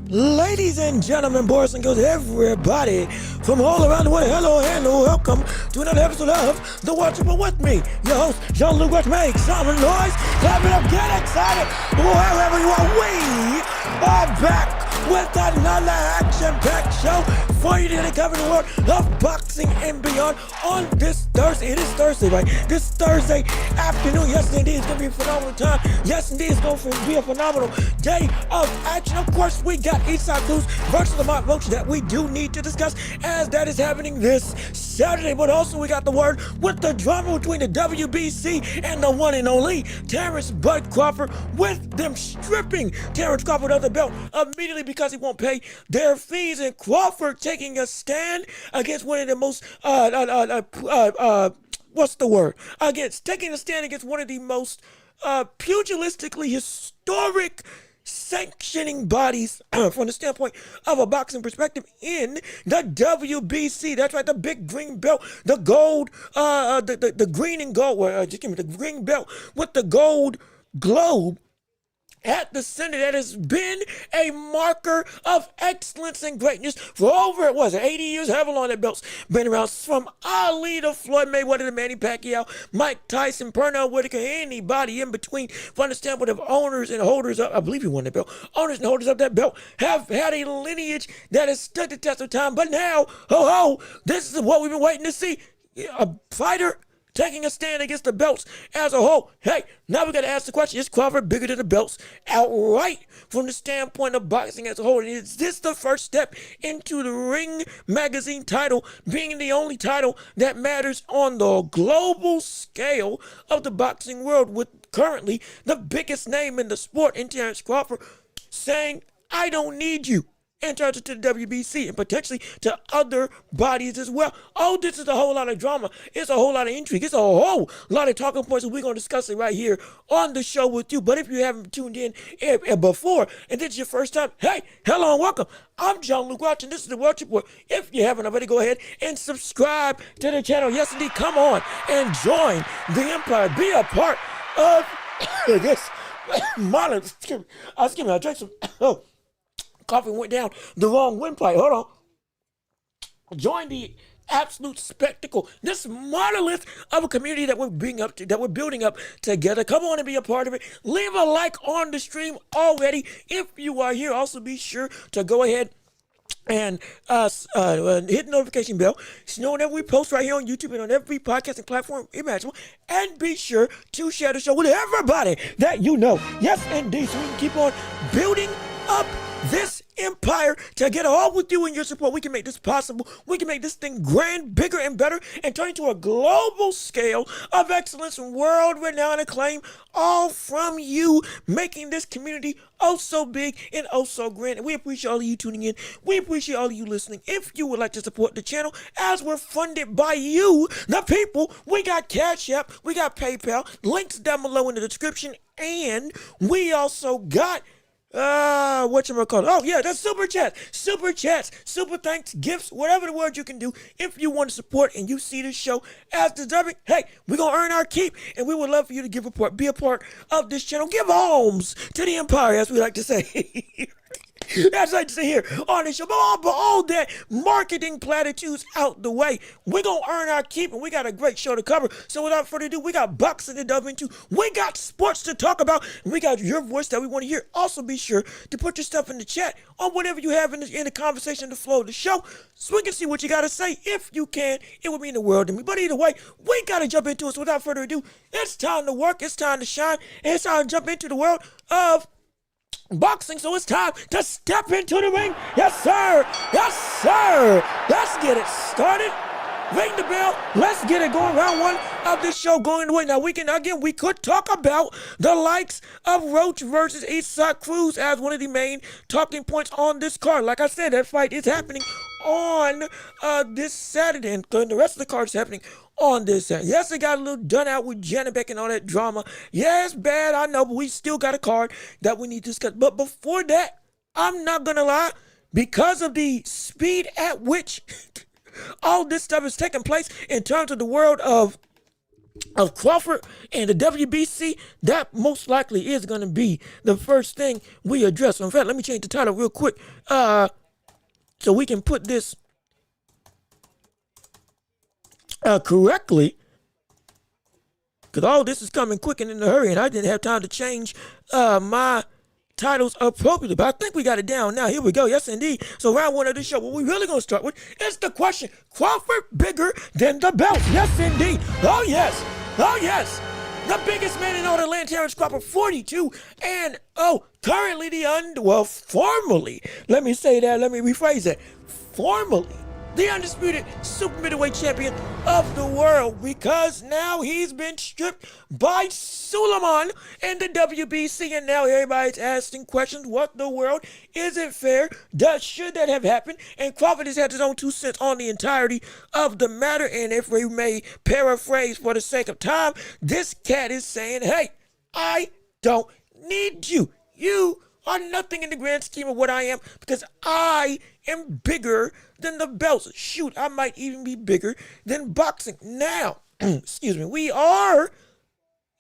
Ladies and gentlemen, boys and girls, everybody from all around the world, hello and welcome to another episode of The Watchable with me, your host, Jean-Luc Welch. Make some noise, clap it up, get excited. Wherever you are, we are back with another action-packed show for you to cover the world of boxing and beyond on this Thursday. It is Thursday, right? This Thursday afternoon. Yes, indeed, it's going to be a phenomenal time. Yes, indeed, it's going to be a phenomenal day of action. Of course, we got Eastside Cruz versus Lamont Roach that we do need to discuss as that is happening this Saturday. But also, we got the word with the drama between the WBC and the one and only Terence Crawford, with them stripping Terence Crawford of the belt immediately because he won't pay their fees, and Crawford taking a stand against one of the most taking a stand against one of the most pugilistically historic sanctioning bodies from the standpoint of a boxing perspective in the WBC. That's right, the big green belt, the gold, the green and gold, the green belt with the gold globe at the center that has been a marker of excellence and greatness for over, 80 years, however long that belt's been around, from Ali to Floyd Mayweather to Manny Pacquiao, Mike Tyson, Pernell Whitaker, anybody in between, from the standpoint of owners and holders of, I believe he won that belt, owners and holders of that belt have had a lineage that has stood the test of time. But now, this is what we've been waiting to see. A fighter taking a stand against the belts as a whole. Hey, now we got to ask the question, is Crawford bigger than the belts outright from the standpoint of boxing as a whole? And is this the first step into the Ring Magazine title being the only title that matters on the global scale of the boxing world, with currently the biggest name in the sport in Terence Crawford saying, I don't need you, and turns it to the WBC and potentially to other bodies as well. Oh, this is a whole lot of drama. It's a whole lot of intrigue. It's a whole lot of talking points, and we're going to discuss it right here on the show with you. But if you haven't tuned in before, and this is your first time, hey, hello and welcome. I'm Jean-Luc Welch, and this is the Welch Report. If you haven't already, go ahead and subscribe to the channel. Yes, indeed, come on and join the Empire. Be a part of this modern. Excuse me, I drank some. Coffee went down the wrong windpipe. Hold on. Join the absolute spectacle, this monolith of a community that we're building up together. Come on and be a part of it. Leave a like on the stream already if you are here. Also, be sure to go ahead and hit the notification bell so you know whenever we post right here on YouTube and on every podcasting platform imaginable. And be sure to share the show with everybody that you know. Yes, indeed, so we can keep on building up this empire together. All with you and your support, we can make this possible. We can make this thing grand, bigger, and better, and turn into a global scale of excellence and world-renowned acclaim, all from you, making this community oh so big and oh so grand. And we appreciate all of you tuning in. We appreciate all of you listening. If you would like to support the channel, as we're funded by you, the people, we got Cash App, we got PayPal, links down below in the description, and we also got whatchamacallit? Oh, yeah, that's super chats, super thanks, gifts, whatever the word you can do. If you want to support and you see this show as deserving, hey, we're going to earn our keep, and we would love for you to be a part of this channel. Give alms to the empire, as we like to say. That's like to say here on the show. But all that marketing platitudes out the way, we're going to earn our keep, and we got a great show to cover. So without further ado, we got boxing to delve into. We got sports to talk about, and we got your voice that we want to hear. Also, be sure to put your stuff in the chat on whatever you have in the conversation, the flow of the show, so we can see what you got to say. If you can, it would mean the world to me. But either way, we got to jump into it. So without further ado, it's time to work, it's time to shine, and it's time to jump into the world of boxing. So it's time to step into the ring. Yes, sir. Yes, sir. Let's get it started. Ring the bell. Let's get it going. Round one of this show going away. Now, we could talk about the likes of Roach versus Eastside Cruz as one of the main talking points on this card. Like I said, that fight is happening on this Saturday, and the rest of the card is happening on this Saturday. Yes, it got a little done out with Janet Beck and all that drama. Yeah, it's bad, I know, but we still got a card that we need to discuss. But before that, I'm not gonna lie, because of the speed at which all this stuff is taking place in terms of the world of of Crawford and the WBC, that most likely is going to be the first thing we address. In fact, let me change the title real quick so we can put this correctly, because all this is coming quick and in a hurry, and I didn't have time to change my titles appropriately, but I think we got it down now. Here we go. Yes, indeed. So round one of the show, what we really going to start with is the question: Crawford bigger than the belt? Yes, indeed. Oh, yes. Oh, yes. The biggest man in all the land, Terence Crawford, 42, and currently formerly, let me say that, let me rephrase that, formerly the undisputed super middleweight champion of the world, because now he's been stripped by Lamont and the WBC, and now everybody's asking questions. What the world? Is it fair? Should that have happened? And Crawford has had his own 2 cents on the entirety of the matter, and if we may paraphrase for the sake of time, this cat is saying, hey, I don't need you. You are nothing in the grand scheme of what I am, because I am bigger than the belts. Shoot, I might even be bigger than boxing. Now, excuse me, we are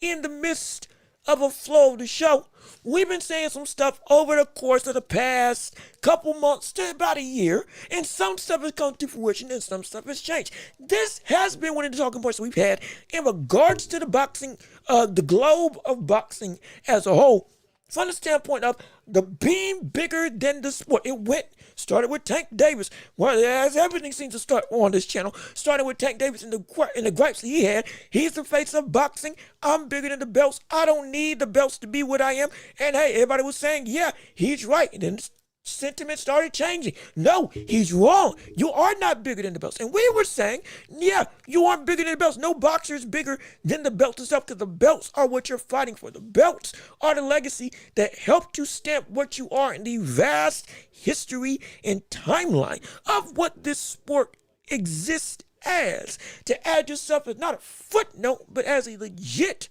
in the midst of a flow of the show. We've been saying some stuff over the course of the past couple months to about a year, and some stuff has come to fruition and some stuff has changed. This has been one of the talking points we've had in regards to the boxing, the globe of boxing as a whole, from the standpoint of the being bigger than the sport. It started with Tank Davis. Well, as everything seems to start on this channel, started with Tank Davis and the gripes he had. He's the face of boxing. I'm bigger than the belts. I don't need the belts to be what I am. And hey, everybody was saying, yeah, he's right. And then sentiment started changing. No, he's wrong. You are not bigger than the belts. And we were saying, yeah, you aren't bigger than the belts. No boxer is bigger than the belts itself, because the belts are what you're fighting for. The belts are the legacy that helped you stamp what you are in the vast history and timeline of what this sport exists as. To add yourself as not a footnote, but as a legit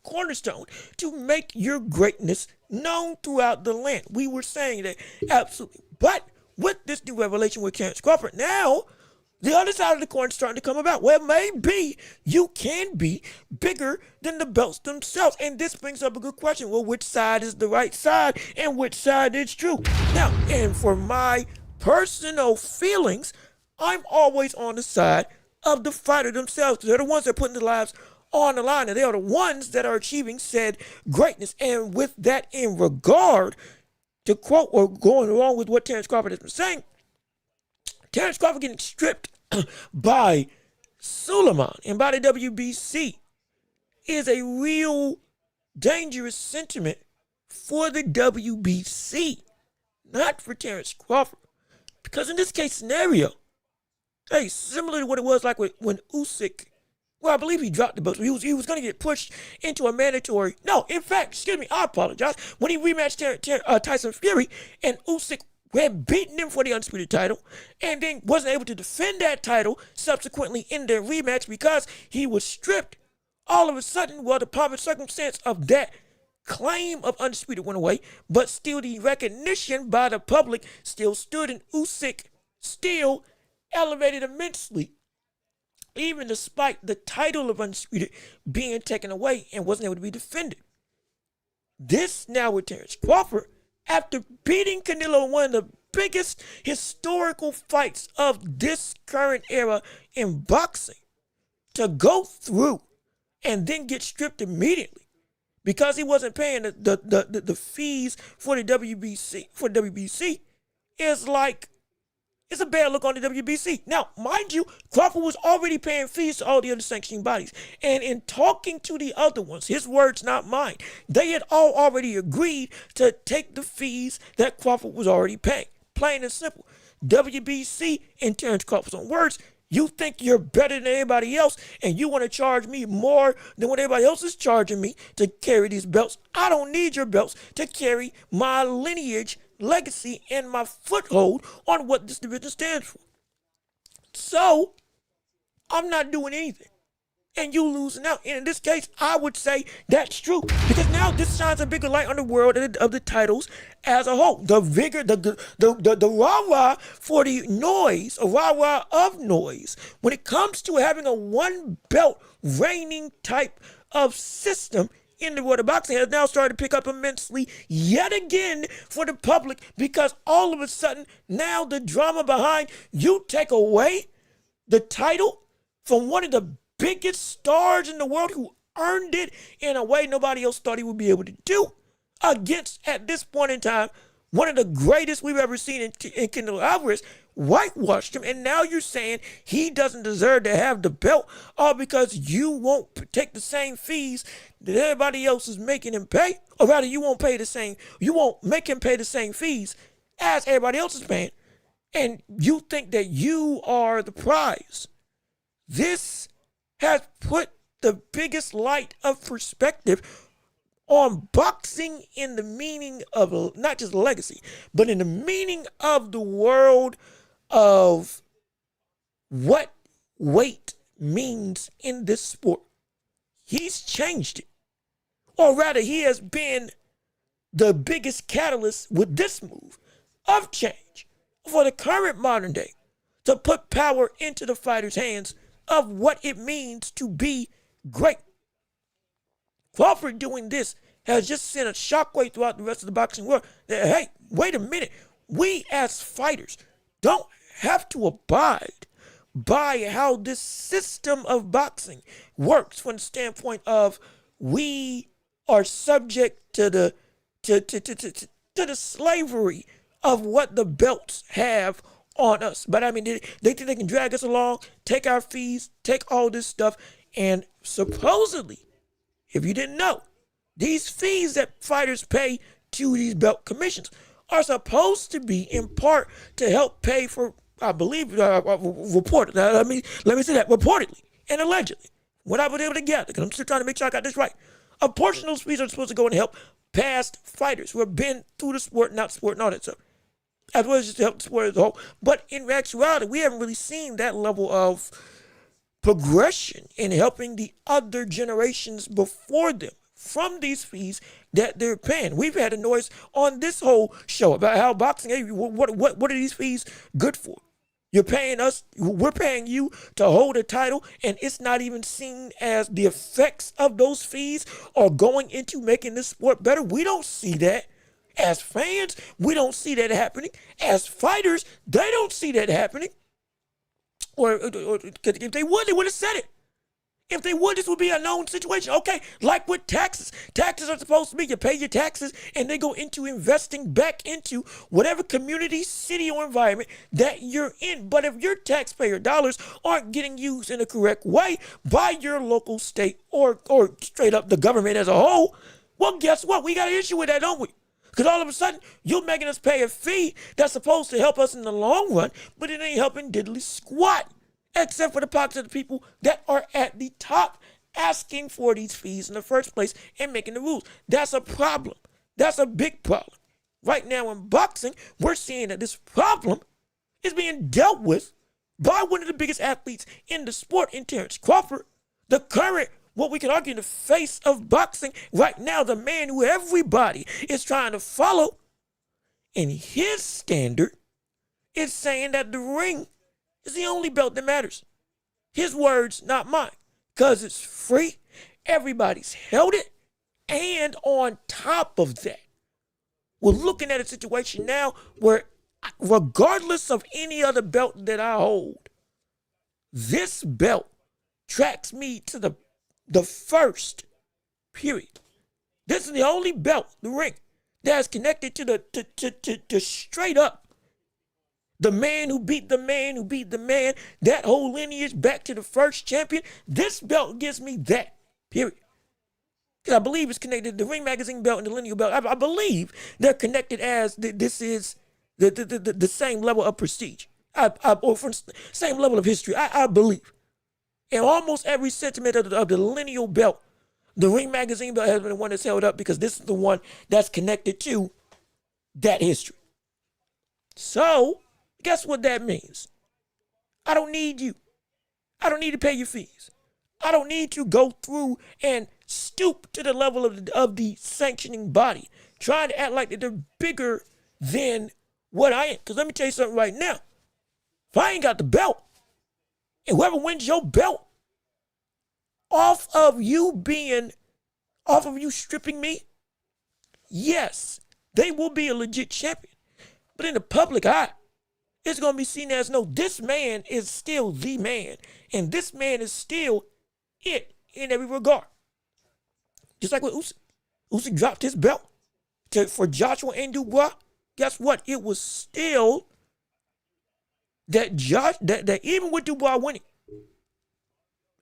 cornerstone to make your greatness known throughout the land. We were saying that absolutely. But with this new revelation with Terence Crawford, now the other side of the coin is starting to come about. Well, maybe you can be bigger than the belts themselves. And this brings up a good question. Well, which side is the right side and which side is true? Now, and for my personal feelings, I'm always on the side of the fighter themselves. They're the ones that are putting their lives on the line, and they are the ones that are achieving said greatness. And with that in regard, to quote or going along with what Terence Crawford has been saying, Terence Crawford getting stripped by Lamont and by the WBC is a real dangerous sentiment for the WBC, not for Terence Crawford. Because in this case scenario, hey, similar to what it was like when Usyk, well, I believe he dropped the belt. He was going to get pushed into a mandatory. No, in fact, excuse me, I apologize. When he rematched Tyson Fury, and Usyk had beaten him for the undisputed title, and then wasn't able to defend that title subsequently in their rematch because he was stripped. All of a sudden, well, the proper circumstance of that claim of undisputed went away, but still the recognition by the public still stood, and Usyk still elevated immensely, even despite the title of undisputed being taken away and wasn't able to be defended. This now with Terence Crawford, after beating Canelo in one of the biggest historical fights of this current era in boxing, to go through and then get stripped immediately because he wasn't paying the fees for the WBC is like, it's a bad look on the WBC. Now, mind you, Crawford was already paying fees to all the other sanctioning bodies. And in talking to the other ones, his words, not mine, they had all already agreed to take the fees that Crawford was already paying. Plain and simple. WBC, in Terence Crawford's own words, you think you're better than anybody else and you want to charge me more than what everybody else is charging me to carry these belts. I don't need your belts to carry my lineage, legacy, and my foothold on what this division stands for. So I'm not doing anything. and you losing out. And in this case, I would say that's true because now this shines a bigger light on the world of the titles as a whole. The vigor, the rah rah for the noise, a rah rah of noise when it comes to having a one belt reigning type of system in the world of boxing has now started to pick up immensely yet again for the public because all of a sudden now the drama behind you take away the title from one of the biggest stars in the world who earned it in a way nobody else thought he would be able to do against, at this point in time, one of the greatest we've ever seen in Canelo Alvarez, whitewashed him, and now you're saying he doesn't deserve to have the belt all because you won't take the same fees that everybody else is making him pay, or rather you won't make him pay the same fees as everybody else is paying, and you think that you are the prize. This has put the biggest light of perspective on boxing in the meaning of not just legacy, but in the meaning of the world of what weight means in this sport. He's changed it. Or rather, he has been the biggest catalyst with this move of change for the current modern day to put power into the fighter's hands of what it means to be great. Crawford doing this has just sent a shockwave throughout the rest of the boxing world that, hey, wait a minute, we as fighters don't have to abide by how this system of boxing works from the standpoint of we are subject to the slavery of what the belts have on us. But I mean, they think they can drag us along, take our fees, take all this stuff, and supposedly, if you didn't know, these fees that fighters pay to these belt commissions are supposed to be in part to help pay for, I believe, reported. Let me say that, reportedly and allegedly. What I was able to gather, because I'm still trying to make sure I got this right. A portion of those fees are supposed to go and help past fighters who have been through the sport, not sport, and all that stuff, as well as just to help the sport as a whole. But in actuality, we haven't really seen that level of progression in helping the other generations before them from these fees that they're paying. We've had a noise on this whole show about how boxing, hey, what are these fees good for? You're paying us, we're paying you to hold a title, and it's not even seen as the effects of those fees are going into making this sport better. We don't see that. As fans, we don't see that happening. As fighters, they don't see that happening. Or if they would have said it. If they would, this would be a known situation. Okay, like with taxes. Taxes are supposed to be, you pay your taxes and they go into investing back into whatever community, city, or environment that you're in. But if your taxpayer dollars aren't getting used in the correct way by your local state or straight up the government as a whole, well, guess what? We got an issue with that, don't we? Because all of a sudden, you're making us pay a fee that's supposed to help us in the long run, but it ain't helping diddly squat. Except for the pockets of the people that are at the top asking for these fees in the first place and making the rules. That's a problem. That's a big problem. Right now in boxing, we're seeing that this problem is being dealt with by one of the biggest athletes in the sport, in Terence Crawford, the current, what we could argue, the face of boxing right now, the man who everybody is trying to follow. And his standard is saying that the ring is the only belt that matters. His words, not mine. Because it's free, everybody's held it, and on top of that, we're looking at a situation now where regardless of any other belt that I hold, this belt tracks me to the first, period. This is the only belt, the ring, that's connected to the straight up the man who beat the man who beat the man, that whole lineage back to the first champion. This belt gives me that, period. Because I believe it's connected to the Ring Magazine belt and the lineal belt. I believe they're connected as this is the same level of prestige, or from same level of history. I believe. In almost every sentiment of the lineal belt, the Ring Magazine belt has been the one that's held up because this is the one that's connected to that history. So, guess what that means? I don't need you. I don't need to pay your fees. I don't need to go through and stoop to the level of the sanctioning body, trying to act like that they're bigger than what I am. Because let me tell you something right now. If I ain't got the belt, and whoever wins your belt off of you stripping me, yes, they will be a legit champion. But in the public eye, it's going to be seen as, no, this man is still the man. And this man is still it in every regard. Just like with Usyk. Usyk dropped his belt for Joshua and Dubois. Guess what? It was still that even with Dubois winning,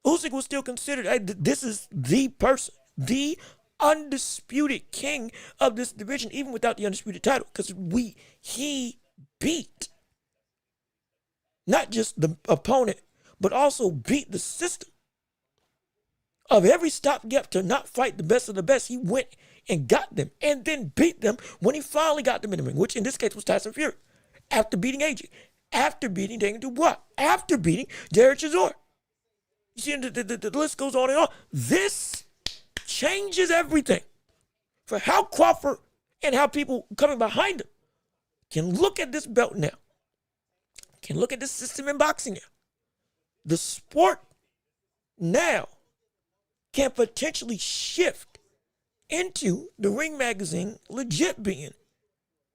Usyk was still considered, hey, this is the person, the undisputed king of this division, even without the undisputed title, because he beat not just the opponent, but also beat the system of every stopgap to not fight the best of the best. He went and got them, and then beat them when he finally got them in the ring, which in this case was Tyson Fury, after beating AJ, after beating Daniel Dubois, after beating Derek Chisora. You see, the list goes on and on. This changes everything for how Crawford and how people coming behind him can look at this belt now, can look at this system in boxing now. The sport now can potentially shift into the Ring Magazine legit being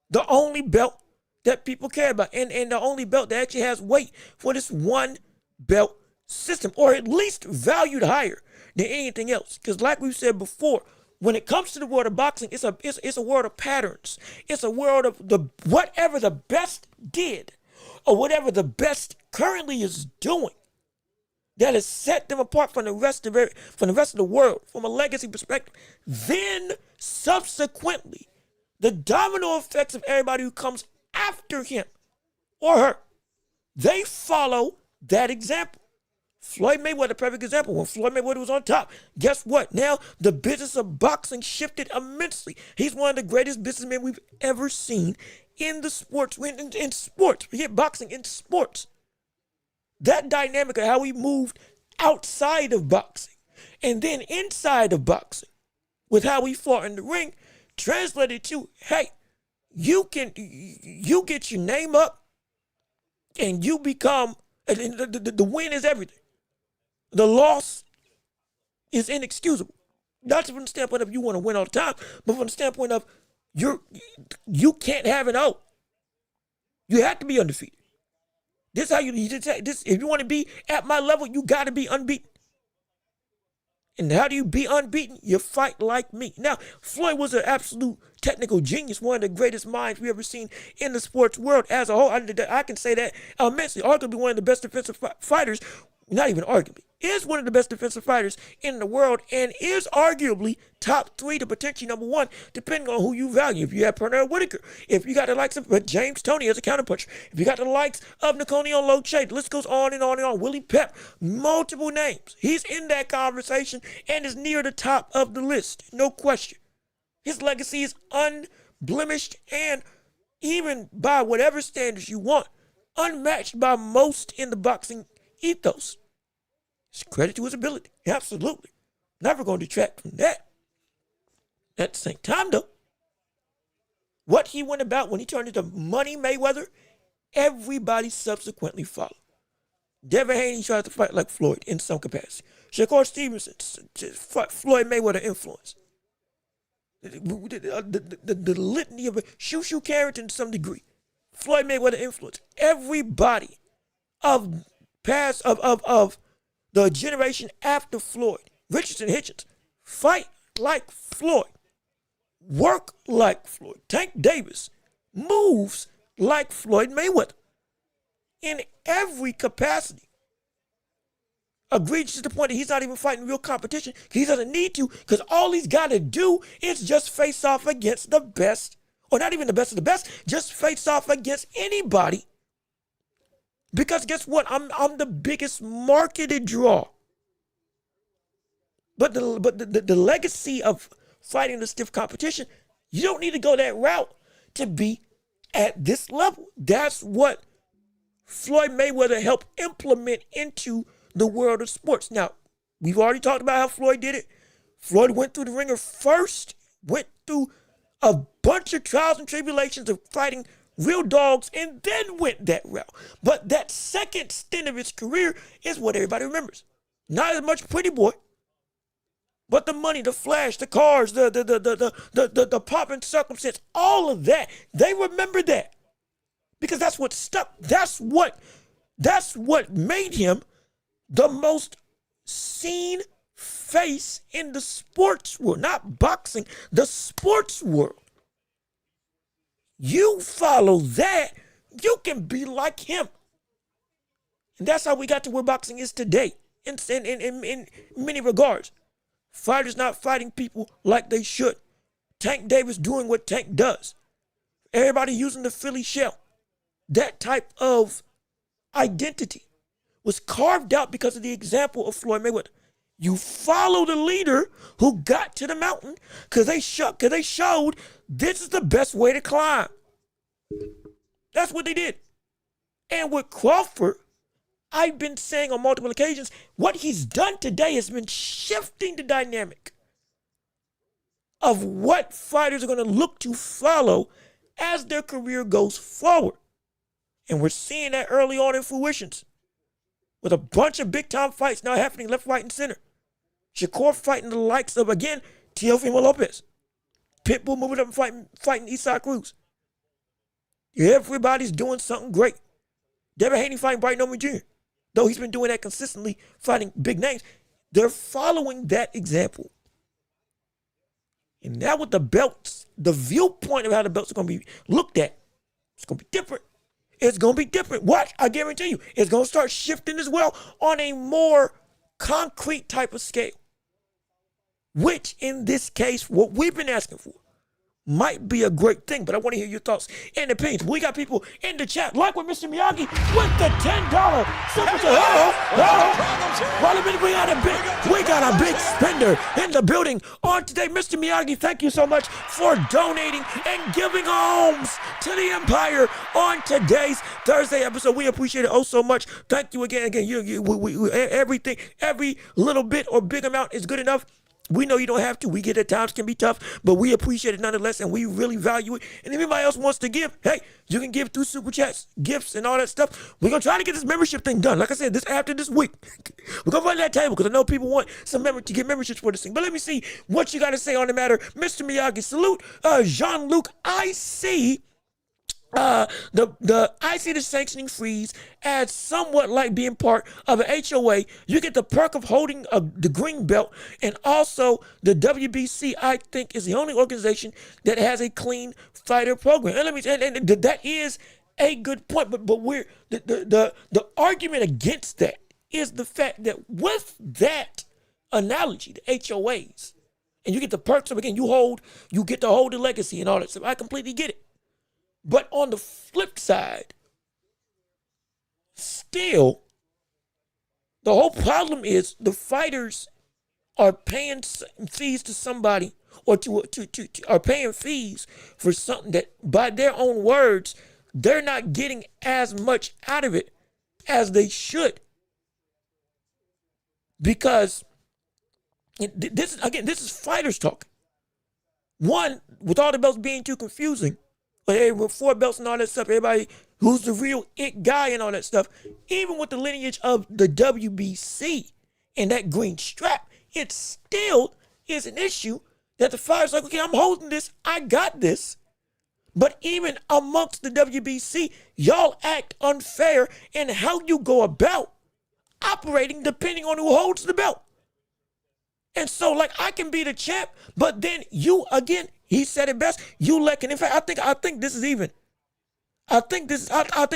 the only belt that people care about, and the only belt that actually has weight for this one belt system, or at least valued higher than anything else. Because like we've said before, when it comes to the world of boxing, it's a world of patterns. It's a world of whatever the best did, or whatever the best currently is doing, that has set them apart from the rest of the world, from a legacy perspective. Then subsequently, the domino effects of everybody who comes after him or her, they follow that example. Floyd Mayweather, perfect example. When Floyd Mayweather was on top, guess what? Now the business of boxing shifted immensely. He's one of the greatest businessmen we've ever seen in the sports, in sports. Forget boxing, in sports. That dynamic of how he moved outside of boxing and then inside of boxing with how he fought in the ring translated to, hey, you get your name up and you become, and the win is everything. The loss is inexcusable. Not from the standpoint of you want to win all the time, but from the standpoint of you can't have an O. You have to be undefeated. This is how this. If you want to be at my level, you got to be unbeaten. And how do you be unbeaten? You fight like me. Now, Floyd was an absolute technical genius, one of the greatest minds we ever seen in the sports world as a whole. I can say that immensely. Arguably one of the best defensive fighters, not even arguably, is one of the best defensive fighters in the world, and is arguably top 3 to potentially number 1, depending on who you value. If you have Pernell Whitaker, if you got the likes of James Toney as a counterpuncher, if you got the likes of Napoleon Loche, the list goes on and on and on. Willie Pep, multiple names. He's in that conversation and is near the top of the list, no question. His legacy is unblemished and, even by whatever standards you want, unmatched by most in the boxing ethos. It's credit to his ability. Absolutely. Never going to detract from that. At the same time, though, what he went about when he turned into Money Mayweather, everybody subsequently followed. Devin Haney tried to fight like Floyd in some capacity. Shakur Stevenson, Floyd Mayweather influence. The litany of Shushu Carrington to some degree. Floyd Mayweather influence. Everybody of the generation after Floyd, Richardson, Hitchens, fight like Floyd, work like Floyd. Tank Davis moves like Floyd Mayweather in every capacity. Egregious to the point that he's not even fighting real competition. He doesn't need to, because all he's got to do is just face off against the best, or not even the best of the best, just face off against anybody. Because guess what? I'm the biggest marketed draw. But the legacy of fighting the stiff competition, you don't need to go that route to be at this level. That's what Floyd Mayweather helped implement into the world of sports. Now, We've already talked about how Floyd did it. Floyd went through the ringer first, went through a bunch of trials and tribulations of fighting real dogs, and then went that route. But that second stint of his career is what everybody remembers. Not as much Pretty Boy, but the money, the flash, the cars, the pop and circumstance, all of that. They remember that because that's what stuck. That's what made him the most seen face in the sports world, not boxing, the sports world. You follow that, you can be like him. And that's how we got to where boxing is today in many regards. Fighters not fighting people like they should. Tank Davis doing what Tank does. Everybody using the Philly shell. That type of identity was carved out because of the example of Floyd Mayweather. You follow the leader who got to the mountain because they showed this is the best way to climb. That's what they did. And with Crawford, I've been saying on multiple occasions, what he's done today has been shifting the dynamic of what fighters are going to look to follow as their career goes forward. And we're seeing that early on in fruitions with a bunch of big-time fights now happening left, right, and center. Shakur fighting the likes of, again, Teofimo Lopez. Pitbull moving up and fighting Eastside Cruz. Everybody's doing something great. Devin Haney fighting Bryce Noman Jr. Though he's been doing that consistently, fighting big names. They're following that example. And now with the belts, the viewpoint of how the belts are going to be looked at, it's going to be different. It's going to be different. What? I guarantee you, it's going to start shifting as well on a more concrete type of scale. Which, in this case, what we've been asking for might be a great thing, but I want to hear your thoughts and opinions. We got people in the chat, like with Mr. Miyagi, with the $10 super chat. Wait a minute, we got a big spender in the building on today. Mr. Miyagi, thank you so much for donating and giving alms to the Empire on today's Thursday episode. We appreciate it oh so much. Thank you again. Everything, every little bit or big amount is good enough. We know you don't have to. We get at times can be tough, but we appreciate it nonetheless, and we really value it. And if anybody else wants to give, hey, you can give through Super Chats, gifts, and all that stuff. We're going to try to get this membership thing done. Like I said, after this week, we're going to run that table because I know people want to get memberships for this thing. But let me see what you got to say on the matter. Mr. Miyagi, salute. Jean-Luc, I see I see the sanctioning freeze as somewhat like being part of an HOA. You get the perk of holding the green belt, and also the WBC, I think, is the only organization that has a clean fighter program. And that is a good point, but we're the argument against that is the fact that with that analogy, the HOAs, and you get the perks of, again, you get to hold the legacy and all that stuff. I completely get it. But on the flip side, still, the whole problem is the fighters are paying fees to somebody or are paying fees for something that, by their own words, they're not getting as much out of it as they should. Because this is fighters talk. One, with all the belts being too confusing, but with 4 belts and all that stuff, everybody who's the real it guy and all that stuff, even with the lineage of the WBC and that green strap, it still is an issue that the fighter's like, okay, I'm holding this, I got this. But even amongst the WBC, y'all act unfair in how you go about operating depending on who holds the belt. And so, like, I can be the champ, but then you, again, he said it best, you lacking. In fact, I think this is even. I think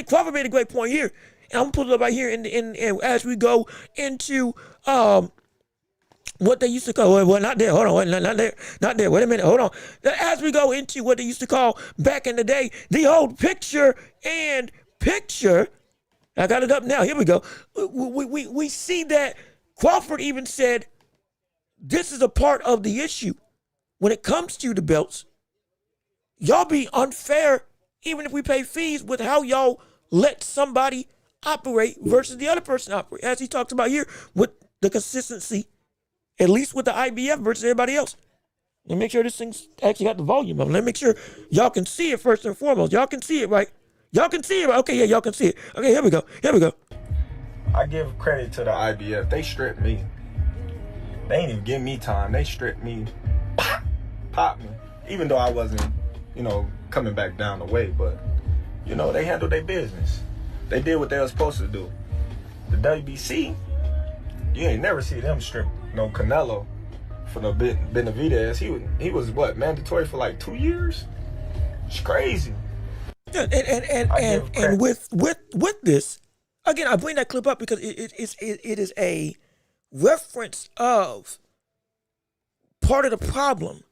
Crawford made a great point here. And I'm gonna put it up right here in as we go into what they used to call, well, not there, hold on, not there, wait a minute, hold on. As we go into what they used to call back in the day, the old picture, I got it up now, here we go. We see that Crawford even said, this is a part of the issue. When it comes to the belts, y'all be unfair even if we pay fees with how y'all let somebody operate versus the other person operate. As he talks about here with the consistency at least with the IBF versus everybody else. Let me make sure this thing's actually got the volume up. Let me make sure y'all can see it first and foremost. Y'all can see it, right? Y'all can see it, right? Okay, yeah, y'all can see it. Okay, here we go. Here we go. I give credit to the IBF. They stripped me. They ain't even give me time. They stripped me, popped me. Even though I wasn't, coming back down the way, but, they handled their business. They did what they were supposed to do. The WBC, you ain't never see them strip no Canelo for the Benavidez. He was what, mandatory for like 2 years? It's crazy. Yeah, and with this, again, I bring that clip up because it is a reference of part of the problem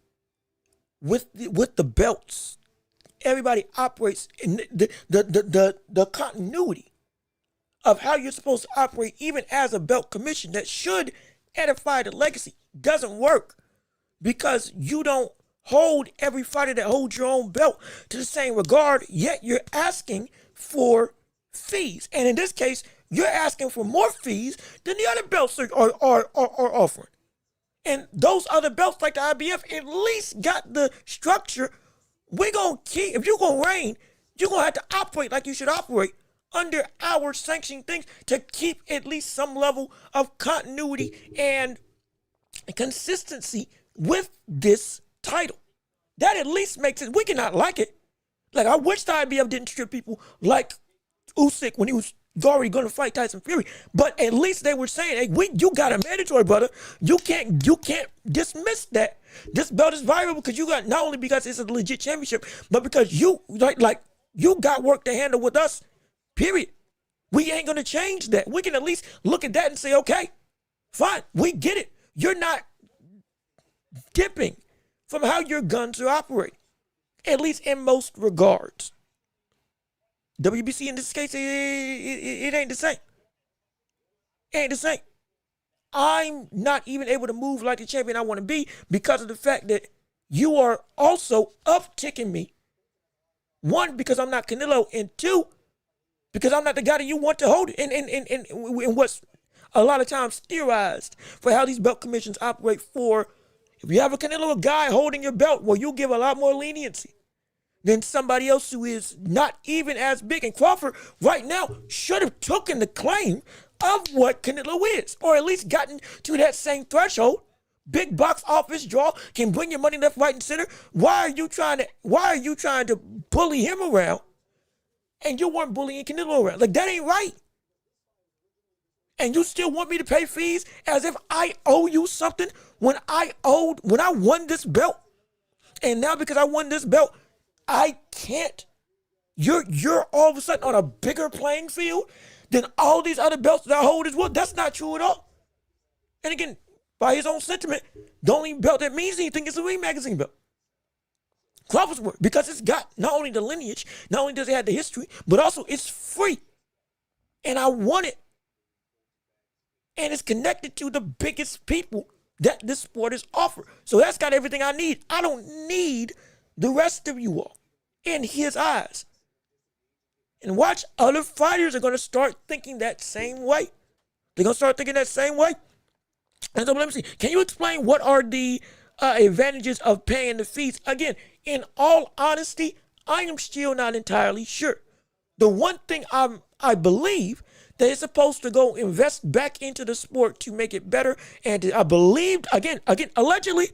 with the belts. Everybody operates in the continuity of how you're supposed to operate, even as a belt commission that should edify the legacy, doesn't work because you don't hold every fighter that holds your own belt to the same regard, yet you're asking for fees. And in this case, you're asking for more fees than the other belts are offering. And those other belts like the IBF at least got the structure. We're going to keep, if you're going to reign, you're going to have to operate like you should operate under our sanctioning things to keep at least some level of continuity and consistency with this title. That at least makes it, we cannot like it. Like, I wish the IBF didn't strip people like Usyk when he was already going to fight Tyson Fury, but at least they were saying, hey, you got a mandatory, brother. You can't dismiss that. This belt is viable because you got, not only because it's a legit championship, but because you you got work to handle with us. Period. We ain't gonna change that. We can at least look at that and say, okay, fine, we get it. You're not dipping from how your guns are operating, at least in most regards. WBC in this case, it ain't the same. It ain't the same. I'm not even able to move like the champion I want to be because of the fact that you are also upticking me. One, because I'm not Canelo, and two, because I'm not the guy that you want to hold it. And what's a lot of times theorized for how these belt commissions operate for, if you have a Canelo guy holding your belt, well, you give a lot more leniency than somebody else who is not even as big. And Crawford right now should have taken the claim of what Canelo is, or at least gotten to that same threshold. Big box office draw, can bring your money left, right, and center. Why are you trying to bully him around? And you weren't bullying Canelo around. Like, that ain't right. And you still want me to pay fees as if I owe you something when I won this belt. And now because I won this belt, I can't. You're all of a sudden on a bigger playing field than all these other belts that I hold as well. That's not true at all. And again, by his own sentiment, the only belt that means anything is the Ring Magazine belt. Crawford's work, because it's got not only the lineage, not only does it have the history, but also it's free. And I want it. And it's connected to the biggest people that this sport is offered. So that's got everything I need. I don't need the rest of you all in his eyes. And watch, other fighters are going to start thinking that same way. They're going to start thinking that same way. And so let me see. Can you explain what are the advantages of paying the fees? Again, in all honesty, I am still not entirely sure. The one thing I believe that is supposed to go invest back into the sport to make it better, and I believe, again, allegedly,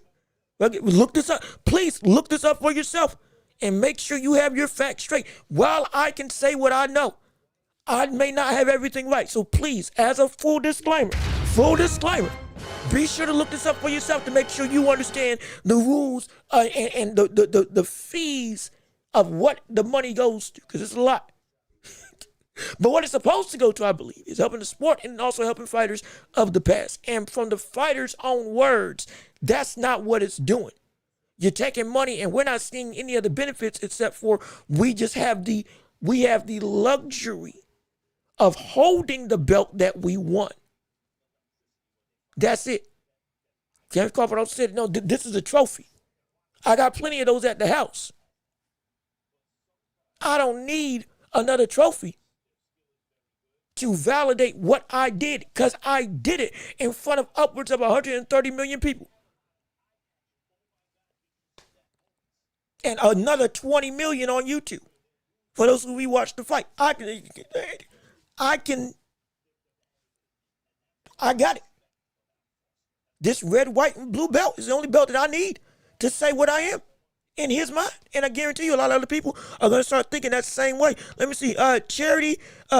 look this up. Please look this up for yourself and make sure you have your facts straight. While I can say what I know, I may not have everything right. So please, as a full disclaimer, be sure to look this up for yourself to make sure you understand the rules and the fees of what the money goes to, because it's a lot. But what it's supposed to go to, I believe, is helping the sport and also helping fighters of the past. And from the fighters' own words, that's not what it's doing. You're taking money, and we're not seeing any other benefits except for we have the luxury of holding the belt that we won. That's it. Terence Crawford also said, no, this is a trophy. I got plenty of those at the house. I don't need another trophy to validate what I did, because I did it in front of upwards of 130 million people. And another 20 million on YouTube for those who rewatch the fight. I got it. This red, white, and blue belt is the only belt that I need to say what I am in his mind. And I guarantee you a lot of other people are going to start thinking that same way. Let me see. Charity,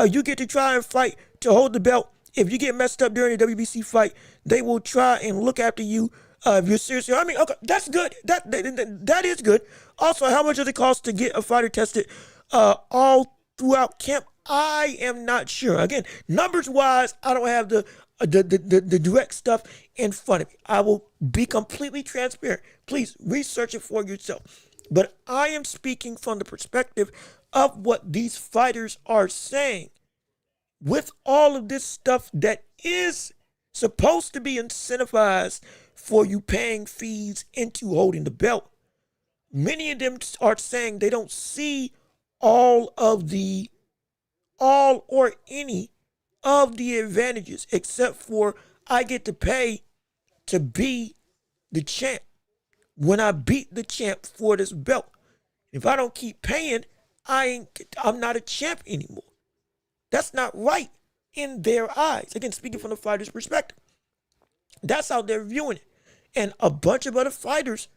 you get to try and fight to hold the belt. If you get messed up during the WBC fight, they will try and look after you. If you're serious, I mean, okay, that's good. That is good. Also, how much does it cost to get a fighter tested all throughout camp? I am not sure. Again, numbers wise, I don't have the direct stuff in front of me. I will be completely transparent. Please research it for yourself. But I am speaking from the perspective of what these fighters are saying. With all of this stuff that is supposed to be incentivized for you paying fees into holding the belt, many of them are saying they don't see all or any of the advantages, except for I get to pay to be the champ when I beat the champ for this belt. If I don't keep paying, I'm not a champ anymore. That's not right in their eyes. Again, speaking from the fighter's perspective. That's how they're viewing it. And a bunch of other fighters,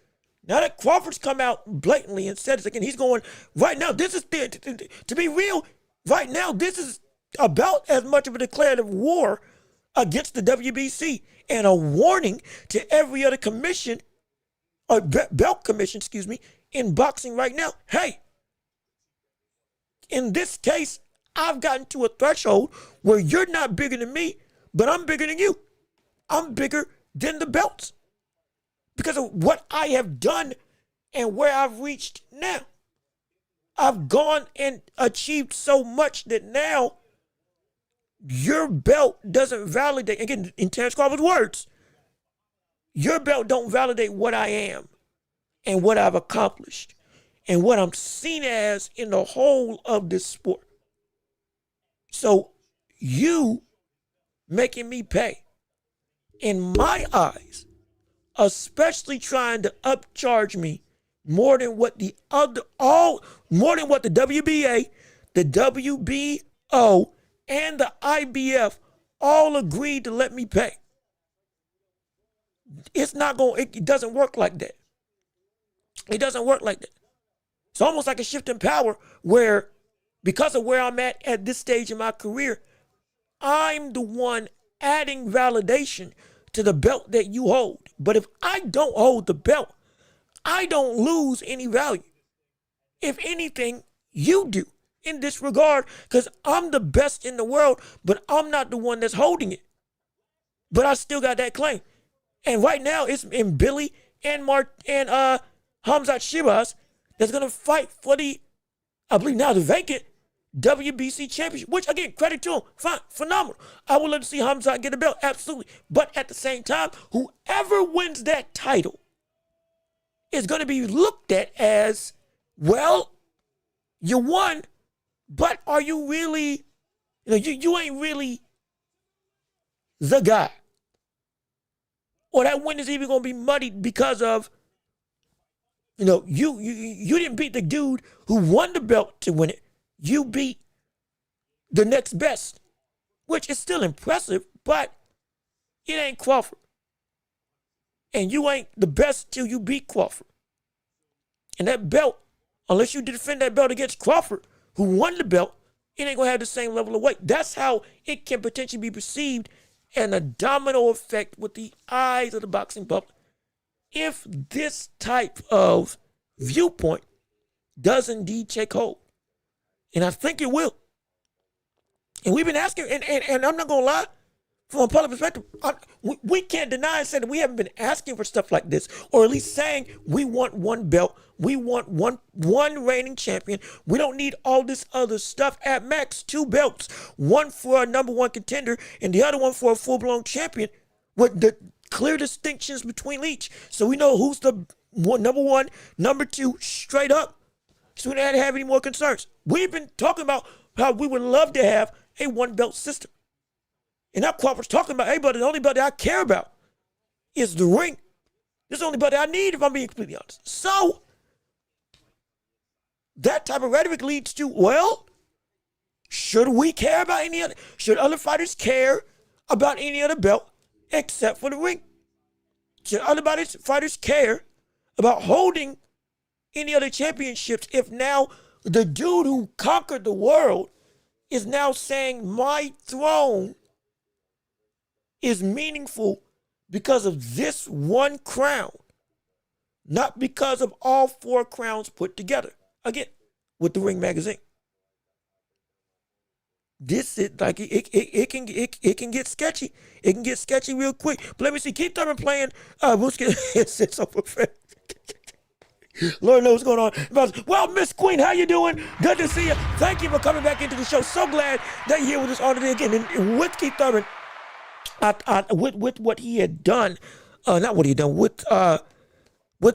now that Crawford's come out blatantly and said this again, he's going, right now, this is, to be real, right now, this is about as much of a declarative war against the WBC and a warning to every other commission, or belt commission, excuse me, in boxing right now. Hey, in this case, I've gotten to a threshold where you're not bigger than me, but I'm bigger than you. I'm bigger than the belts because of what I have done and where I've reached now. I've gone and achieved so much that now your belt doesn't validate, again, in Terence Crawford's words, your belt don't validate what I am and what I've accomplished and what I'm seen as in the whole of this sport. So you making me pay, in my eyes, especially trying to upcharge me more than what the WBA, the WBO, and the IBF all agreed to let me pay. It doesn't work like that. It doesn't work like that. It's almost like a shift in power where, because of where I'm at this stage in my career, I'm the one adding validation to the belt that you hold. But if I don't hold the belt, I don't lose any value. If anything, you do in this regard, because I'm the best in the world, but I'm not the one that's holding it. But I still got that claim. And right now, it's in Billy and Hamzat Shibas that's going to fight for I believe now the vacant WBC championship, which again, credit to him, fine, phenomenal. I would love to see Hamzat get a belt, absolutely. But at the same time, whoever wins that title is going to be looked at as, well, you won, but are you really, you ain't really the guy. Or that win is even going to be muddied because of, you didn't beat the dude who won the belt to win it. You beat the next best, which is still impressive, but it ain't Crawford. And you ain't the best till you beat Crawford. And that belt, unless you defend that belt against Crawford, who won the belt, it ain't going to have the same level of weight. That's how it can potentially be perceived, and a domino effect with the eyes of the boxing public. If this type of viewpoint does indeed take hold, and I think it will. And we've been asking, and I'm not going to lie, from a public perspective, we can't deny and say that we haven't been asking for stuff like this, or at least saying we want one belt, we want one reigning champion. We don't need all this other stuff. At max, 2 belts, one for a number 1 contender and the other one for a full-blown champion, with the clear distinctions between each. So we know who's the number 1, number 2, straight up. So we don't have to have any more concerns. We've been talking about how we would love to have a one belt system. And now Crawford's talking about, hey, but the only belt that I care about is the ring. This is the only belt that I need, if I'm being completely honest. So, that type of rhetoric leads to, well, should we care about any other? Should other fighters care about any other belt except for the ring? Should other fighters care about holding any other championships if now the dude who conquered the world is now saying my throne is meaningful because of this one crown, not because of all 4 crowns put together? Again, with the Ring magazine. This is like it can get sketchy. It can get sketchy real quick. But let me see. Keith Thurman playing. It's so perfect. Lord knows what's going on. Well, Miss Queen, how you doing? Good to see you. Thank you for coming back into the show. So glad that you're here with us on today again. And with Keith Thurman, with what he had done, not what he had done, with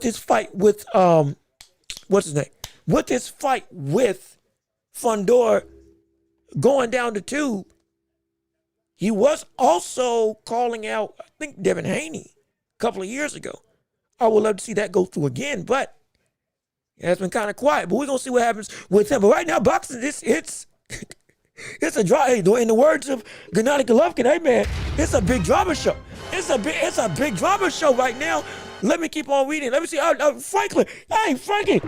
his fight with what's his name? With his fight with Fundor going down the tube, he was also calling out, I think, Devin Haney a couple of years ago. I would love to see that go through again, but it has been kind of quiet. But we're gonna see what happens with him. But right now, boxing, it's a drama. Hey, in the words of Gennady Golovkin, hey man, it's a big drama show. It's a big drama show right now. Let me keep on reading. Let me see. Franklin. Hey, Frankie.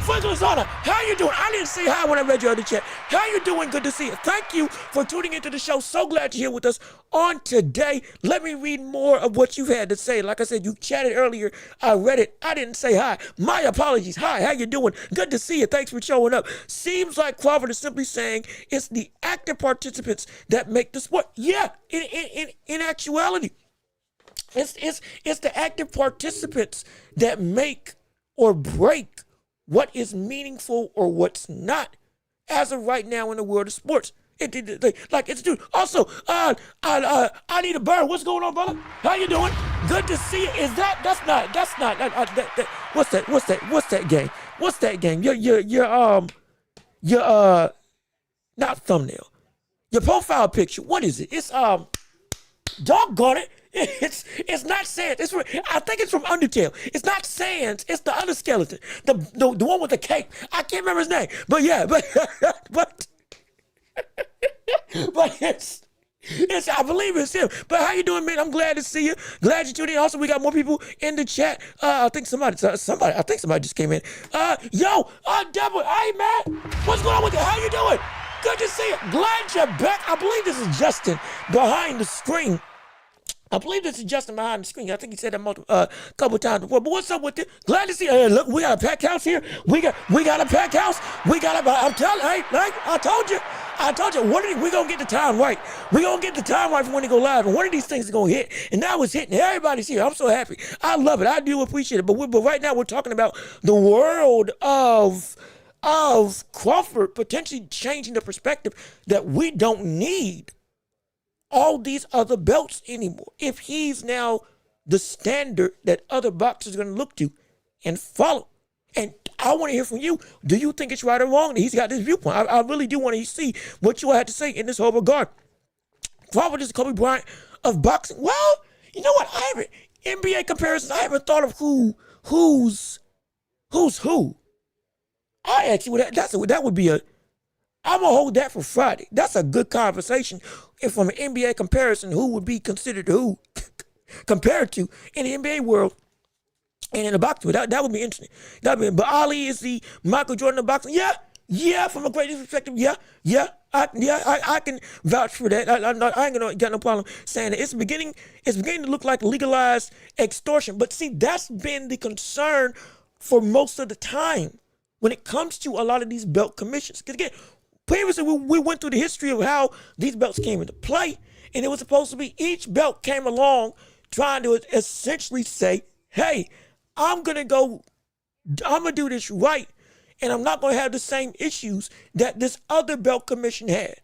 Franklin Zana, how you doing? I didn't say hi when I read your other chat. How you doing? Good to see you. Thank you for tuning into the show. So glad you're here with us on today. Let me read more of what you've had to say. Like I said, you chatted earlier. I read it. I didn't say hi. My apologies. Hi, how you doing? Good to see you. Thanks for showing up. Seems like Crawford is simply saying it's the active participants that make the sport. Yeah, in actuality, it's the active participants that make or break what is meaningful or what's not as of right now in the world of sports. It's dude. Also, I need a bird. What's going on, brother? How you doing? Good to see you. That's not what's that game? What's that game? Your not thumbnail. Your profile picture. What is it? It's doggone it. It's not Sans. I think it's from Undertale. It's not Sans. It's the other skeleton. The one with the cape. I can't remember his name. But yeah, but it's I believe it's him. But how you doing, man? I'm glad to see you. Glad you tuned in. Also, we got more people in the chat. I think somebody just came in. Devil. Hey man, what's going on with you? How you doing? Good to see you. Glad you're back. I believe this is Justin behind the screen. I think he said that a couple times before. But what's up with it? Glad to see you. Hey, look, we got a packed house here. We got a packed house. I'm telling you, I told you, we're going to get the time right. We're going to get the time right for when they go live. And one of these things is going to hit. And now it's hitting. Everybody's here. I'm so happy. I love it. I do appreciate it. But right now we're talking about the world of Crawford potentially changing the perspective that we don't need all these other belts anymore. If he's now the standard that other boxers are going to look to and follow. And I want to hear from you. Do you think it's right or wrong that he's got this viewpoint? I really do want to see what you had to say in this whole regard. Crawford is the Kobe Bryant of boxing. Well, you know what? NBA comparisons, I haven't thought of who's who. I actually, that would be I'm going to hold that for Friday. That's a good conversation. If from an NBA comparison, who would be considered who compared to in the NBA world and in the boxing world. That would be interesting. But Ali is the Michael Jordan of boxing. Yeah, from a greatest perspective, yeah. I can vouch for that. I ain't got no problem saying it. It's beginning to look like legalized extortion. But see, that's been the concern for most of the time when it comes to a lot of these belt commissions. Because again, previously, we went through the history of how these belts came into play, and it was supposed to be each belt came along trying to essentially say, hey, I'm going to do this right, and I'm not going to have the same issues that this other belt commission had.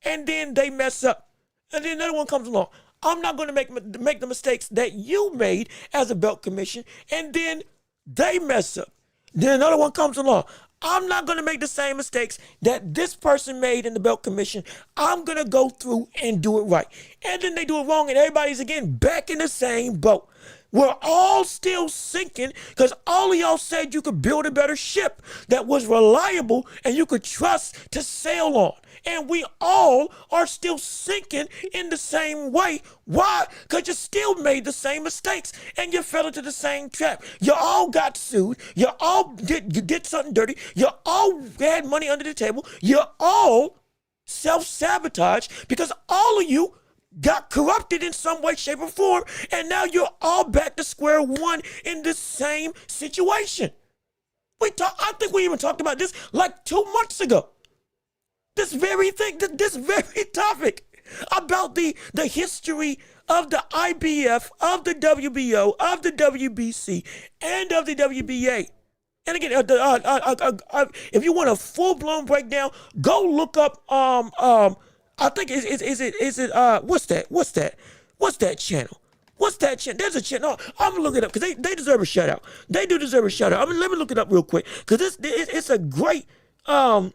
And then they mess up, and then another one comes along. I'm not going to make the mistakes that you made as a belt commission, and then they mess up. Then another one comes along. I'm not going to make the same mistakes that this person made in the belt commission. I'm going to go through and do it right. And then they do it wrong, and everybody's again back in the same boat. We're all still sinking because all of y'all said you could build a better ship that was reliable and you could trust to sail on. And we all are still sinking in the same way. Why? Because you still made the same mistakes and you fell into the same trap. You all got sued. You all did something dirty. You all had money under the table. You all self-sabotage because all of you got corrupted in some way, shape, or form, and now you're all back to square one in the same situation. I think we even talked about this like 2 months ago. This very thing, this very topic about the history of the IBF, of the WBO, of the WBC, and of the WBA. And again, if you want a full-blown breakdown, go look up I think is it what's that channel? What's that channel? There's a channel. I'm gonna look it up because they deserve a shout out. They do deserve a shout out. I mean, let me look it up real quick because it's a great what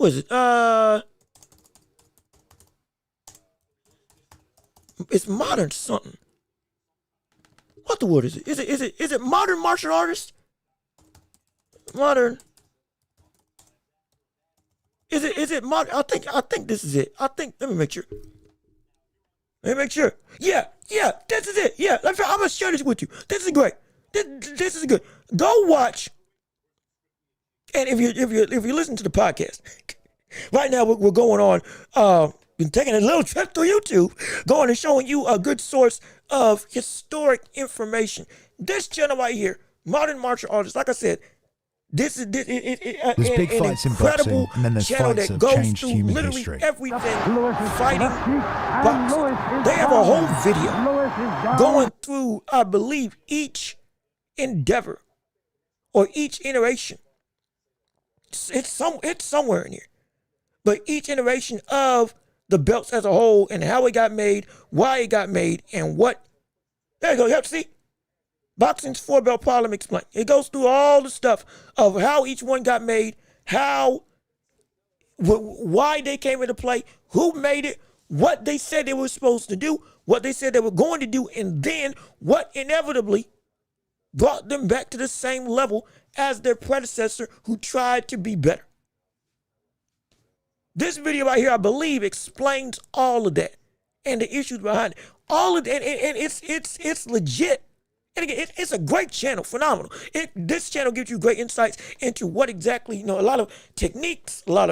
is it? It's modern something. What the word is it? Is it modern martial artist? Modern. Is it modern? I think this is it. Let me make sure. Yeah, this is it. Yeah, I'm gonna share this with you. This is great. This is good. Go watch. And if you listen to the podcast, right now we're going on. Been taking a little trip through YouTube, going and showing you a good source of historic information. This channel right here, Modern Martial Artists, like I said, this is there's big fights in boxing, and then there's fights that changed human history. Everything fighting, boxing. They have a whole video going through, I believe, each endeavor or each iteration. It's somewhere in here, but each iteration of the belts as a whole and how it got made, why it got made, and what. There you go. You have to see. Boxing's 4-belt problem explained. It goes through all the stuff of how each one got made, why they came into play, who made it, what they said they were supposed to do, what they said they were going to do, and then what inevitably brought them back to the same level as their predecessor who tried to be better. This video right here, I believe, explains all of that and the issues behind it. All of that, and it's legit. And again, it's a great channel, phenomenal. This channel gives you great insights into what exactly, a lot of techniques, a lot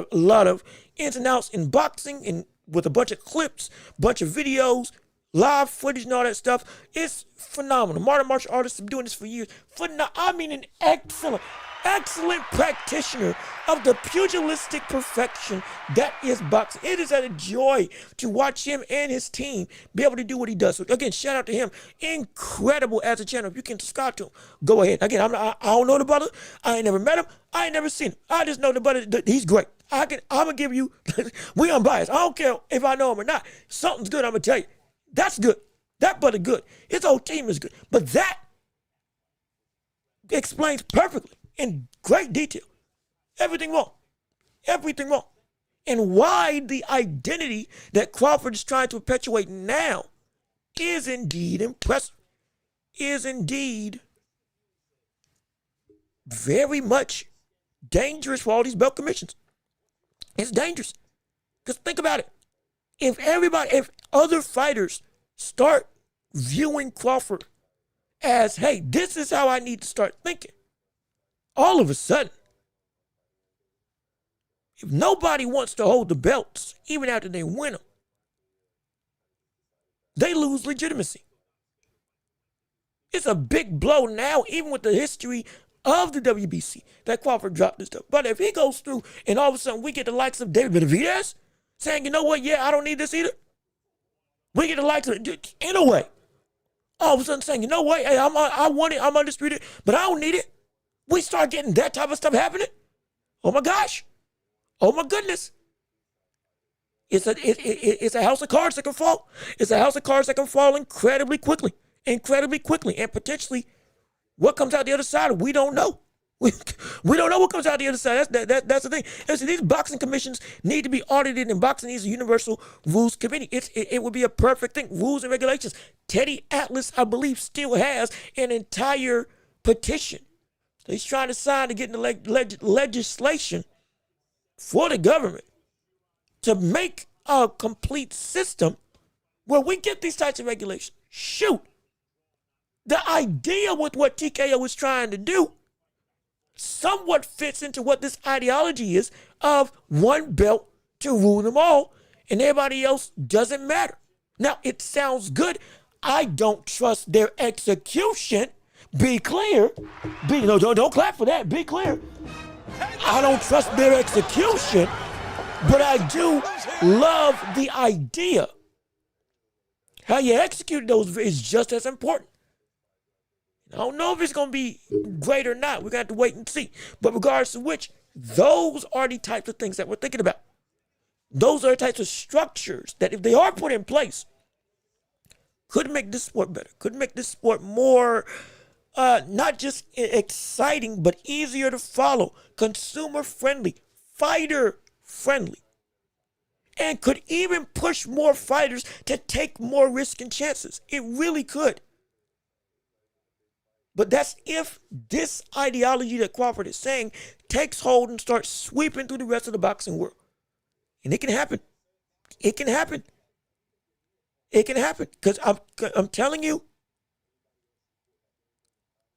of ins and outs in boxing, and with a bunch of clips, bunch of videos, live footage and all that stuff. It's phenomenal. Modern martial artists have been doing this for years. An excellent practitioner of the pugilistic perfection that is boxing. It is a joy to watch him and his team be able to do what he does. So again, shout out to him. Incredible as a channel. If you can subscribe to him, go ahead. Again, I don't know the brother. I ain't never met him. I ain't never seen him. I just know the brother. He's great. I'm gonna give you. We unbiased. I don't care if I know him or not. Something's good. I'm gonna tell you. That's good. That brother good. His whole team is good. But that explains perfectly in great detail everything wrong. And why the identity that Crawford is trying to perpetuate now is indeed impressive, is indeed very much dangerous for all these belt commissions. It's dangerous. Because think about it. If other fighters start viewing Crawford as, hey, this is how I need to start thinking, all of a sudden, if nobody wants to hold the belts, even after they win them, they lose legitimacy. It's a big blow now, even with the history of the WBC, that Crawford dropped this stuff. But if he goes through and all of a sudden we get the likes of David Benavidez saying, you know what, yeah, I don't need this either. We get the likes of, in a way, all of a sudden saying, you know what, hey, I want it, I'm undisputed, but I don't need it. We start getting that type of stuff happening. Oh my gosh. Oh my goodness. It's a house of cards that can fall. It's a house of cards that can fall incredibly quickly. And potentially what comes out the other side, we don't know. We don't know what comes out the other side. That's the thing. And so these boxing commissions need to be audited, and boxing needs a universal rules committee. It would be a perfect thing. Rules and regulations. Teddy Atlas, I believe, still has an entire petition. So he's trying to sign to get in the legislation for the government to make a complete system where we get these types of regulations. Shoot. The idea with what TKO is trying to do somewhat fits into what this ideology is of one belt to rule them all, and everybody else doesn't matter. Now, it sounds good. I don't trust their execution. Be clear. Don't clap for that. Be clear. I don't trust their execution, but I do love the idea. How you execute those is just as important. I don't know if it's going to be great or not. We're going to have to wait and see. But regardless of which, those are the types of things that we're thinking about. Those are the types of structures that, if they are put in place, could make this sport better, could make this sport more not just exciting, but easier to follow, consumer-friendly, fighter-friendly, and could even push more fighters to take more risk and chances. It really could. But that's if this ideology that Crawford is saying takes hold and starts sweeping through the rest of the boxing world. And it can happen. It can happen. It can happen. Because I'm telling you,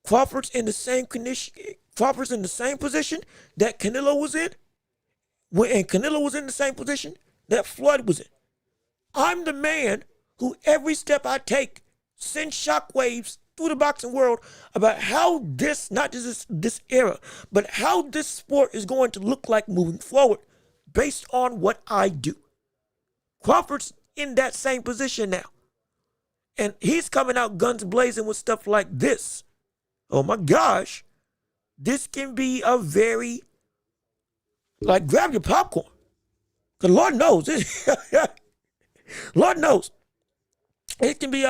Crawford's in the same condition. Crawford's in the same position that Canelo was in. And Canelo was in the same position that Floyd was in. I'm the man who every step I take sends shockwaves through the boxing world about how this, not just this era, but how this sport is going to look like moving forward based on what I do. Crawford's in that same position now. And he's coming out guns blazing with stuff like this. Oh my gosh. This can be a very, like, grab your popcorn. Because Lord knows. Lord knows. It can be,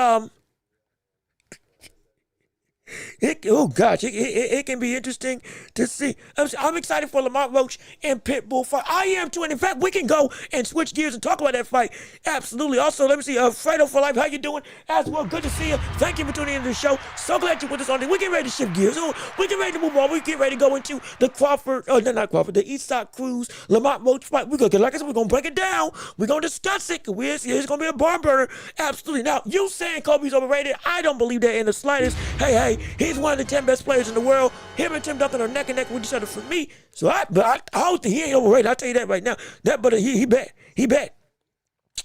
it can be interesting to see. I'm excited for Lamont Roach and Pitbull fight. I am too, and in fact, we can go and switch gears and talk about that fight. Absolutely. Also, let me see, Fredo for Life, how you doing? As well, good to see you. Thank you for tuning into the show. So glad you're with us on this. We get ready to shift gears. We get ready to move on. We get ready to go into the the Eastside Cruz, Lamont Roach fight. Like I said, we're going to break it down. We're going to discuss it. It's going to be a barn burner. Absolutely. Now, you saying Kobe's overrated, I don't believe that in the slightest. Hey, he's one of the 10 best players in the world. Him and Tim Duncan are neck and neck with each other for me. So I don't think he ain't overrated. I'll tell you that right now. That brother, he bad. He bad.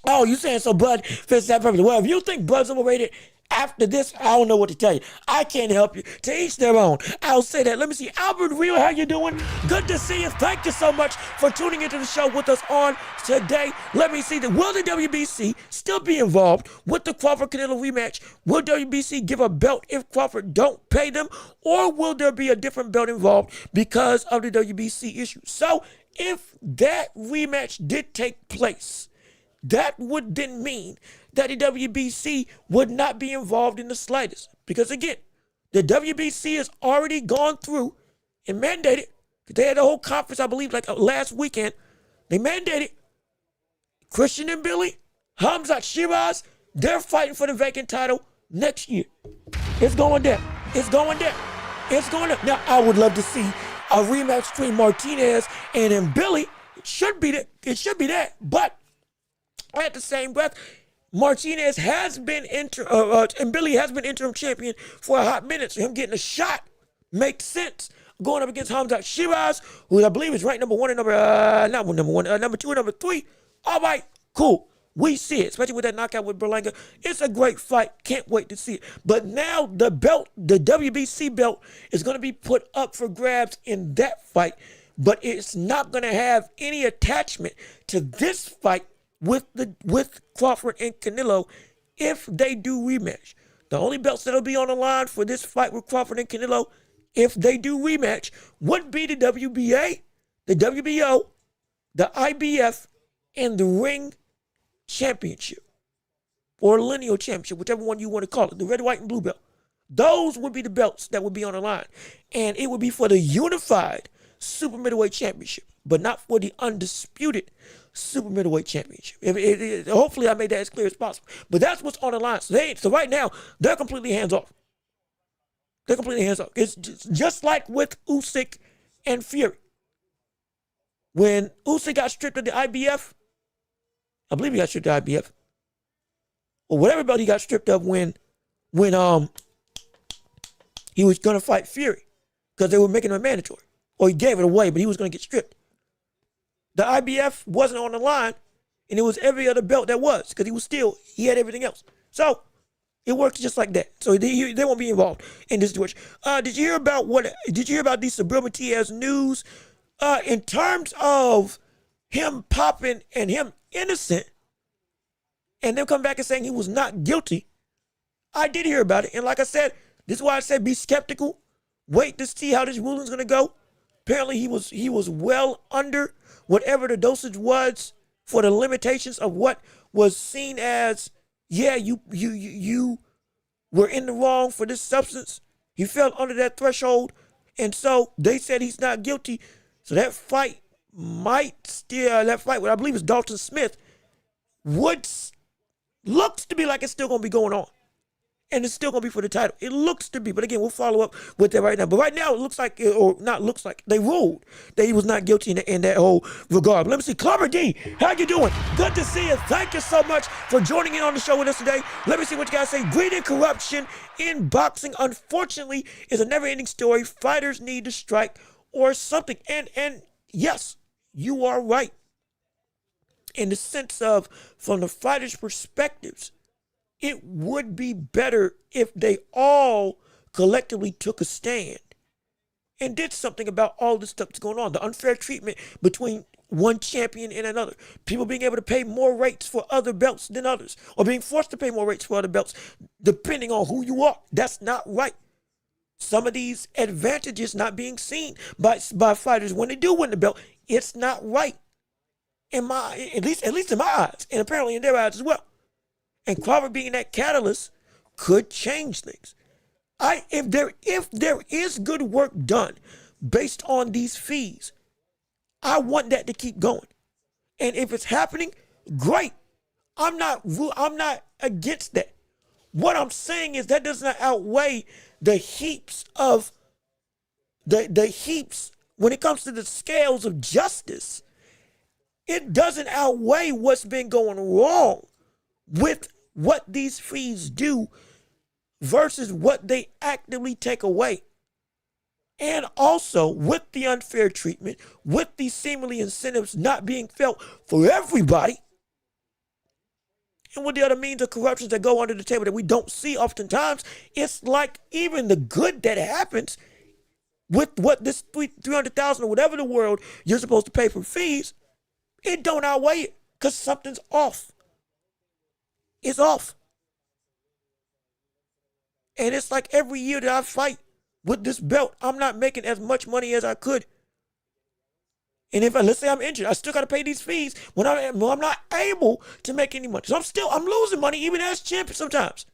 Oh, you saying so Bud fits that perfectly. Well, if you think Bud's overrated after this, I don't know what to tell you. I can't help you. To each their own. I'll say that. Let me see. Albert Real, how you doing? Good to see you. Thank you so much for tuning into the show with us on today. Let me see. Will the WBC still be involved with the Crawford-Canelo rematch? Will WBC give a belt if Crawford don't pay them? Or will there be a different belt involved because of the WBC issue? So, if that rematch did take place, that would then mean that the WBC would not be involved in the slightest. Because again, the WBC has already gone through and mandated, they had a whole conference, I believe, like last weekend. They mandated Christian and Billy, Hamzat Shiraz, they're fighting for the vacant title next year. It's going there. It's going there. It's going there. Now, I would love to see a rematch between Martinez and then Billy. It should be that. It should be that. But at the same breath, Martinez has been and Billy has been interim champion for a hot minute, so him getting a shot makes sense. Going up against Hamzat Shiraz, who I believe is ranked number one and number two and number three. All right, cool. We see it, especially with that knockout with Berlanga. It's a great fight. Can't wait to see it. But now the belt, the WBC belt, is going to be put up for grabs in that fight, but it's not going to have any attachment to this fight with Crawford and Canelo if they do rematch. The only belts that'll be on the line for this fight with Crawford and Canelo, if they do rematch, would be the WBA, the WBO, the IBF, and the Ring Championship, or lineal championship, whichever one you want to call it, the red, white, and blue belt. Those would be the belts that would be on the line. And it would be for the unified super middleweight championship, but not for the undisputed super middleweight championship. Hopefully I made that as clear as possible. But that's what's on the line. So right now, they're completely hands off. They're completely hands off. It's just like with Usyk and Fury. When Usyk got stripped of the IBF, I believe he got stripped of the IBF, or whatever belt he got stripped of when he was going to fight Fury because they were making him mandatory. Or he gave it away, but he was going to get stripped. The IBF wasn't on the line, and it was every other belt that was because he had everything else. So it works just like that. So they won't be involved in this situation. Did you hear about the Subriel Matias news in terms of him popping and him innocent and them coming back and saying he was not guilty? I did hear about it. And like I said, this is why I said be skeptical. Wait to see how this ruling's going to go. Apparently he was well under whatever the dosage was for the limitations of what was seen as, yeah, you were in the wrong for this substance. He fell under that threshold. And so they said he's not guilty. So that fight what I believe is Dalton Smith, looks to be like it's still going to be going on. And it's still going to be for the title. It looks to be. But again, we'll follow up with that right now. But right now, it looks like, or not looks like, they ruled that he was not guilty in that whole regard. But let me see. Clubber D, how you doing? Good to see you. Thank you so much for joining in on the show with us today. Let me see what you guys say. Greed and corruption in boxing, unfortunately, is a never-ending story. Fighters need to strike or something. And yes, you are right. In the sense of, from the fighters' perspectives, it would be better if they all collectively took a stand and did something about all this stuff that's going on. The unfair treatment between one champion and another. People being able to pay more rates for other belts than others, or being forced to pay more rates for other belts, depending on who you are. That's not right. Some of these advantages not being seen by fighters when they do win the belt, it's not right. At least in my eyes, and apparently in their eyes as well. And Crawford being that catalyst could change things. If there is good work done based on these fees, I want that to keep going. And if it's happening, great. I'm not against that. What I'm saying is that does not outweigh the heaps when it comes to the scales of justice. It doesn't outweigh what's been going wrong with what these fees do versus what they actively take away. And also with the unfair treatment, with these seemingly incentives not being felt for everybody, and with the other means of corruptions that go under the table that we don't see oftentimes, it's like even the good that happens with what this $300,000 or whatever the world you're supposed to pay for fees, it don't outweigh it because something's off. It's off. And it's like every year that I fight with this belt, I'm not making as much money as I could. And if let's say I'm injured, I still got to pay these fees when I'm not able to make any money. So I'm losing money even as champion sometimes.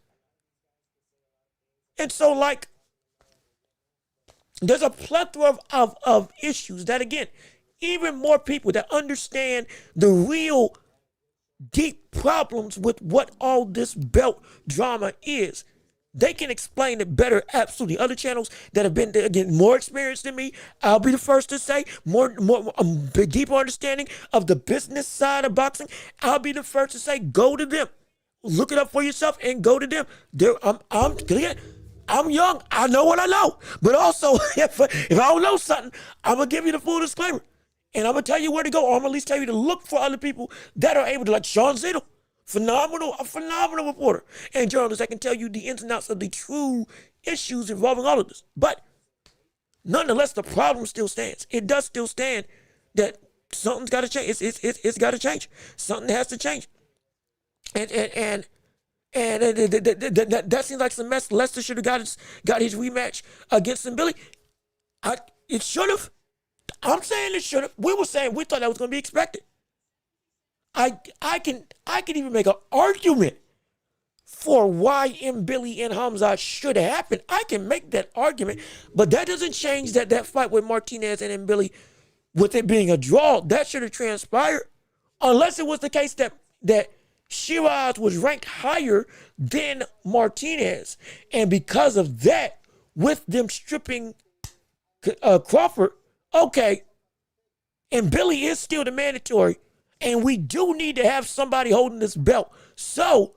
And so like, there's a plethora of issues that, again, even more people that understand the real deep problems with what all this belt drama is, they can explain it better. Absolutely. Other channels that have been, again, more experienced than me, I'll be the first to say, more deeper understanding of the business side of boxing, I'll be the first to say, go to them. Look it up for yourself and go to them. I'm young. I know what I know. But also, if I don't know something, I'm going to give you the full disclaimer. And I'm going to tell you where to go, or I'm going to at least tell you to look for other people that are able to, like Sean Zittel, a phenomenal reporter and journalist that can tell you the ins and outs of the true issues involving all of this. But nonetheless, the problem still stands. It does still stand that something's got to change. It's got to change. Something has to change. And that seems like some mess. Lester should have got his rematch against Billy. It should have. I'm saying it should have. We were saying we thought that was going to be expected. I can even make an argument for why Billy and Hamzat should happen. I can make that argument, but that doesn't change that fight with Martinez and Billy, with it being a draw, that should have transpired. Unless it was the case that Shiraz was ranked higher than Martinez. And because of that, with them stripping Crawford, okay, and Billy is still the mandatory, and we do need to have somebody holding this belt. So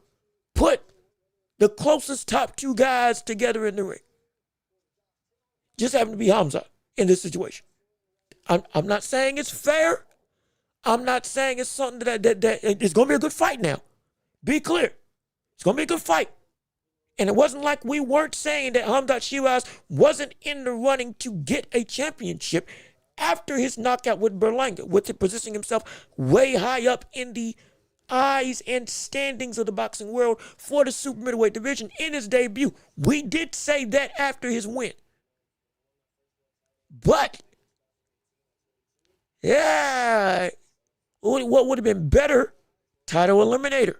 put the closest top two guys together in the ring. Just happen to be Hamza in this situation. I'm not saying it's fair. I'm not saying it's something that it's going to be a good fight now. Be clear. It's going to be a good fight. And it wasn't like we weren't saying that Hamzat Shiraz wasn't in the running to get a championship after his knockout with Berlanga, with it positioning himself way high up in the eyes and standings of the boxing world for the super middleweight division in his debut. We did say that after his win. But, yeah, what would have been better? Title eliminator.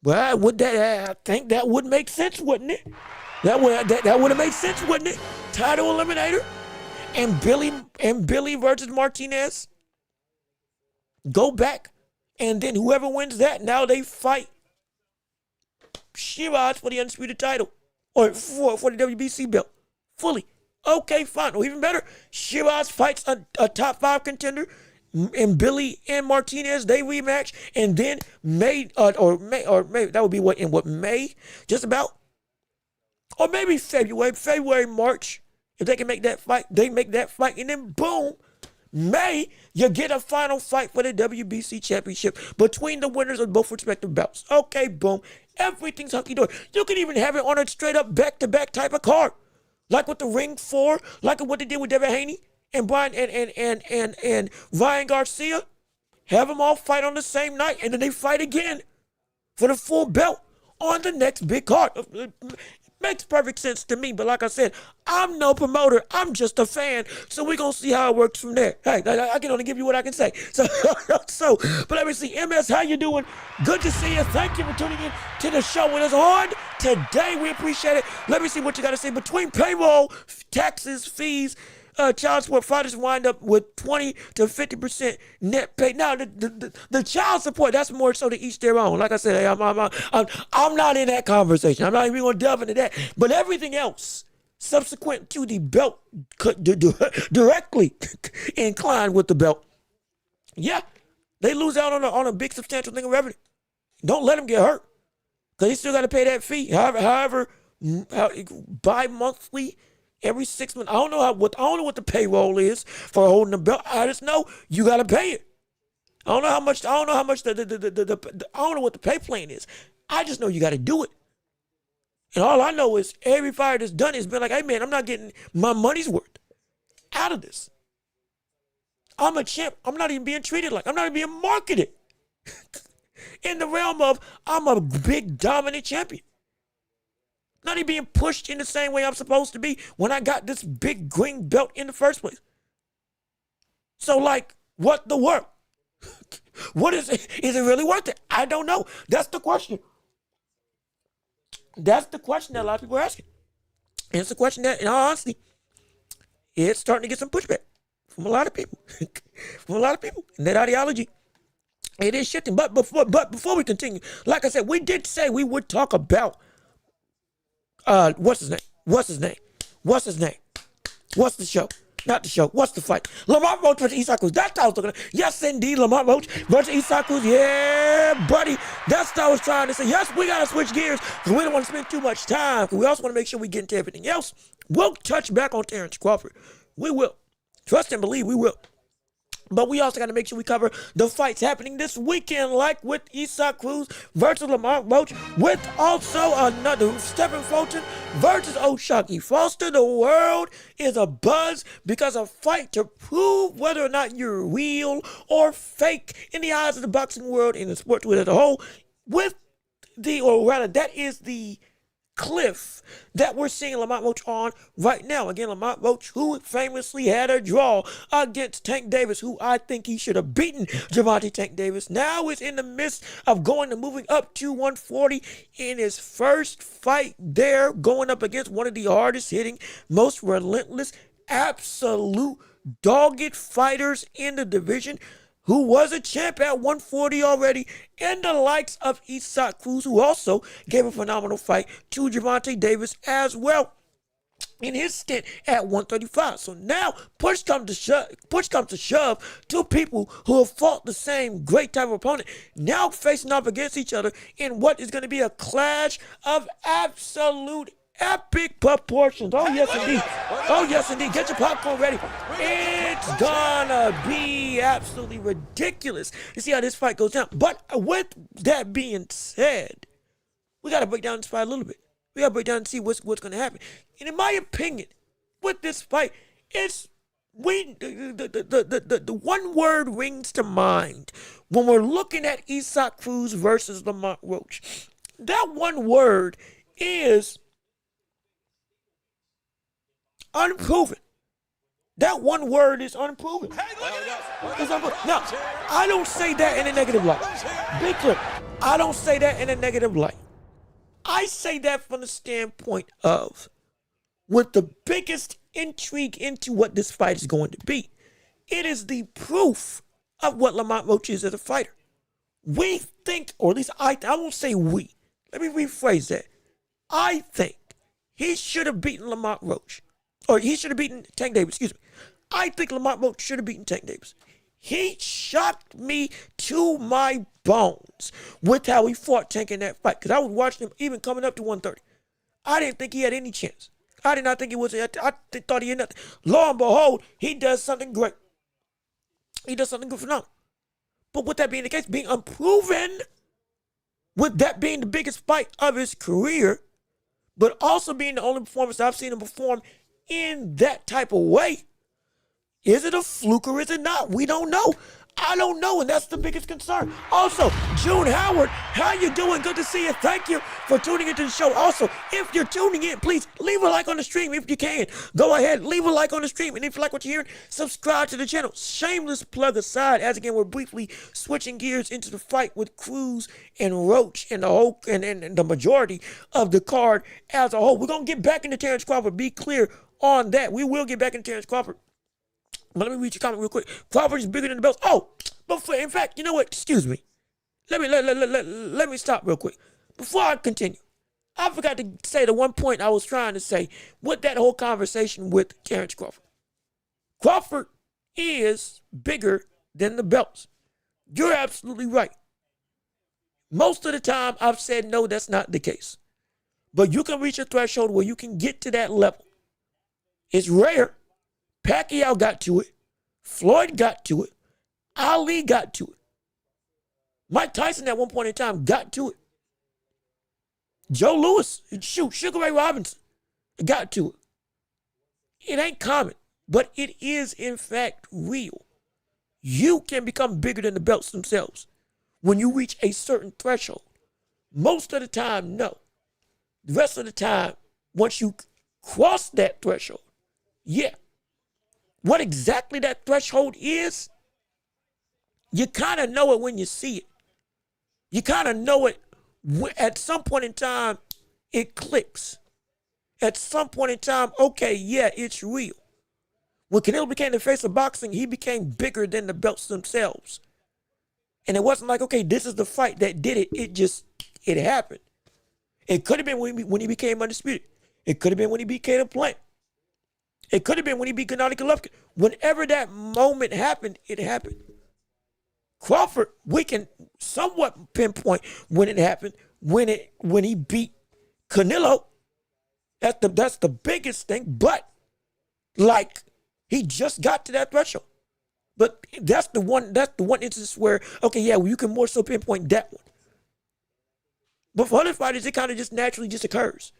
Well, I think that would make sense, wouldn't it? That would have made sense, wouldn't it? Title eliminator. And Billy versus Martinez. Go back. And then whoever wins that, now they fight Shiraz for the undisputed title. Or for the WBC belt. Fully. Okay, fine. Or even better, Shiraz fights a top 5 contender. And Billy and Martinez, they rematch. And then May, that would be what, May? Just about? Or maybe February, March. If they can make that fight, they make that fight. And then boom, May, you get a final fight for the WBC championship between the winners of both respective bouts. Okay, boom. Everything's hunky-dory. You can even have it on a straight-up back-to-back type of card. Like with the Ring 4, like what they did with Devin Haney and Brian and Ryan Garcia. Have them all fight on the same night, and then they fight again for the full belt on the next big card. Makes perfect sense to me, but like I said, I'm no promoter. I'm just a fan, so we're going to see how it works from there. Hey, I can only give you what I can say. But let me see. MS, how you doing? Good to see you. Thank you for tuning in to the show with us on today. We appreciate it. Let me see what you got to say. Between payroll, taxes, fees, child support, fathers wind up with 20 to 50% net pay. Now, the child support, that's more so to each their own. Like I said, hey, I'm not in that conversation. I'm not even going to delve into that. But everything else, subsequent to the belt, directly inclined with the belt, yeah, they lose out on a big substantial thing of revenue. Don't let them get hurt, because they still got to pay that fee. However, bi-monthly, every 6 months. I don't know what the payroll is for holding the belt. I just know you got to pay it. I don't know how much. I don't know what the pay plan is. I just know you got to do it. And all I know is every fight that's done has been like, hey man, I'm not getting my money's worth out of this. I'm a champ. I'm not even being treated like. I'm not even being marketed in the realm of I'm a big dominant champion. Not even being pushed in the same way I'm supposed to be when I got this big green belt in the first place. So, like, what the work? What is it? Is it really worth it? I don't know. That's the question. That's the question that a lot of people are asking. And it's a question that, in all honesty, it's starting to get some pushback from a lot of people. And that ideology, it is shifting. But before we continue, like I said, we did say we would talk about what's his name? What's the show? Not the show. What's the fight? Lamont Roach versus Isak Cruz. That's what I was looking at. Yes, indeed. Lamont Roach versus Isak Cruz. Yeah, buddy. That's what I was trying to say. Yes, we got to switch gears because we don't want to spend too much time. We also want to make sure we get into everything else. We'll touch back on Terence Crawford. We will. Trust and believe we will. But we also got to make sure we cover the fights happening this weekend, like with Isak Cruz versus Lamont Roach, with also another Stephen Fulton versus O'Shaquie Foster. The world is abuzz because a fight to prove whether or not you're real or fake in the eyes of the boxing world and the sports world as a whole. That is the cliff that we're seeing Lamont Roach on right now. Again, Lamont Roach, who famously had a draw against Tank Davis, who I think he should have beaten Gervonta Tank Davis, now is in the midst of going and moving up to 140 in his first fight there, going up against one of the hardest hitting, most relentless, absolute dogged fighters in the division, who was a champ at 140 already, and the likes of Cruz, who also gave a phenomenal fight to Gervonta Davis as well in his stint at 135. So now push comes to shove, two people who have fought the same great type of opponent now facing off against each other in what is going to be a clash of absolute epic proportions. Oh, yes, indeed. Oh, yes, indeed. Get your popcorn ready. It's gonna be absolutely ridiculous to see how this fight goes down. But with that being said, we got to break down this fight a little bit. We got to break down and see what's going to happen. And in my opinion, with this fight, the one word rings to mind when we're looking at Cruz versus Lamont Roach. That one word is unproven. That one word is unproven. Now, I don't say that in a negative light. Be clear. I don't say that in a negative light. I say that from the standpoint of with the biggest intrigue into what this fight is going to be. It is the proof of what Lamont Roach is as a fighter. We think, or at least I won't say we. Let me rephrase that. I think he should have beaten Lamont Roach. Or he should have beaten Tank Davis, excuse me. I think Lamont Roach should have beaten Tank Davis. He shocked me to my bones with how he fought Tank in that fight. Because I was watching him even coming up to 130. I didn't think he had any chance. I did not think he was. I thought he had nothing. Lo and behold, he does something great. He does something good phenomenal. But with that being the case, being unproven, with that being the biggest fight of his career, but also being the only performance I've seen him perform in that type of way, is it a fluke or is it not? We don't know. I don't know, and that's the biggest concern. Also, June Howard, how you doing? Good to see you. Thank you for tuning into the show. Also, if you're tuning in, please leave a like on the stream if you can. Go ahead, leave a like on the stream, and if you like what you're hearing, subscribe to the channel. Shameless plug aside, as again, we're briefly switching gears into the fight with Cruz and Roach and the whole and the majority of the card as a whole. We're gonna get back into Terence Crawford. Be clear on that. We will get back into Terence Crawford. But let me read your comment real quick. Crawford is bigger than the belts. Oh, but in fact, you know what? Excuse me. Let me stop real quick. Before I continue, I forgot to say the one point I was trying to say with that whole conversation with Terence Crawford. Crawford is bigger than the belts. You're absolutely right. Most of the time, I've said, no, that's not the case. But you can reach a threshold where you can get to that level. It's rare. Pacquiao got to it. Floyd got to it. Ali got to it. Mike Tyson at one point in time got to it. Joe Louis, Sugar Ray Robinson got to it. It ain't common, but it is in fact real. You can become bigger than the belts themselves when you reach a certain threshold. Most of the time, no. The rest of the time, once you cross that threshold, yeah. What exactly that threshold is, you kind of know it when you see it. You kind of know it at some point in time, it clicks. At some point in time, okay, yeah, it's real. When Canelo became the face of boxing, he became bigger than the belts themselves. And it wasn't like, okay, this is the fight that did it. It happened. It could have been when he became undisputed. It could have been when he beat Caleb Plant. It could have been when he beat Gennady Golovkin. Whenever that moment happened, it happened. Crawford, we can somewhat pinpoint when it happened, when he beat Canelo. That's the biggest thing. But like he just got to that threshold. But that's the one instance where, okay, yeah, well, you can more so pinpoint that one. But for other fighters, it kind of just naturally just occurs.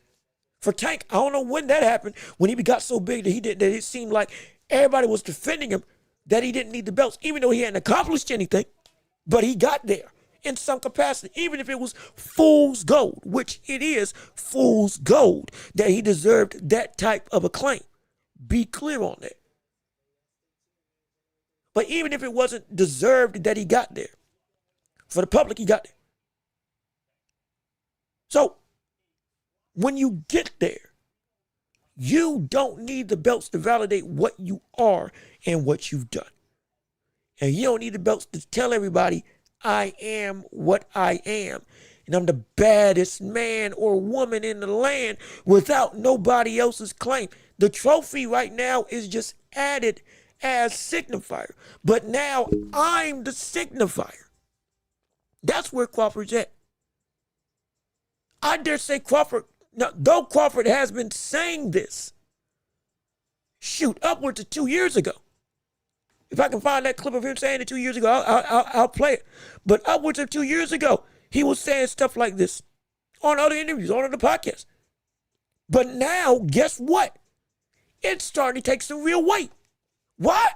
For Tank, I don't know when that happened, when he got so big that it seemed like everybody was defending him, that he didn't need the belts, even though he hadn't accomplished anything. But he got there. in some capacity, even if it was fool's gold, which it is fool's gold, that he deserved that type of acclaim. Be clear on that. But even if it wasn't deserved that he got there, for the public, he got there. So, when you get there, you don't need the belts to validate what you are and what you've done. And you don't need the belts to tell everybody, I am what I am. And I'm the baddest man or woman in the land without nobody else's claim. The trophy right now is just added as signifier. But now I'm the signifier. That's where Crawford's at. I dare say Crawford, now, though Crawford has been saying this, upwards of 2 years ago. If I can find that clip of him saying it 2 years ago, I'll play it. But upwards of 2 years ago, he was saying stuff like this on other interviews, on other podcasts. But now, guess what? It's starting to take some real weight. Why?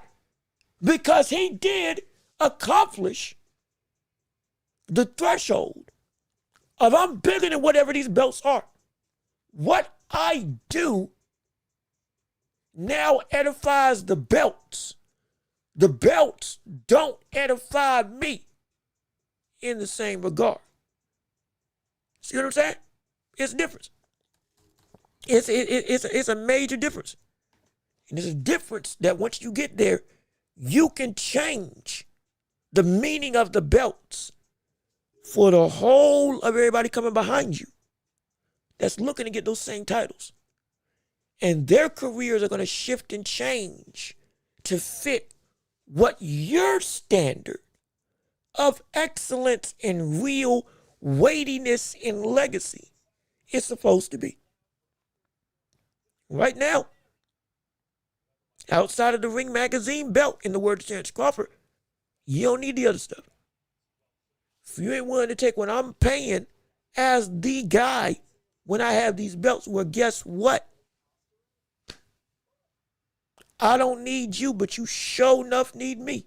Because he did accomplish the threshold of I'm bigger than whatever these belts are. What I do now edifies the belts. The belts don't edify me in the same regard. See what I'm saying? It's a difference. It's a major difference. And it's a difference that once you get there, you can change the meaning of the belts for the whole of everybody coming behind you that's looking to get those same titles. And their careers are going to shift and change to fit what your standard of excellence and real weightiness and legacy is supposed to be. Right now, outside of the Ring Magazine belt, in the words of Terence Crawford, you don't need the other stuff. If you ain't willing to take what I'm paying as the guy when I have these belts, well, guess what? I don't need you, but you sure enough need me.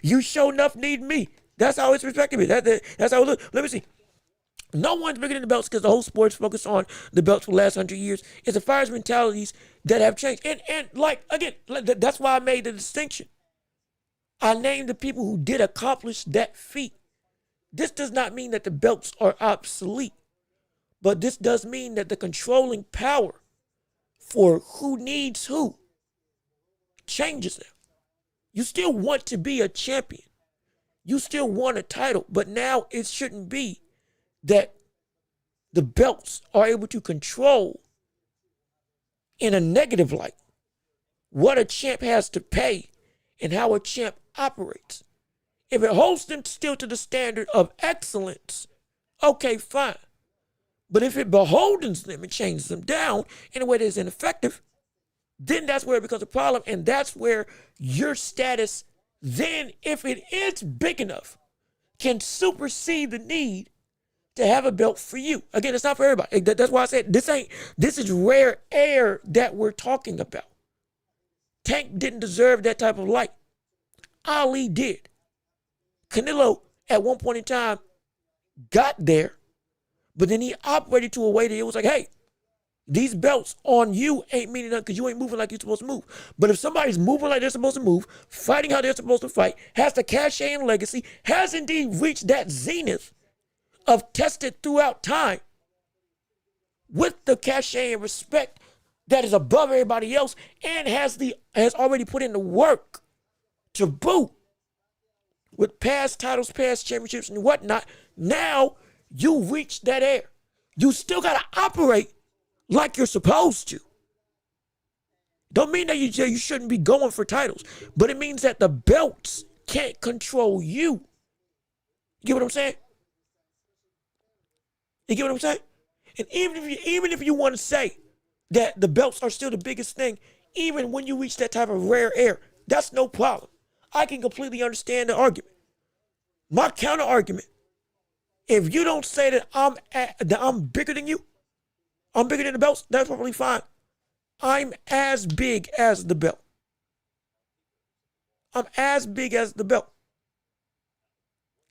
You sure enough need me. That's how it's respected me. That's how it looks. Let me see. No one's bigger than the belts because the whole sport's focused on the belts for the last 100 years. It's the fires mentalities that have changed. And like, again, that's why I made the distinction. I named the people who did accomplish that feat. This does not mean that the belts are obsolete, but this does mean that the controlling power for who needs who changes now. You still want to be a champion. You still want a title, but now it shouldn't be that the belts are able to control in a negative light what a champ has to pay and how a champ operates. If it holds them still to the standard of excellence, okay, fine. But if it beholdens them and changes them down in a way that is ineffective, then that's where it becomes a problem. And that's where your status then, if it is big enough, can supersede the need to have a belt for you. Again, it's not for everybody. That's why I said this is rare air that we're talking about. Tank didn't deserve that type of light. Ali did. Canelo, at one point in time, got there, but then he operated to a way that it was like, hey, these belts on you ain't meaning nothing because you ain't moving like you're supposed to move. But if somebody's moving like they're supposed to move, fighting how they're supposed to fight, has the cachet and legacy, has indeed reached that zenith of tested throughout time with the cachet and respect that is above everybody else and has already put in the work to boot with past titles, past championships and whatnot, now you reach that air. You still got to operate like you're supposed to. Don't mean that you shouldn't be going for titles, but it means that the belts can't control you. You get what I'm saying? You get what I'm saying? And even if you want to say that the belts are still the biggest thing, even when you reach that type of rare air, that's no problem. I can completely understand the argument. My counter argument, if you don't say that I'm bigger than you, I'm bigger than the belts, that's probably fine. I'm as big as the belt. I'm as big as the belt.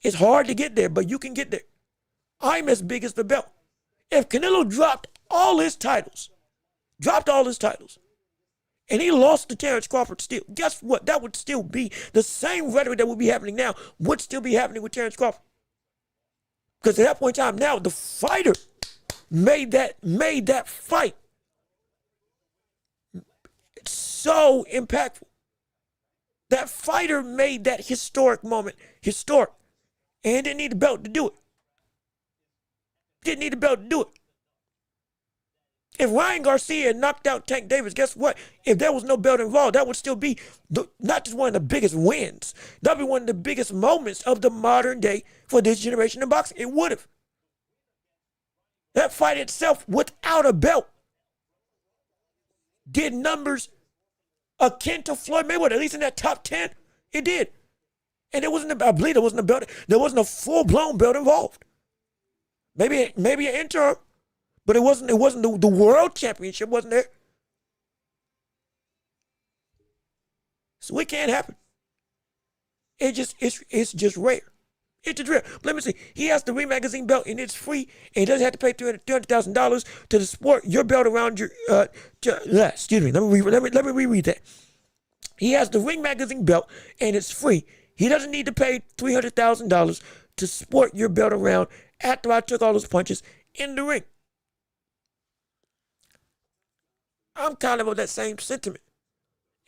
It's hard to get there, but you can get there. I'm as big as the belt. If Canelo dropped all his titles, and he lost to Terence Crawford still, guess what? That would still be the same rhetoric that would be happening now, would still be happening with Terence Crawford. Because at that point in time, now the fighter made that fight so impactful. That fighter made that historic moment historic. And didn't need the belt to do it. If Ryan Garcia had knocked out Tank Davis, guess what? If there was no belt involved, that would still be not just one of the biggest wins. That would be one of the biggest moments of the modern day for this generation of boxing. It would have. That fight itself, without a belt, did numbers akin to Floyd Mayweather, at least in that top 10. It did. And I believe there wasn't a belt. There wasn't a full-blown belt involved. Maybe an interim, but it wasn't the world championship wasn't there. So it can't happen. It's just rare. It's just rare. Let me see. He has the Ring Magazine belt and it's free, and he doesn't have to pay $300,000 to sport your belt around your. Excuse me. Let me reread that. He has the Ring Magazine belt and it's free. He doesn't need to pay $300,000 to sport your belt around after I took all those punches in the ring. I'm kind of that same sentiment.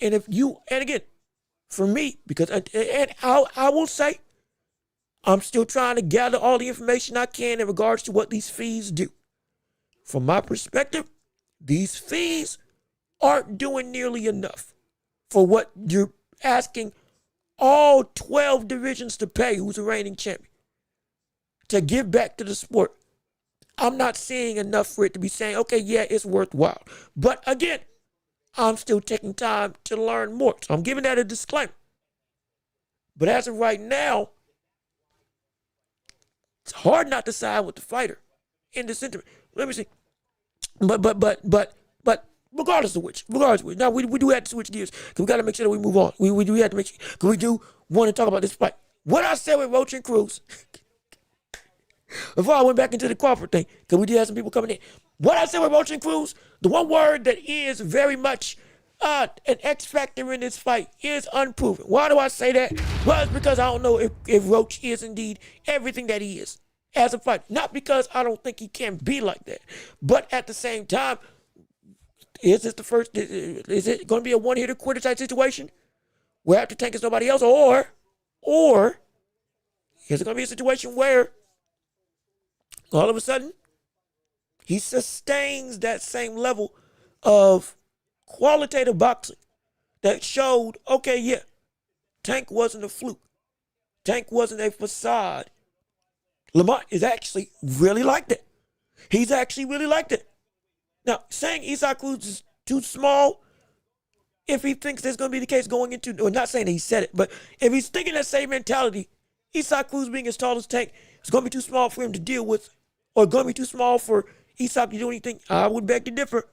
And again, for me, because I will say, I'm still trying to gather all the information I can in regards to what these fees do. From my perspective, these fees aren't doing nearly enough for what you're asking all 12 divisions to pay who's a reigning champion to give back to the sport. I'm not seeing enough for it to be saying, okay, yeah, it's worthwhile. But again, I'm still taking time to learn more. So I'm giving that a disclaimer. But as of right now, it's hard not to side with the fighter in the sentiment. Let me see. But regardless of which. Now we do have to switch gears because we got to make sure that we move on. We do have to make sure because we do want to talk about this fight. What I said with Roach and Cruz, before I went back into the Crawford thing, because we did have some people coming in. What I said with Roach and Cruz, the one word that is very much an X factor in this fight is unproven. Why do I say that? Well, it's because I don't know if Roach is indeed everything that he is as a fighter. Not because I don't think he can be like that, but at the same time, is it going to be a one-hitter quitter type situation where after Tank is nobody else, or is it going to be a situation where all of a sudden he sustains that same level of qualitative boxing that showed, okay, yeah, Tank wasn't a fluke. Tank wasn't a facade. Lamont is actually really like that. He's actually really like that. Now, saying Isaac Cruz is too small, if he thinks that's going to be the case going into, or not saying that he said it, but if he's thinking that same mentality, Isaac Cruz being as tall as Tank, it's going to be too small for him to deal with, or going to be too small for Isaac to do anything. I would beg to differ.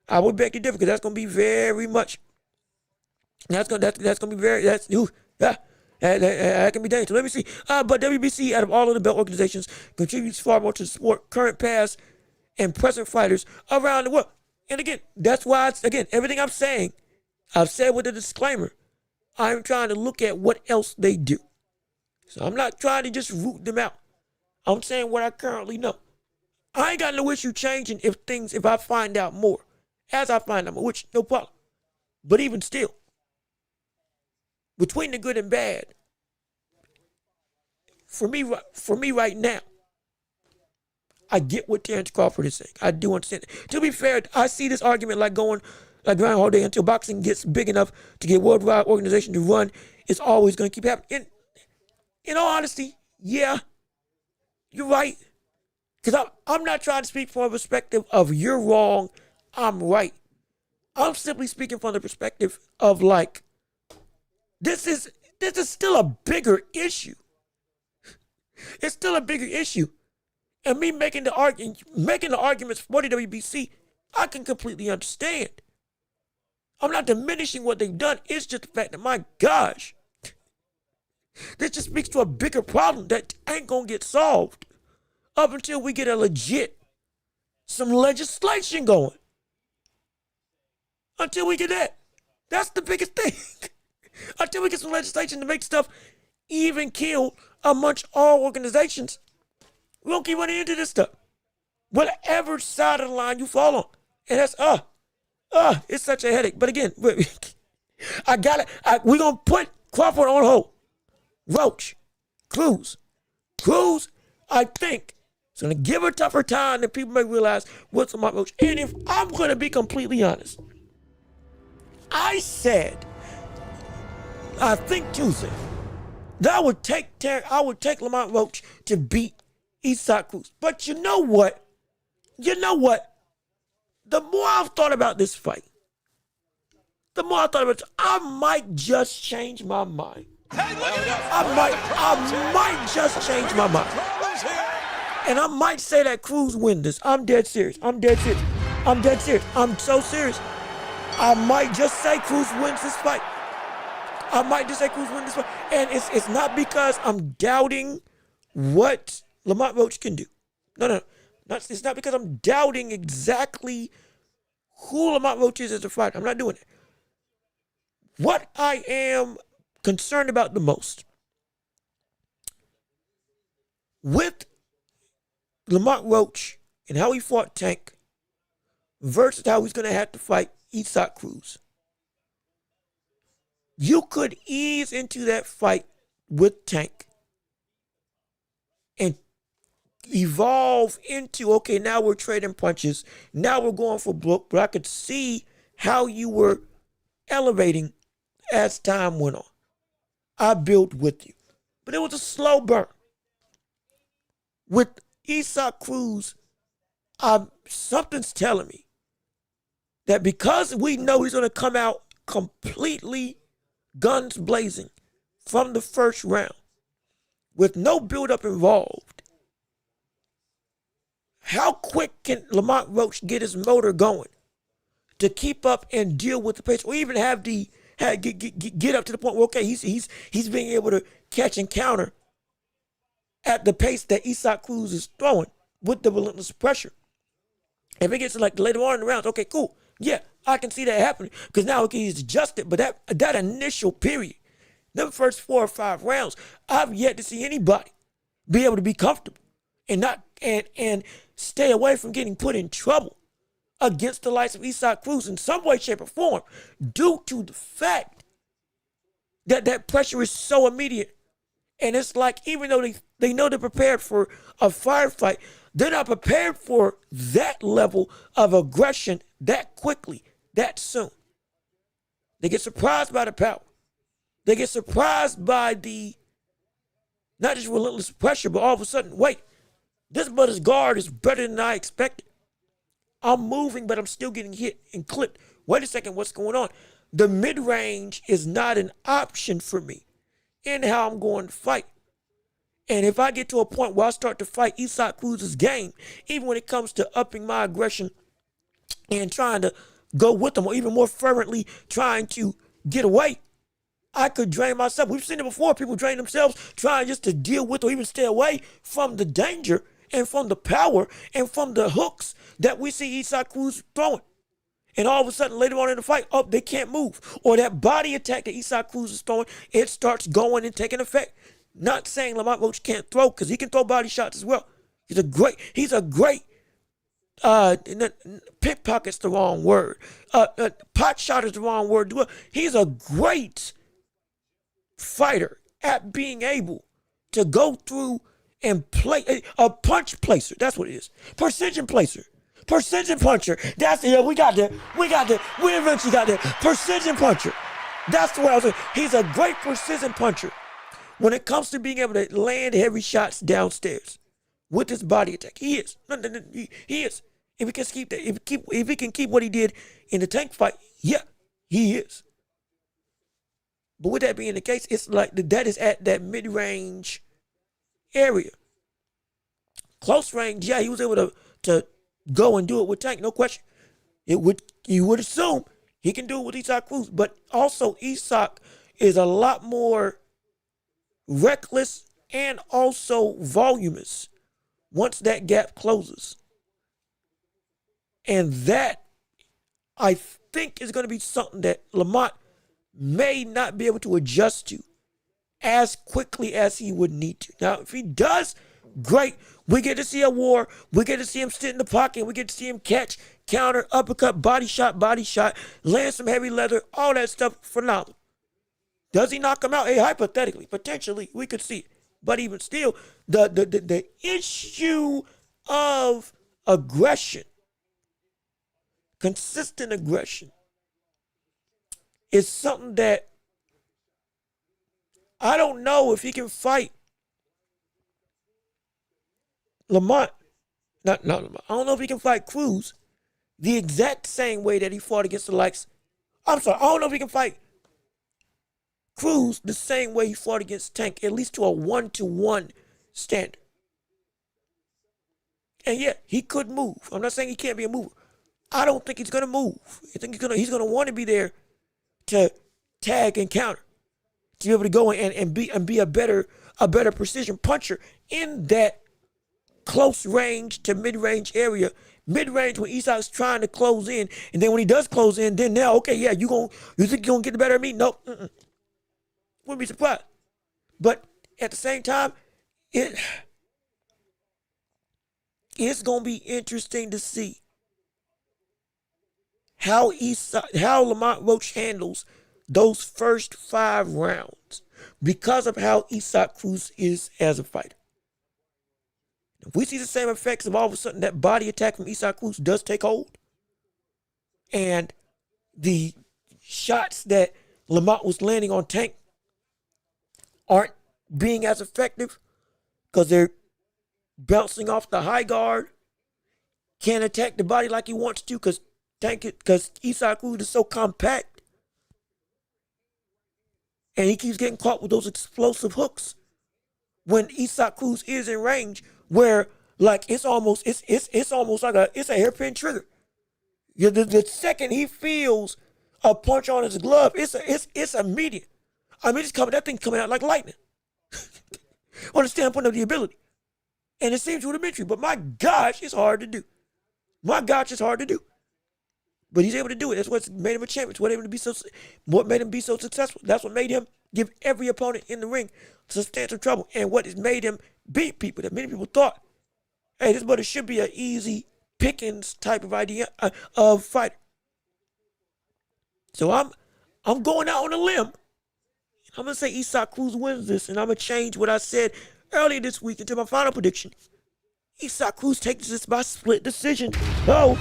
Because that's going to be very much. That can be dangerous. Let me see. But WBC, out of all of the belt organizations, contributes far more to the sport, current, past, and present fighters around the world. And again, that's why, everything I'm saying, I've said with a disclaimer. I'm trying to look at what else they do. So I'm not trying to just root them out. I'm saying what I currently know. I ain't got no issue changing if I find out more. As I find out more, which, no problem. But even still, between the good and bad, for me right now, I get what Terence Crawford is saying. I do understand it. To be fair, I see this argument like Groundhog Day until boxing gets big enough to get a worldwide organization to run. It's always going to keep happening. In all honesty, yeah, you're right. Because I'm not trying to speak from a perspective of you're wrong, I'm right. I'm simply speaking from the perspective of this is still a bigger issue. It's still a bigger issue. And me making the arguments for the WBC, I can completely understand. I'm not diminishing what they've done. It's just the fact that, my gosh, This just speaks to a bigger problem that ain't gonna get solved up until we get some legislation going. Until we get that. That's the biggest thing. Until we get some legislation to make stuff even killed amongst all organizations, we don't keep running into this stuff. Whatever side of the line you fall on. And that's, it's such a headache. But again, we're going to put Crawford on hold. Roach, Cruz, I think, is going to give her a tougher time than people may realize what's Lamont Roach. And if I'm going to be completely honest, I said, I think Tuesday, that I would take Lamont Roach to beat Eastside Cruz. But you know what? The more I've thought about this fight, I might just change my mind. I might just change my mind. And I might say that Cruz wins this. I'm dead serious. I'm so serious. I might just say Cruz wins this fight. And it's not because I'm doubting what Lamont Roach can do. No. It's not because I'm doubting exactly who Lamont Roach is as a fighter. I'm not doing it. What I am concerned about the most with Lamont Roach and how he fought Tank versus how he's going to have to fight Eastside Cruz. You could ease into that fight with Tank and evolve into, okay, now we're trading punches. Now we're going for Brook. But I could see how you were elevating as time went on. I built with you. But it was a slow burn. With Eastside Cruz, something's telling me that because we know he's going to come out completely guns blazing from the first round with no build-up involved, how quick can Lamont Roach get his motor going to keep up and deal with the pace, or even get up to the point where, okay, he's being able to catch and counter at the pace that Eastside Cruz is throwing with the relentless pressure. If it gets to like later on in the rounds, okay, cool. Yeah, I can see that happening because now he's adjusted. But that initial period, the first 4 or 5 rounds, I've yet to see anybody be able to be comfortable and not and stay away from getting put in trouble against the likes of Eastside Cruz in some way, shape, or form due to the fact that pressure is so immediate. And it's like, even though they know they're prepared for a firefight, they're not prepared for that level of aggression that quickly, that soon. They get surprised by the power. They get surprised by the, not just relentless pressure, but all of a sudden, wait, this brother's guard is better than I expected. I'm moving, but I'm still getting hit and clipped. Wait a second, what's going on? The mid-range is not an option for me in how I'm going to fight. And if I get to a point where I start to fight Eastside Cruz's game, even when it comes to upping my aggression and trying to go with them, or even more fervently trying to get away, I could drain myself. We've seen it before. People drain themselves trying just to deal with or even stay away from the danger and from the power and from the hooks that we see Eastside Cruz throwing. And all of a sudden, later on in the fight, they can't move. Or that body attack that Eastside Cruz is throwing, it starts going and taking effect. Not saying Lamont Roach can't throw, because he can throw body shots as well. He's a great, pickpocket's the wrong word. Pot shot is the wrong word. He's a great fighter at being able to go through and play a punch placer. That's what it is. Precision placer. Precision puncher. That's it. We eventually got there. Precision puncher. That's the way I was saying. He's a great precision puncher when it comes to being able to land heavy shots downstairs with his body attack. He is. He is. If he can keep that, if he can keep what he did in the Tank fight, yeah, he is. But with that being the case, it's like that is at that mid-range area. Close range, yeah, he was able to go and do it with Tank, no question. You would assume he can do it with Eastside Cruz, but also Eastside is a lot more reckless, and also voluminous once that gap closes. And that, I think, is going to be something that Lamont may not be able to adjust to as quickly as he would need to. Now, if he does, great. We get to see a war. We get to see him sit in the pocket. We get to see him catch, counter, uppercut, body shot, land some heavy leather, all that stuff. Phenomenal. Does he knock him out? Hey, hypothetically, potentially, we could see it. But even still, the issue of aggression, consistent aggression, is something that I don't know if he can fight Lamont. Not Lamont. I don't know if he can fight Cruz the exact same way that he fought against the likes. I'm sorry. I don't know if he can fight Cruz the same way he fought against Tank, at least to a 1-to-1 standard. And yeah, he could move. I'm not saying he can't be a mover. I don't think he's gonna move. I think he's gonna want to be there to tag and counter, to be able to go and be a better precision puncher in that close range to mid-range area. Mid-range when Isak's trying to close in, and then when he does close in, then now, okay, yeah, you think you're gonna get the better of me? Nope. Wouldn't be surprised. But at the same time, it's gonna be interesting to see how Lamont Roach handles those first 5 rounds because of how Isaac Cruz is as a fighter. If we see the same effects of all of a sudden that body attack from Isaac Cruz does take hold, and the shots that Lamont was landing on Tank aren't being as effective because they're bouncing off the high guard, can't attack the body like he wants to because Isaac Cruz is so compact, and he keeps getting caught with those explosive hooks when Isaac Cruz is in range, where like it's almost like a hairpin trigger. The second he feels a punch on his glove, it's immediate. I mean, that thing's coming out like lightning on the standpoint of the ability, and it seems rudimentary. But my gosh, it's hard to do. But he's able to do it. That's what's made him a champion. It's what made him be so successful. That's what made him give every opponent in the ring substantial trouble, and what has made him beat people that many people thought, hey, this brother should be an easy pickings type of idea of fighter. So I'm going out on a limb. I'm gonna say Isaac Cruz wins this, and I'm gonna change what I said earlier this week into my final prediction. Isaac Cruz takes this by split decision. Now,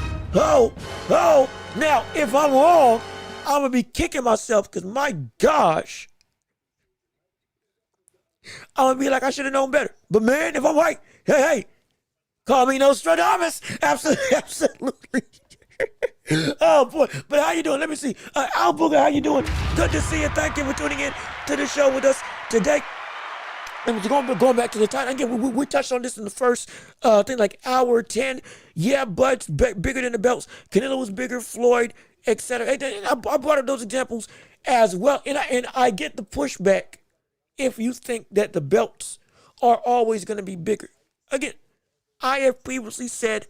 if I'm wrong, I'm gonna be kicking myself because my gosh, I'm gonna be like, I should have known better. But man, if I'm right, hey, call me Nostradamus. Absolutely. Oh boy, but how you doing? Let me see. Al Booger, how you doing? Good to see you. Thank you for tuning in to the show with us today. And going back to the time again, we touched on this in the first thing, like hour 10. Yeah, Bud's bigger than the belts. Canelo was bigger, Floyd, etc. I brought up those examples as well, and I get the pushback if you think that the belts are always going to be bigger. Again, I have previously said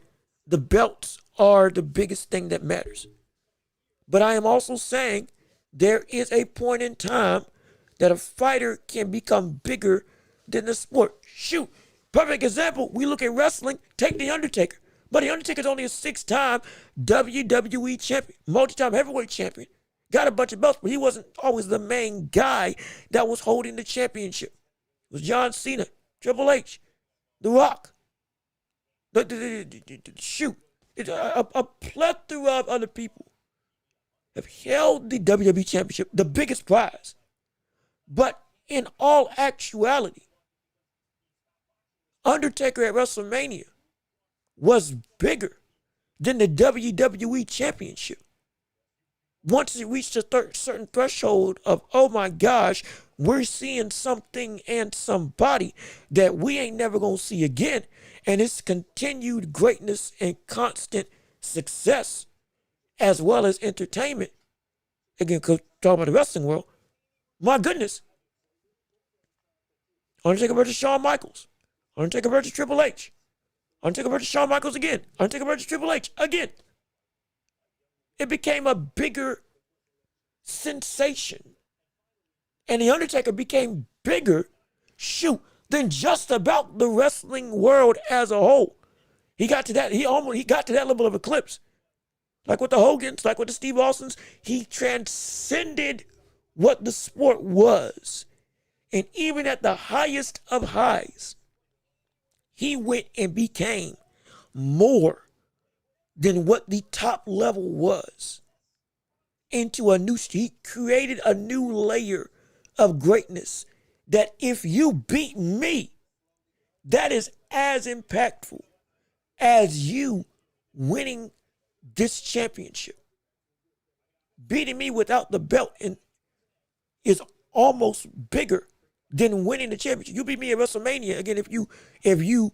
the belts are the biggest thing that matters, but I am also saying there is a point in time that a fighter can become bigger than the sport. Shoot, perfect example, we look at wrestling, take The Undertaker. But The Undertaker's only a 6-time WWE champion, multi-time heavyweight champion. Got a bunch of belts, but he wasn't always the main guy that was holding the championship. It was John Cena, Triple H, The Rock. Shoot, a plethora of other people have held the WWE championship, the biggest prize. But in all actuality, Undertaker at WrestleMania was bigger than the WWE Championship. Once it reached a certain threshold of, oh my gosh, we're seeing something and somebody that we ain't never going to see again. And it's continued greatness and constant success as well as entertainment. Again, talk about the wrestling world. My goodness. Undertaker versus Shawn Michaels. Undertaker versus Triple H. Undertaker versus Shawn Michaels again. Undertaker versus Triple H again. It became a bigger sensation. And The Undertaker became bigger, than just about the wrestling world as a whole. He got to that level of eclipse. Like with the Hogans, like with the Steve Austins, he transcended what the sport was. And even at the highest of highs, he went and became more than what the top level was. He created a new layer of greatness that if you beat me, that is as impactful as you winning this championship. Beating me without the belt is almost bigger than winning the championship. You beat me at WrestleMania again if you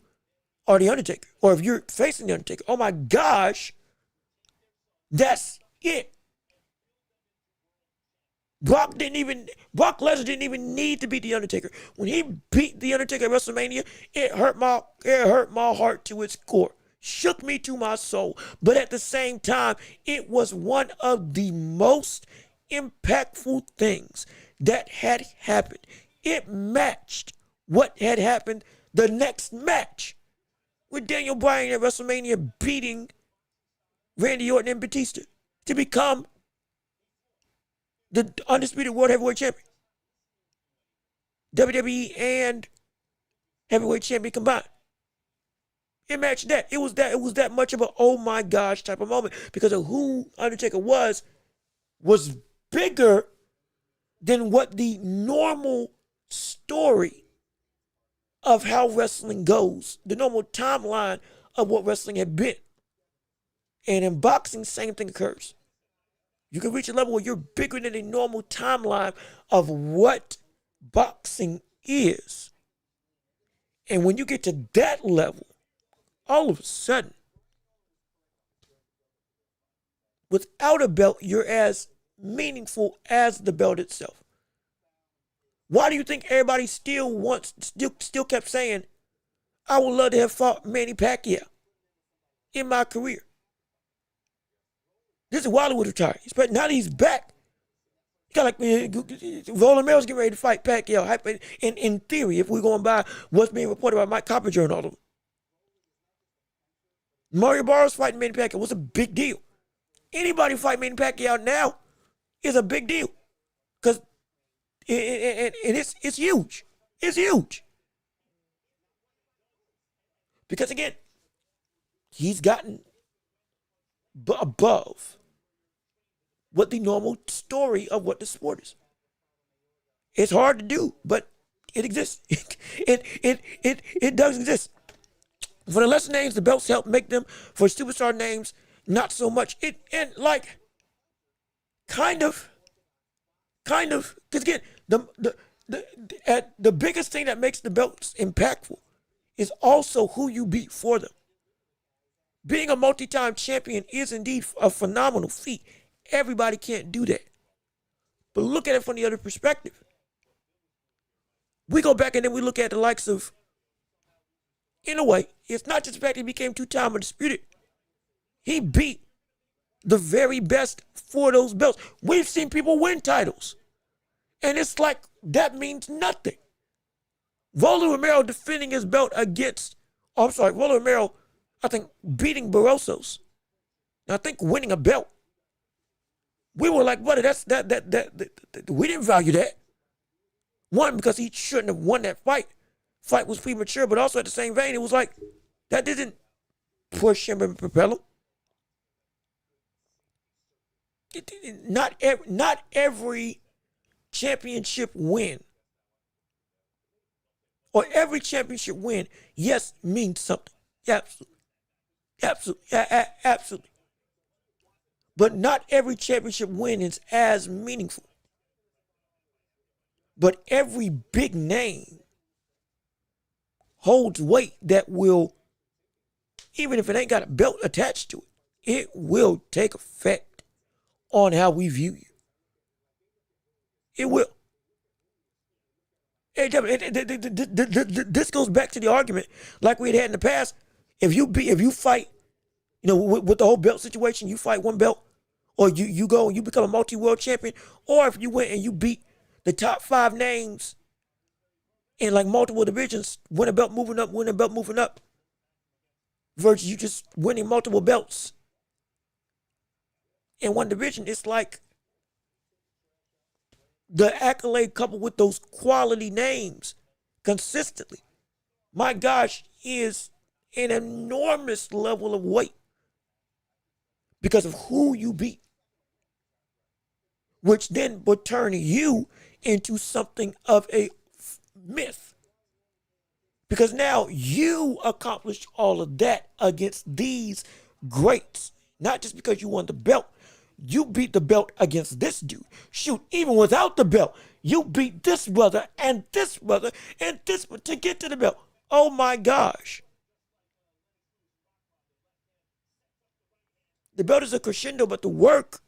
are The Undertaker, or if you're facing The Undertaker. Oh my gosh, that's it. Brock Lesnar didn't even need to beat The Undertaker. When he beat The Undertaker at WrestleMania, it hurt my heart to its core. Shook me to my soul. But at the same time, it was one of the most impactful things that had happened. It matched what had happened the next match, with Daniel Bryan at WrestleMania beating Randy Orton and Batista to become the undisputed World Heavyweight Champion. WWE and Heavyweight Champion combined. It matched that. It was that much of a oh my gosh type of moment because of who Undertaker was bigger than what the normal story of how wrestling goes, the normal timeline of what wrestling had been. And in boxing, same thing occurs. You can reach a level where you're bigger than the normal timeline of what boxing is. And when you get to that level, all of a sudden, without a belt, you're as meaningful as the belt itself. Why do you think everybody still kept saying, I would love to have fought Manny Pacquiao in my career? This is while he was retired. But now that he's back, you got Roland Merrill's getting ready to fight Pacquiao. In theory, if we're going by what's being reported by Mike Coppinger and all of them. Mario Barros fighting Manny Pacquiao was a big deal. Anybody fighting Manny Pacquiao now is a big deal. Because it's huge. It's huge. Because again, he's gotten above what the normal story of what the sport is. It's hard to do, but it exists. It does exist. For the lesser names, the belts help make them. For superstar names, not so much. Kind of. Because again, the biggest thing that makes the belts impactful is also who you beat for them. Being a multi-time champion is indeed a phenomenal feat. Everybody can't do that. But look at it from the other perspective. We go back and then we look at the likes of, in a way, it's not just the fact that he became two-time undisputed. He beat the very best for those belts. We've seen people win titles. And it's like, that means nothing. Rolando Romero defending his belt against, Rolando Romero, I think, beating Barrosos. I think winning a belt. We were like, brother, we didn't value that. One, because he shouldn't have won that fight. Fight was premature, but also at the same vein, it was like, that didn't push him and propel him. Not every championship win or every championship win, yes, means something. Absolutely. But not every championship win is as meaningful. But every big name holds weight that will, even if it ain't got a belt attached to it, it will take effect on how we view you. It will. This goes back to the argument like we had in the past. If you fight, with the whole belt situation, you fight one belt, or you go and you become a multi-world champion, or if you went and you beat the top 5 names in like multiple divisions, win a belt moving up, versus you just winning multiple belts in one division, it's like the accolade coupled with those quality names consistently, my gosh, is an enormous level of weight because of who you beat, which then would turn you into something of a myth. Because now you accomplished all of that against these greats, not just because you won the belt. You beat the belt against this dude. Shoot, even without the belt, you beat this brother and this brother and this one to get to the belt. Oh my gosh. The belt is a crescendo, but the work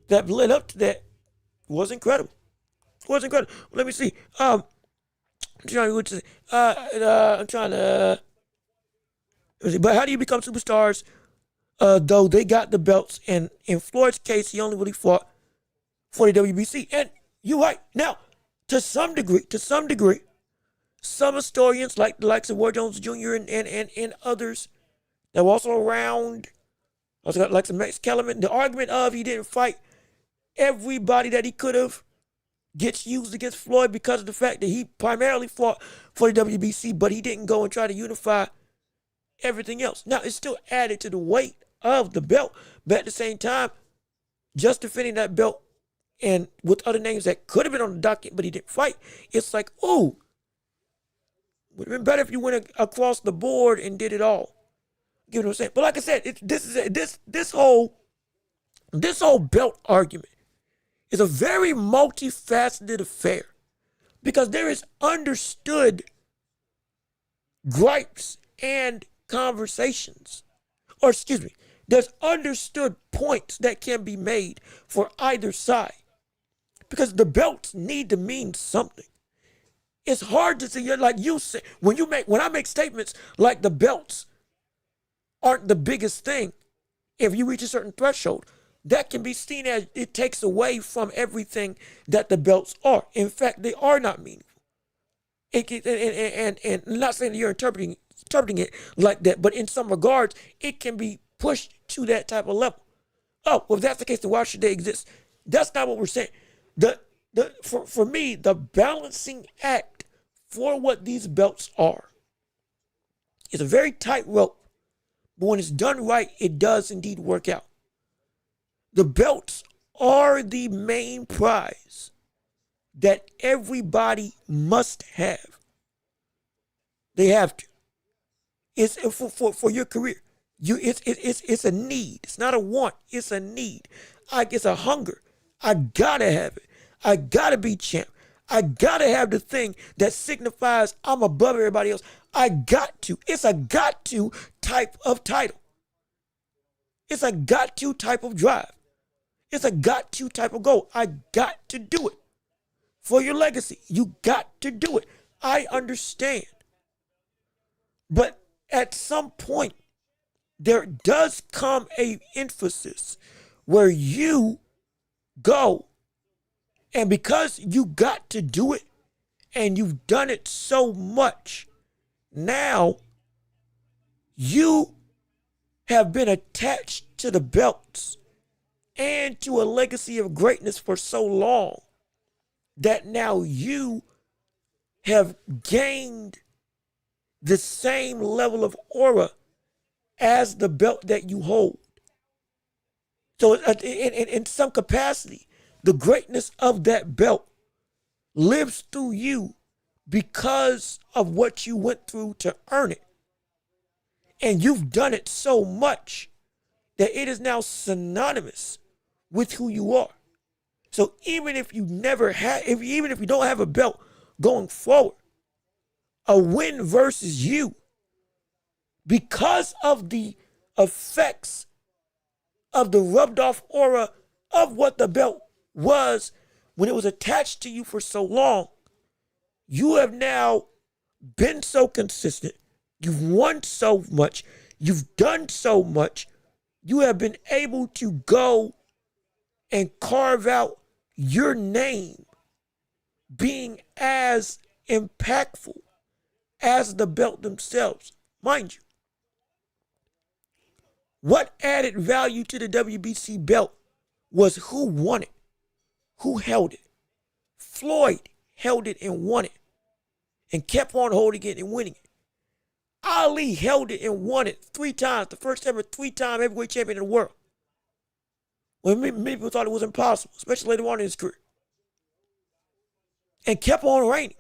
that led up to that was incredible. Let me see. I'm trying to. But how do you become superstars? Though they got the belts, and in Floyd's case, he only really fought for the WBC. And you're right. Now, to some degree, some historians like the likes of War Jones Jr. and others that were also around, also got like some Max Kellerman, the argument of he didn't fight everybody that he could have gets used against Floyd because of the fact that he primarily fought for the WBC, but he didn't go and try to unify everything else. Now, it's still added to the weight of the belt, but at the same time, just defending that belt and with other names that could have been on the docket, but he didn't fight, it's like, oh, would have been better if you went across the board and did it all. You know what I'm saying? But like I said, this whole belt argument is a very multifaceted affair because there is understood gripes and conversations, or excuse me, there's understood points that can be made for either side because the belts need to mean something. It's hard to say, like you say, when I make statements like the belts aren't the biggest thing, if you reach a certain threshold, that can be seen as it takes away from everything that the belts are. In fact, they are not meaningful. And not saying that you're interpreting it like that, but in some regards, it can be pushed to that type of level. Oh, well, if that's the case, then why should they exist? That's not what we're saying. For me, the balancing act for what these belts are is a very tight rope, but when it's done right, it does indeed work out. The belts are the main prize that everybody must have. They have to. It's for your career. It's a need. It's not a want. It's a need. It's a hunger. I gotta have it. I gotta be champ. I gotta have the thing that signifies I'm above everybody else. I got to. It's a got to type of title. It's a got to type of drive. It's a got to type of goal. I got to do it. For your legacy, you got to do it. I understand. But at some point, there does come a emphasis where you go, and because you got to do it, and you've done it so much, now you have been attached to the belts and to a legacy of greatness for so long that now you have gained the same level of aura as the belt that you hold. So in some capacity, the greatness of that belt lives through you because of what you went through to earn it. And you've done it so much that it is now synonymous with who you are. So even if you even if you don't have a belt going forward, a win versus you, because of the effects of the rubbed off aura of what the belt was when it was attached to you for so long, You have now been so consistent. You've won so much. You've done so much. You have been able to go and carve out your name being as impactful as the belt themselves. Mind you, what added value to the WBC belt was who won it, who held it. Floyd held it and won it and kept on holding it and winning it. Ali held it and won it 3 times, the first ever 3-time heavyweight champion in the world. When many people thought it was impossible, especially later on in his career. And kept on reigning.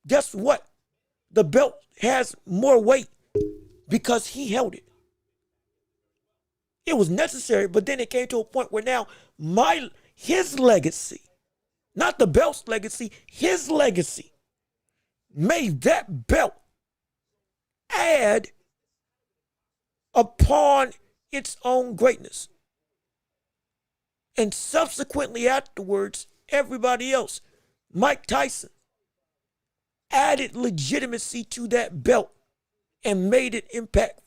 Guess what? The belt has more weight because he held it. It was necessary, but then it came to a point where now his legacy, not the belt's legacy, his legacy made that belt add upon its own greatness. And subsequently afterwards, everybody else, Mike Tyson, added legitimacy to that belt and made it impactful.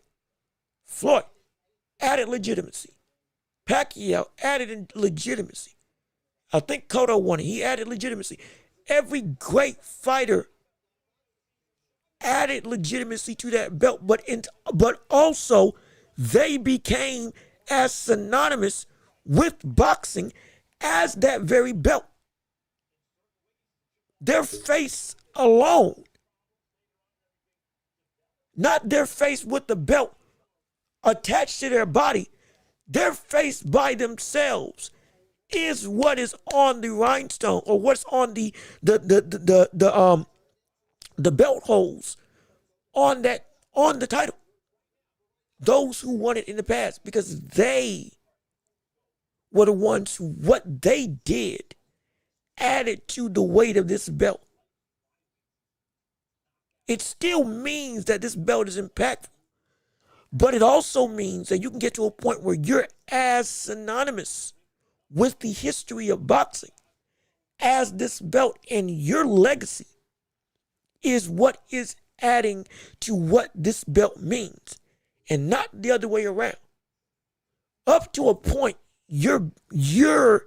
Floyd added legitimacy. Pacquiao added legitimacy. I think Cotto won it. He added legitimacy. Every great fighter added legitimacy to that belt, but also they became as synonymous with boxing as that very belt. Their face alone, not their face with the belt attached to their body, their face by themselves is what is on the rhinestone, or what's on the belt holes on the title. Those who won it in the past, because they were the ones who, what they did added to the weight of this belt. It still means that this belt is impactful, but it also means that you can get to a point where you're as synonymous with the history of boxing as this belt, and your legacy is what is adding to what this belt means, and not the other way around. Up to a point, your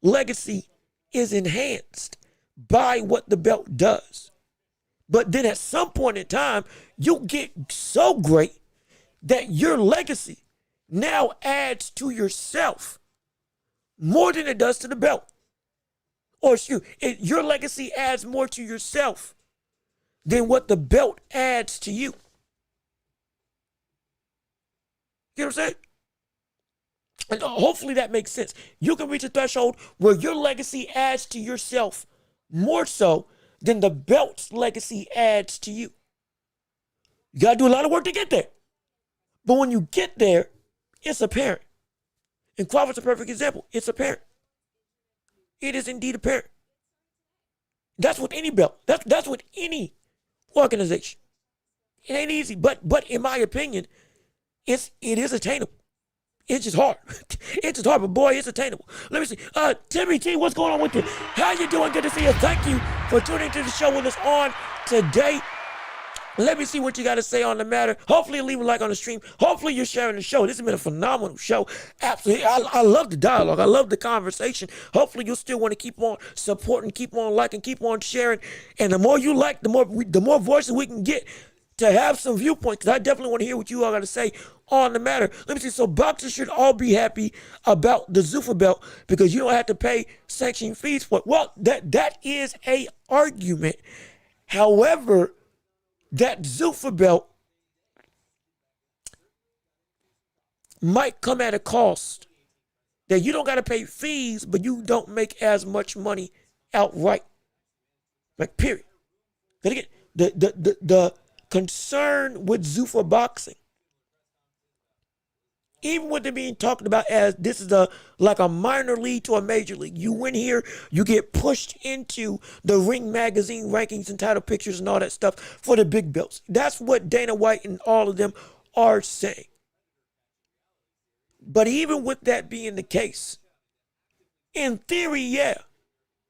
legacy is enhanced by what the belt does. But then at some point in time, you'll get so great that your legacy now adds to yourself more than it does to the belt. Or your legacy adds more to yourself than what the belt adds to you. You know what I'm saying? And hopefully that makes sense. You can reach a threshold where your legacy adds to yourself more so than the belt's legacy adds to you. You got to do a lot of work to get there. But when you get there, it's apparent. And Crawford's a perfect example. It's apparent. It is indeed apparent. That's with any belt. That's with any organization. It ain't easy, but in my opinion, it is attainable. It's just hard. It's just hard, but boy, it's attainable. Let me see. Timmy T, what's going on with you? How you doing? Good to see you. Thank you for tuning to the show with us on today. Let me see what you got to say on the matter. Hopefully, leave a like on the stream. Hopefully, you're sharing the show. This has been a phenomenal show. Absolutely. I love the dialogue. I love the conversation. Hopefully, you'll still want to keep on supporting, keep on liking, keep on sharing. And the more you like, the more voices we can get to have some viewpoints, because I definitely want to hear what you all got to say on the matter. Let me see. So boxers should all be happy about the Zuffa belt because you don't have to pay sanctioning fees for it. Well, that is a argument. However, that Zuffa belt might come at a cost that you don't got to pay fees, but you don't make as much money outright. Like, period. But again, the concern with Zuffa boxing, even with it being talked about as this is like a minor league to a major league. You win here, you get pushed into the Ring Magazine rankings and title pictures and all that stuff for the big belts. That's what Dana White and all of them are saying. But even with that being the case, in theory, yeah,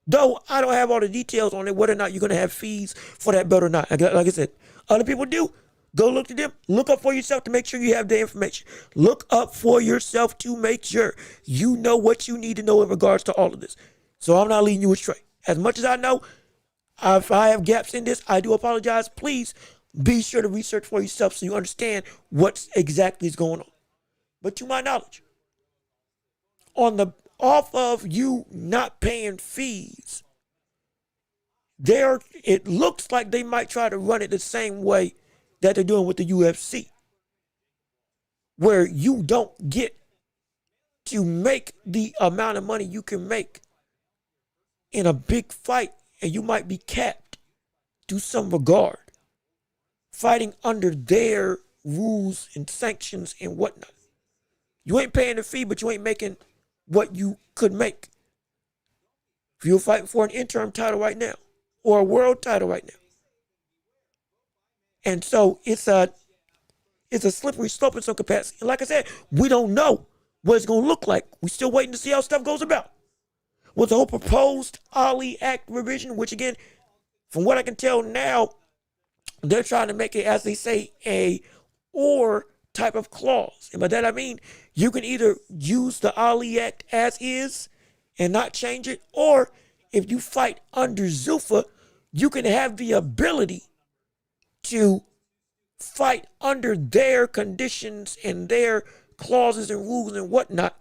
Though I don't have all the details on it, whether or not you're going to have fees for that belt or not. Like I said, other people do. Go look to them. Look up for yourself to make sure you have the information. Look up for yourself to make sure you know what you need to know in regards to all of this. So I'm not leading you astray. As much as I know, if I have gaps in this, I do apologize. Please be sure to research for yourself so you understand what exactly is going on. But to my knowledge, off of you not paying fees, it looks like they might try to run it the same way that they're doing with the UFC, where you don't get to make the amount of money you can make in a big fight, and you might be capped to some regard, fighting under their rules and sanctions and whatnot. You ain't paying the fee, but you ain't making what you could make if you're fighting for an interim title right now or a world title right now. And so it's a slippery slope in some capacity. And like I said, we don't know what it's going to look like. We're still waiting to see how stuff goes about. With the whole proposed Ali Act revision, which again, from what I can tell now, they're trying to make it, as they say, a or type of clause. And by that I mean, you can either use the Ali Act as is and not change it, or if you fight under Zuffa, you can have the ability to fight under their conditions and their clauses and rules and whatnot,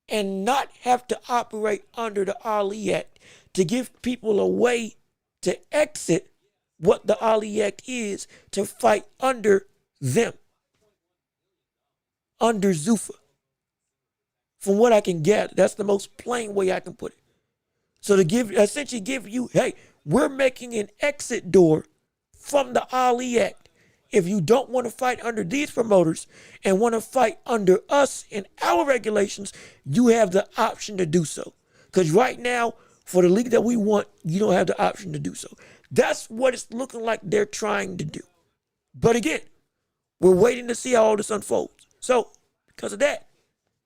and not have to operate under the Ali Act, to give people a way to exit what the Ali Act is, to fight under them, under Zuffa. From what I can gather, that's the most plain way I can put it. So to essentially give you, hey, we're making an exit door from the Ali Act. If you don't want to fight under these promoters and want to fight under us and our regulations, you have the option to do so. Because right now, for the league that we want, you don't have the option to do so. That's what it's looking like they're trying to do. But again, we're waiting to see how all this unfolds. So, because of that,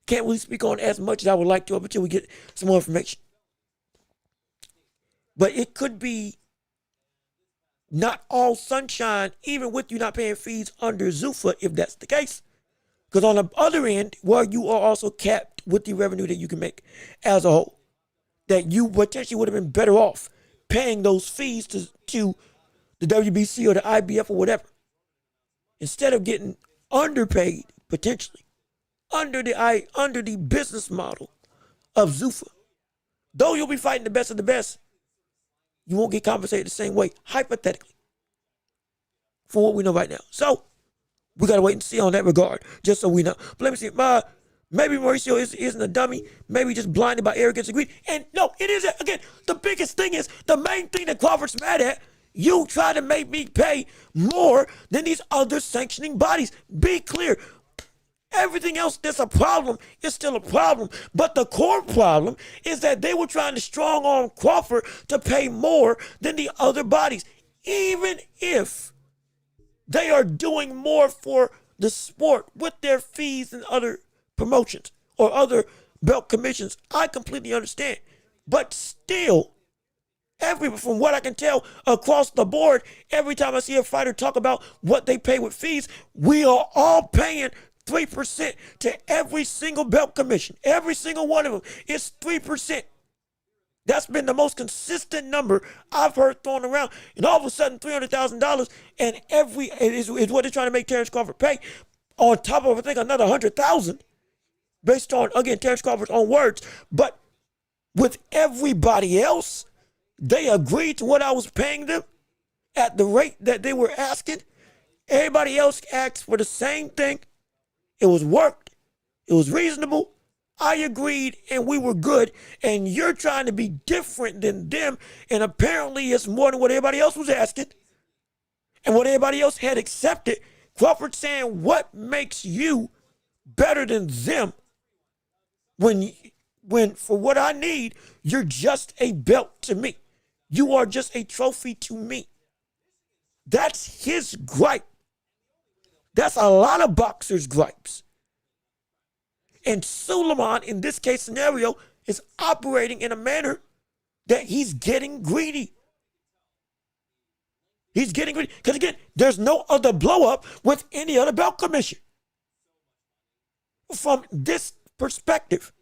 can't really speak on as much as I would like to up until we get some more information. But it could be not all sunshine, even with you not paying fees under Zuffa, if that's the case. Because on the other end, where you are also capped with the revenue that you can make as a whole, that you potentially would have been better off paying those fees to the WBC or the IBF or whatever, instead of getting underpaid, potentially, under the business model of Zuffa. Though you'll be fighting the best of the best, you won't get compensated the same way, hypothetically, for what we know right now. So, we got to wait and see on that regard, just so we know. But let me see. Maybe Mauricio isn't a dummy. Maybe just blinded by arrogance and greed. And no, it isn't. Again, the biggest thing is, the main thing that Crawford's mad at, you try to make me pay more than these other sanctioning bodies. Be clear. Everything else that's a problem is still a problem. But the core problem is that they were trying to strong arm Crawford to pay more than the other bodies. Even if they are doing more for the sport with their fees and other promotions or other belt commissions, I completely understand. But still, from what I can tell across the board, every time I see a fighter talk about what they pay with fees, we are all paying 3% to every single belt commission. Every single one of them is 3%. That's been the most consistent number I've heard thrown around. And all of a sudden, $300,000 and is what they're trying to make Terence Crawford pay. On top of, I think, another $100,000 based on, again, Terence Crawford's own words. But with everybody else, they agreed to what I was paying them at the rate that they were asking. Everybody else asked for the same thing. It was worked. It was reasonable. I agreed and we were good. And you're trying to be different than them. And apparently it's more than what everybody else was asking and what everybody else had accepted. Crawford saying, what makes you better than them when for what I need, you're just a belt to me. You are just a trophy to me. That's his gripe. That's a lot of boxers' gripes. And Lamont, in this case scenario, is operating in a manner that he's getting greedy. He's getting greedy. Because again, there's no other blow up with any other belt commission. From this perspective,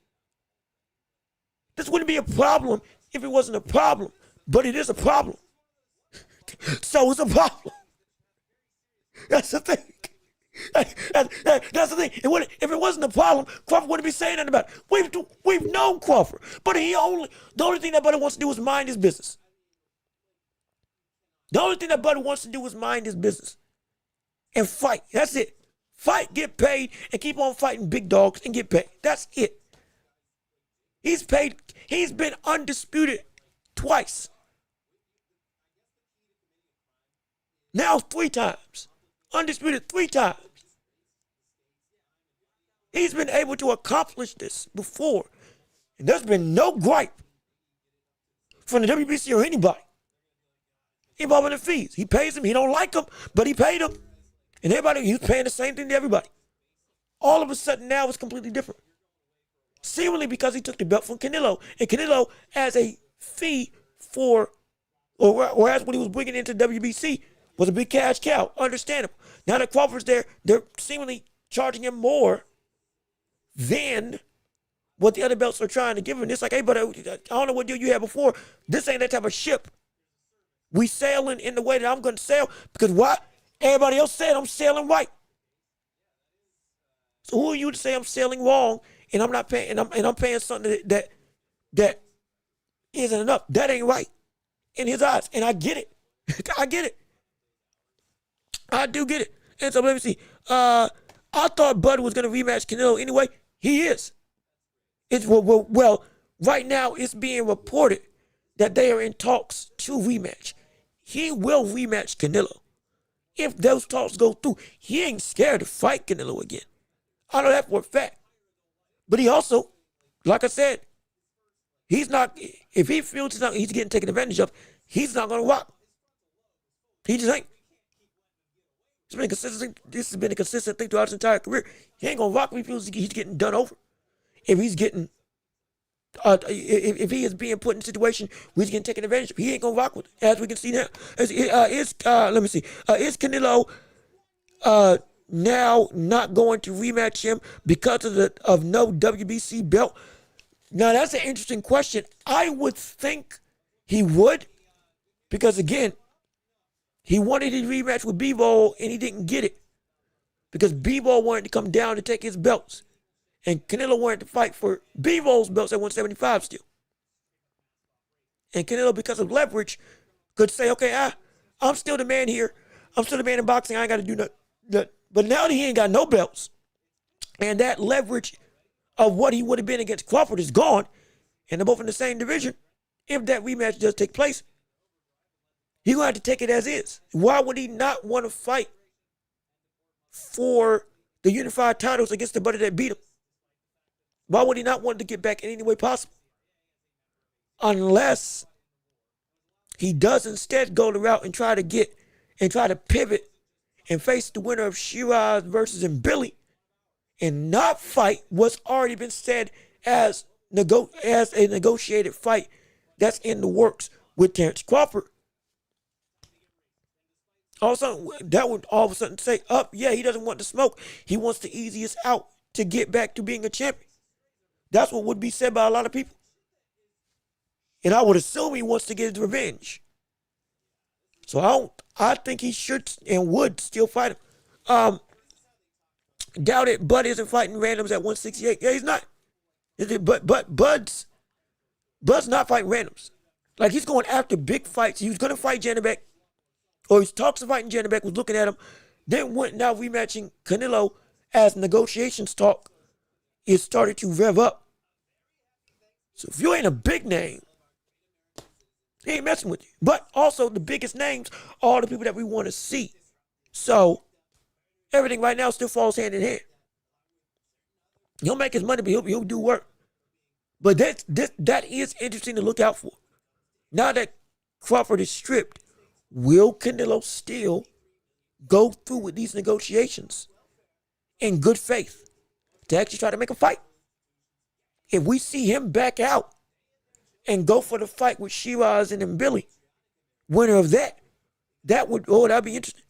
this wouldn't be a problem if it wasn't a problem, but it is a problem. So it's a problem. That's the thing. That's the thing. If it wasn't a problem, Crawford wouldn't be saying nothing about it. We've known Crawford, but the only thing that Buddy wants to do is mind his business. The only thing that Buddy wants to do is mind his business and fight. That's it. Fight, get paid, and keep on fighting big dogs and get paid. That's it. He's paid. He's been undisputed twice. Now 3 times. Undisputed 3 times. He's been able to accomplish this before. And there's been no gripe from the WBC or anybody involved in the fees. He pays them. He don't like them, but he paid them. And everybody, he's paying the same thing to everybody. All of a sudden now it's completely different. Seemingly because he took the belt from Canelo. And Canelo as a fee for, or as what he was bringing into WBC, was a big cash cow. Understandable. Now that Crawford's there, they're seemingly charging him more than what the other belts are trying to give him. It's like, hey, but I don't know what deal you had before. This ain't that type of ship. We sailing in the way that I'm going to sail. Because what? Everybody else said I'm sailing right. So who are you to say I'm sailing wrong and I'm not paying and I'm paying something that isn't enough? That ain't right in his eyes. And I get it. I get it. I do get it. And so let me see. I thought Bud was going to rematch Canelo anyway. He is. It's well, right now it's being reported that they are in talks to rematch. He will rematch Canelo. If those talks go through, he ain't scared to fight Canelo again. I know that for a fact. But he also, like I said, he's not, if he feels he's getting taken advantage of, he's not going to rock. He just ain't. This has been a consistent thing throughout his entire career. He ain't going to rock if he feels he's getting done over. If he's getting, if he is being put in a situation where he's getting taken advantage of, he ain't going to rock with it, as we can see now. Let me see. Is Canelo now not going to rematch him because of no WBC belt? Now, that's an interesting question. I would think he would, because, again, he wanted his rematch with Bivol, and he didn't get it because Bivol wanted to come down to take his belts. And Canelo wanted to fight for Bivol's belts at 175 still. And Canelo, because of leverage, could say, okay, I'm still the man here. I'm still the man in boxing. I ain't got to do nothing. But now that he ain't got no belts, and that leverage of what he would have been against Crawford is gone, and they're both in the same division, if that rematch does take place, he's going to have to take it as is. Why would he not want to fight for the unified titles against the buddy that beat him? Why would he not want to get back in any way possible? Unless he does instead go the route and try to pivot and face the winner of Shiraz versus Billy and not fight what's already been said as a negotiated fight that's in the works with Terence Crawford. All of a sudden, that would all of a sudden say, yeah, he doesn't want the smoke. He wants the easiest out to get back to being a champion. That's what would be said by a lot of people. And I would assume he wants to get his revenge. So I think he should and would still fight him. Doubt it. Bud isn't fighting randoms at 168. Yeah, he's not. But Bud's not fighting randoms. Like, he's going after big fights. He was going to fight Janabek, or he's talks of fighting Janabek, was looking at him. Then went now rematching Canelo as negotiations talk is started to rev up. So if you ain't a big name, he ain't messing with you. But also the biggest names are the people that we want to see. So everything right now still falls hand in hand. He'll make his money, but he'll do work. But that is interesting to look out for. Now that Crawford is stripped, will Canelo still go through with these negotiations in good faith to actually try to make a fight? If we see him back out and go for the fight with Shiraz and Billy, winner of that, that'd be interesting.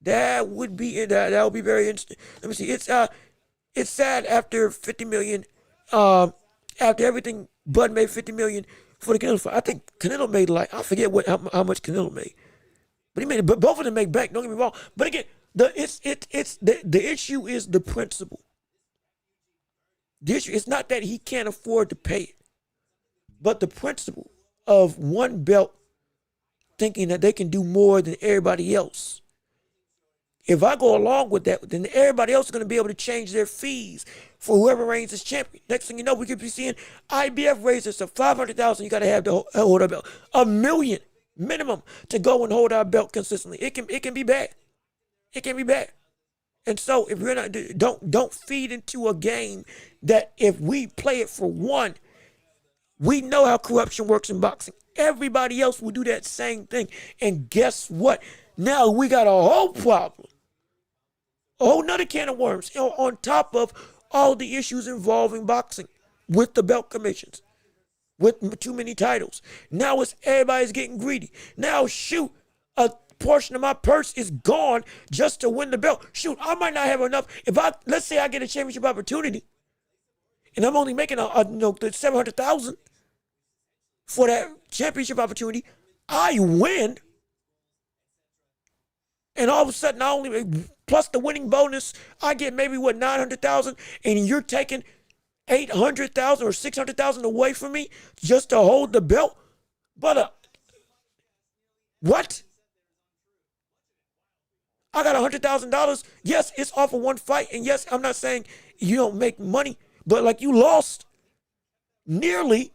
That would be very interesting. Let me see. It's sad after 50 million, after everything, Bud made 50 million for the Canelo fight. I think Canelo made I forget how much Canelo made, but he made it. But both of them make bank. Don't get me wrong. But again, the issue is the principle. The issue is not that he can't afford to pay it, but the principle of one belt thinking that they can do more than everybody else. If I go along with that, then everybody else is going to be able to change their fees for whoever reigns as champion. Next thing you know, we could be seeing IBF raises to $500,000. You got to have to hold our belt. $1 million minimum to go and hold our belt consistently. It can be bad. It can be bad. And so if we're not, don't feed into a game that if we play it for one, we know how corruption works in boxing. Everybody else will do that same thing. And guess what? Now we got a whole problem. A whole nother can of worms, on top of all the issues involving boxing with the belt commissions, with too many titles. Now everybody's getting greedy. Now, shoot, a portion of my purse is gone just to win the belt. Shoot, I might not have enough. Let's say I get a championship opportunity, and I'm only making $700,000 for that championship opportunity. I win. And all of a sudden, I only, plus the winning bonus, I get maybe $900,000, and you're taking $800,000 or $600,000 away from me just to hold the belt. But what? I got $100,000. Yes, it's off of one fight, and yes, I'm not saying you don't make money, but you lost nearly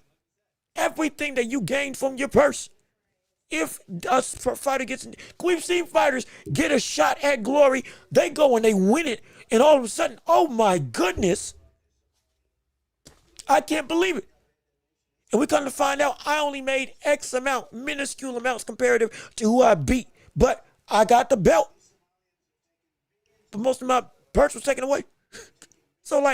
everything that you gained from your purse. If a fighter we've seen fighters get a shot at glory, they go and they win it, and all of a sudden, oh my goodness, I can't believe it. And we come to find out I only made X amount, minuscule amounts comparative to who I beat, but I got the belt. But most of my purse was taken away. So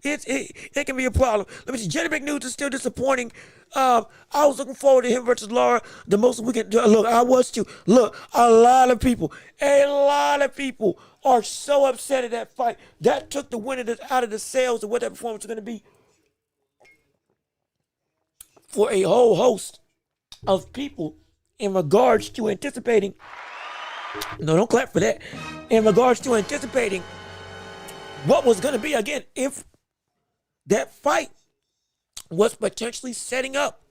it can be a problem. Let me see. Janibek News is still disappointing. I was looking forward to him versus Lara the most we can. Look, I was too. Look, a lot of people are so upset at that fight. That took the winner out of the sales of what that performance was going to be for a whole host of people in regards to anticipating. No, don't clap for that. In regards to anticipating what was going to be, again, if that fight was potentially setting up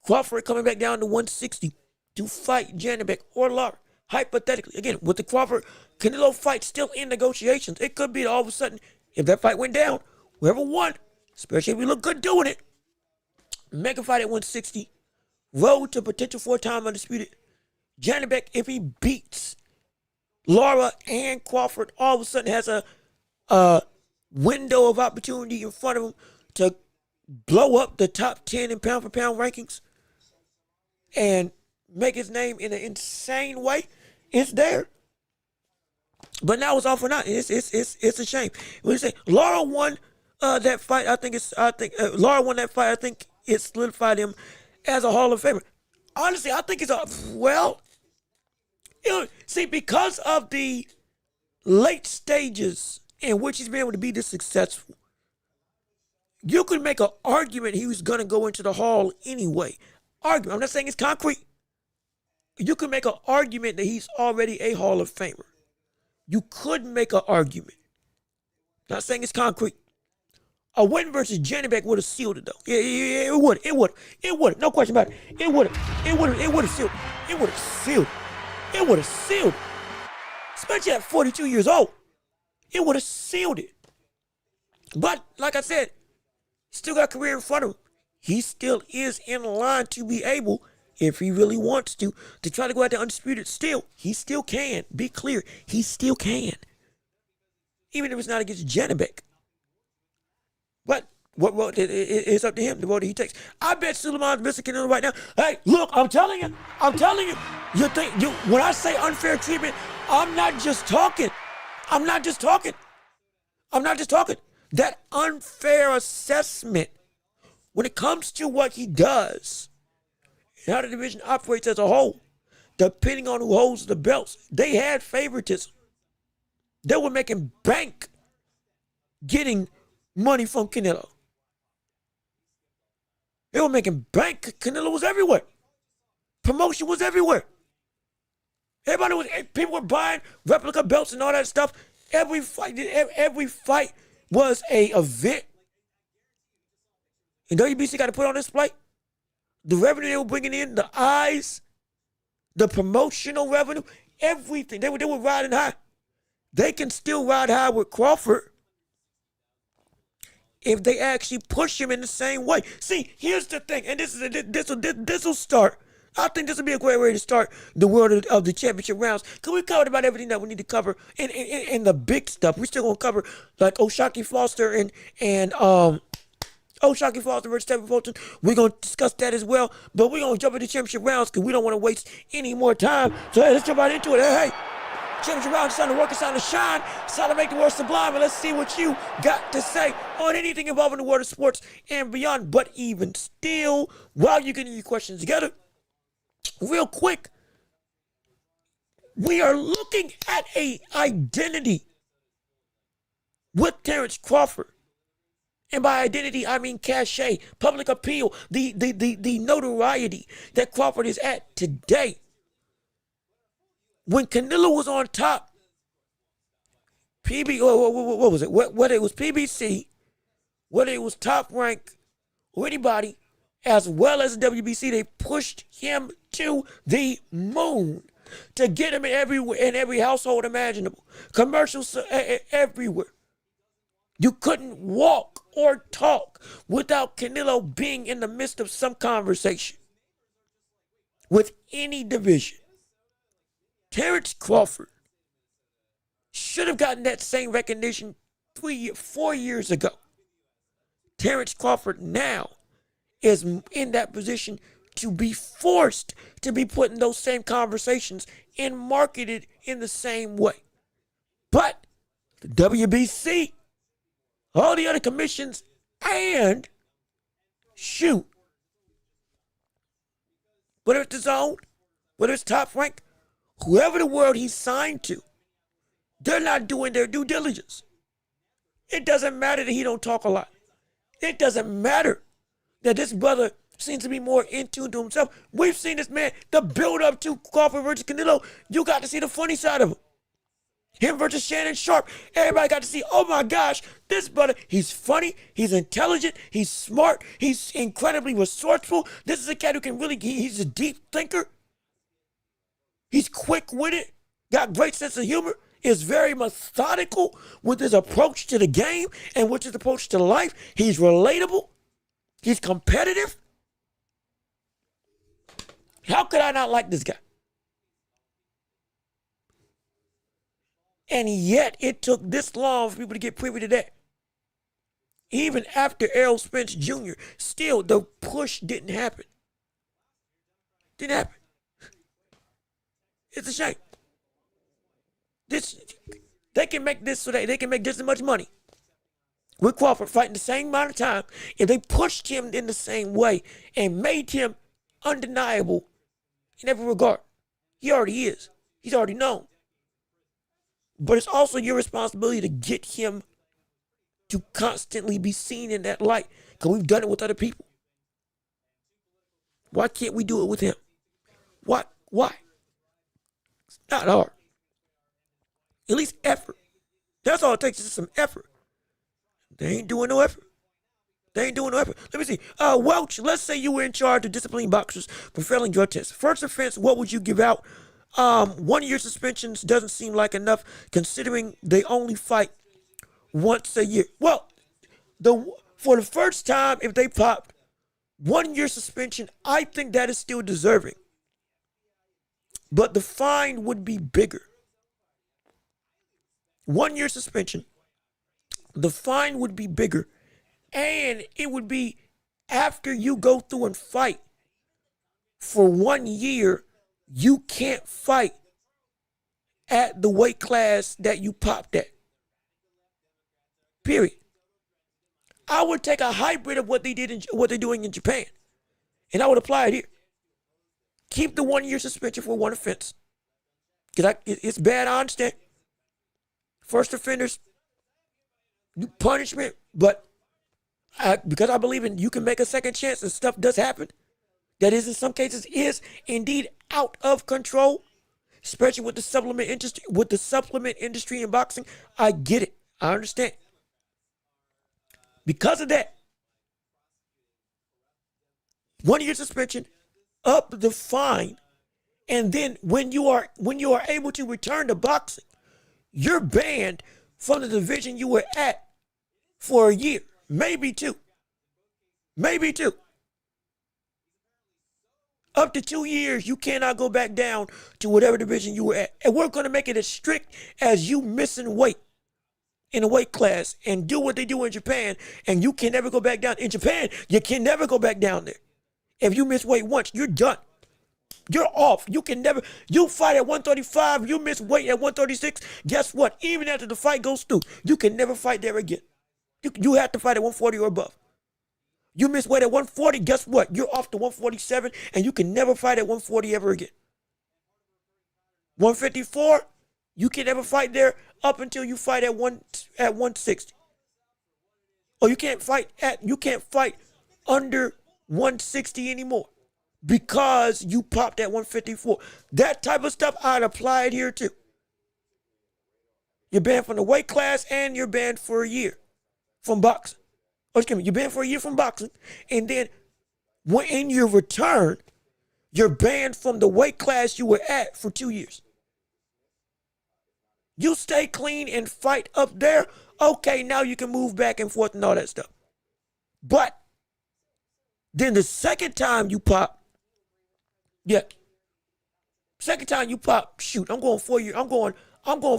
Crawford coming back down to 160 to fight Janibek or Lara. Hypothetically, again, with the Crawford-Canelo fight still in negotiations, it could be all of a sudden, if that fight went down, whoever won, especially if we look good doing it, mega fight at 160, road to potential 4-time undisputed. Janibek, if he beats Lara and Crawford, all of a sudden has a window of opportunity in front of him to blow up the top 10 in pound-for-pound rankings and make his name in an insane way. It's there. But now it's all for naught. It's a shame. When you say Lara won that fight, I think Lara won that fight. I think it solidified him as a Hall of Famer. Honestly, I think because of the late stages in which he's been able to be this successful, you could make an argument he was going to go into the Hall anyway. I'm not saying it's concrete. You could make an argument that he's already a Hall of Famer. You could make an argument. Not saying it's concrete. A win versus Janibek would have sealed it, though. Yeah, it would. It would. No question about it. It would have sealed it. It would have sealed it. It would have sealed it. Especially at 42 years old. It would have sealed it. But, like I said, still got a career in front of him. He still is in line to be able, if he really wants to try to go out there undisputed. Still, he still can. Be clear, he still can. Even if it's not against Janibek. But it's up to him, the road that he takes. I bet Suleiman's missing Canelo right now. Hey, look, I'm telling you. When I say unfair treatment, I'm not just talking. That unfair assessment when it comes to what he does and how the division operates as a whole, depending on who holds the belts, they had favoritism. They were making bank getting money from Canelo. They were making bank. Canelo was everywhere. Promotion was everywhere. People were buying replica belts and all that stuff. Every fight was a event. And WBC got to put on display the revenue they were bringing in, the eyes, the promotional revenue, everything. They were riding high. They can still ride high with Crawford if they actually push him in the same way. See, here's the thing, and this will start. I think this will be a great way to start the world of the championship rounds, because we covered about everything that we need to cover in the big stuff. We're still gonna cover like O'Shaquie Foster and O'Shaquie Foster versus Stephen Fulton. We're gonna discuss that as well, but we're gonna jump into championship rounds because we don't want to waste any more time. So hey, let's jump right into it. Hey. Championship round, it's time to work, it's time to shine, it's time to make the world sublime, and let's see what you got to say on anything involving the world of sports and beyond. But even still, while you're getting your questions together, real quick, we are looking at a identity with Terence Crawford. And by identity, I mean cachet, public appeal, the notoriety that Crawford is at today. When Canelo was on top, what was it? Whether it was PBC, whether it was Top Rank, or anybody, as well as the WBC, they pushed him to the moon to get him in every household imaginable. Commercials everywhere. You couldn't walk or talk without Canelo being in the midst of some conversation with any division. Terence Crawford should have gotten that same recognition 4 years ago. Terence Crawford now is in that position to be forced to be put in those same conversations and marketed in the same way. But the WBC, all the other commissions, and whether it's the Zone, whether it's Top Rank, whoever the world he's signed to, they're not doing their due diligence. It doesn't matter that he don't talk a lot. It doesn't matter that this brother seems to be more in tune to himself. We've seen this man, the build up to Crawford versus Canelo. You got to see the funny side of him. Him versus Shannon Sharp. Everybody got to see, oh my gosh, this brother, he's funny, he's intelligent, he's smart, he's incredibly resourceful. This is a cat who can really, he's a deep thinker. He's quick-witted, got great sense of humor, is very methodical with his approach to the game and with his approach to life. He's relatable. He's competitive. How could I not like this guy? And yet it took this long for people to get privy to that. Even after Errol Spence Jr., still the push didn't happen. Didn't happen. It's a shame. They can make this so that they can make just as much money with Crawford fighting the same amount of time if they pushed him in the same way and made him undeniable in every regard. He already is. He's already known. But it's also your responsibility to get him to constantly be seen in that light, because we've done it with other people. Why can't we do it with him? Why? It's not hard. At least effort. That's all it takes, is some effort. They ain't doing no effort. Let me see. Welch, let's say you were in charge of disciplining boxers for failing drug tests. First offense, what would you give out? 1 year suspensions doesn't seem like enough, considering they only fight once a year. Well, for the first time, if they popped 1 year suspension, I think that is still deserving. But the fine would be bigger. 1 year suspension, the fine would be bigger, and it would be after you go through and fight for 1 year, you can't fight at the weight class that you popped at. Period. I would take a hybrid of what they did in what they're doing in Japan, and I would apply it here. Keep the 1 year suspension for one offense, because it's bad. I understand. First offenders, punishment, but because I believe in you can make a second chance and stuff does happen. That is in some cases is indeed out of control, especially with the supplement industry in boxing. I get it. I understand. Because of that, 1 year suspension, up the fine, and then when you are able to return to boxing, you're banned from the division you were at for a year, maybe two. Up to 2 years, you cannot go back down to whatever division you were at. And we're going to make it as strict as you missing weight in a weight class and do what they do in Japan, and you can never go back down. In Japan, you can never go back down there. If you miss weight once, you're done. You're off. You fight at 135, you miss weight at 136, guess what? Even after the fight goes through, you can never fight there again. You have to fight at 140 or above. You miss weight at 140, guess what? You're off to 147, and you can never fight at 140 ever again. 154, you can never fight there up until you fight at 160. Or you can't fight under 160 anymore because you popped at 154. That type of stuff, I'd apply it here too. You're banned from the weight class and you're banned for a year from boxing. Oh, excuse me, you're banned for a year from boxing, and then when in your return, you're banned from the weight class you were at for 2 years. You stay clean and fight up there, okay, now you can move back and forth and all that stuff. But then the second time you pop, shoot, I'm going 4 years. I'm going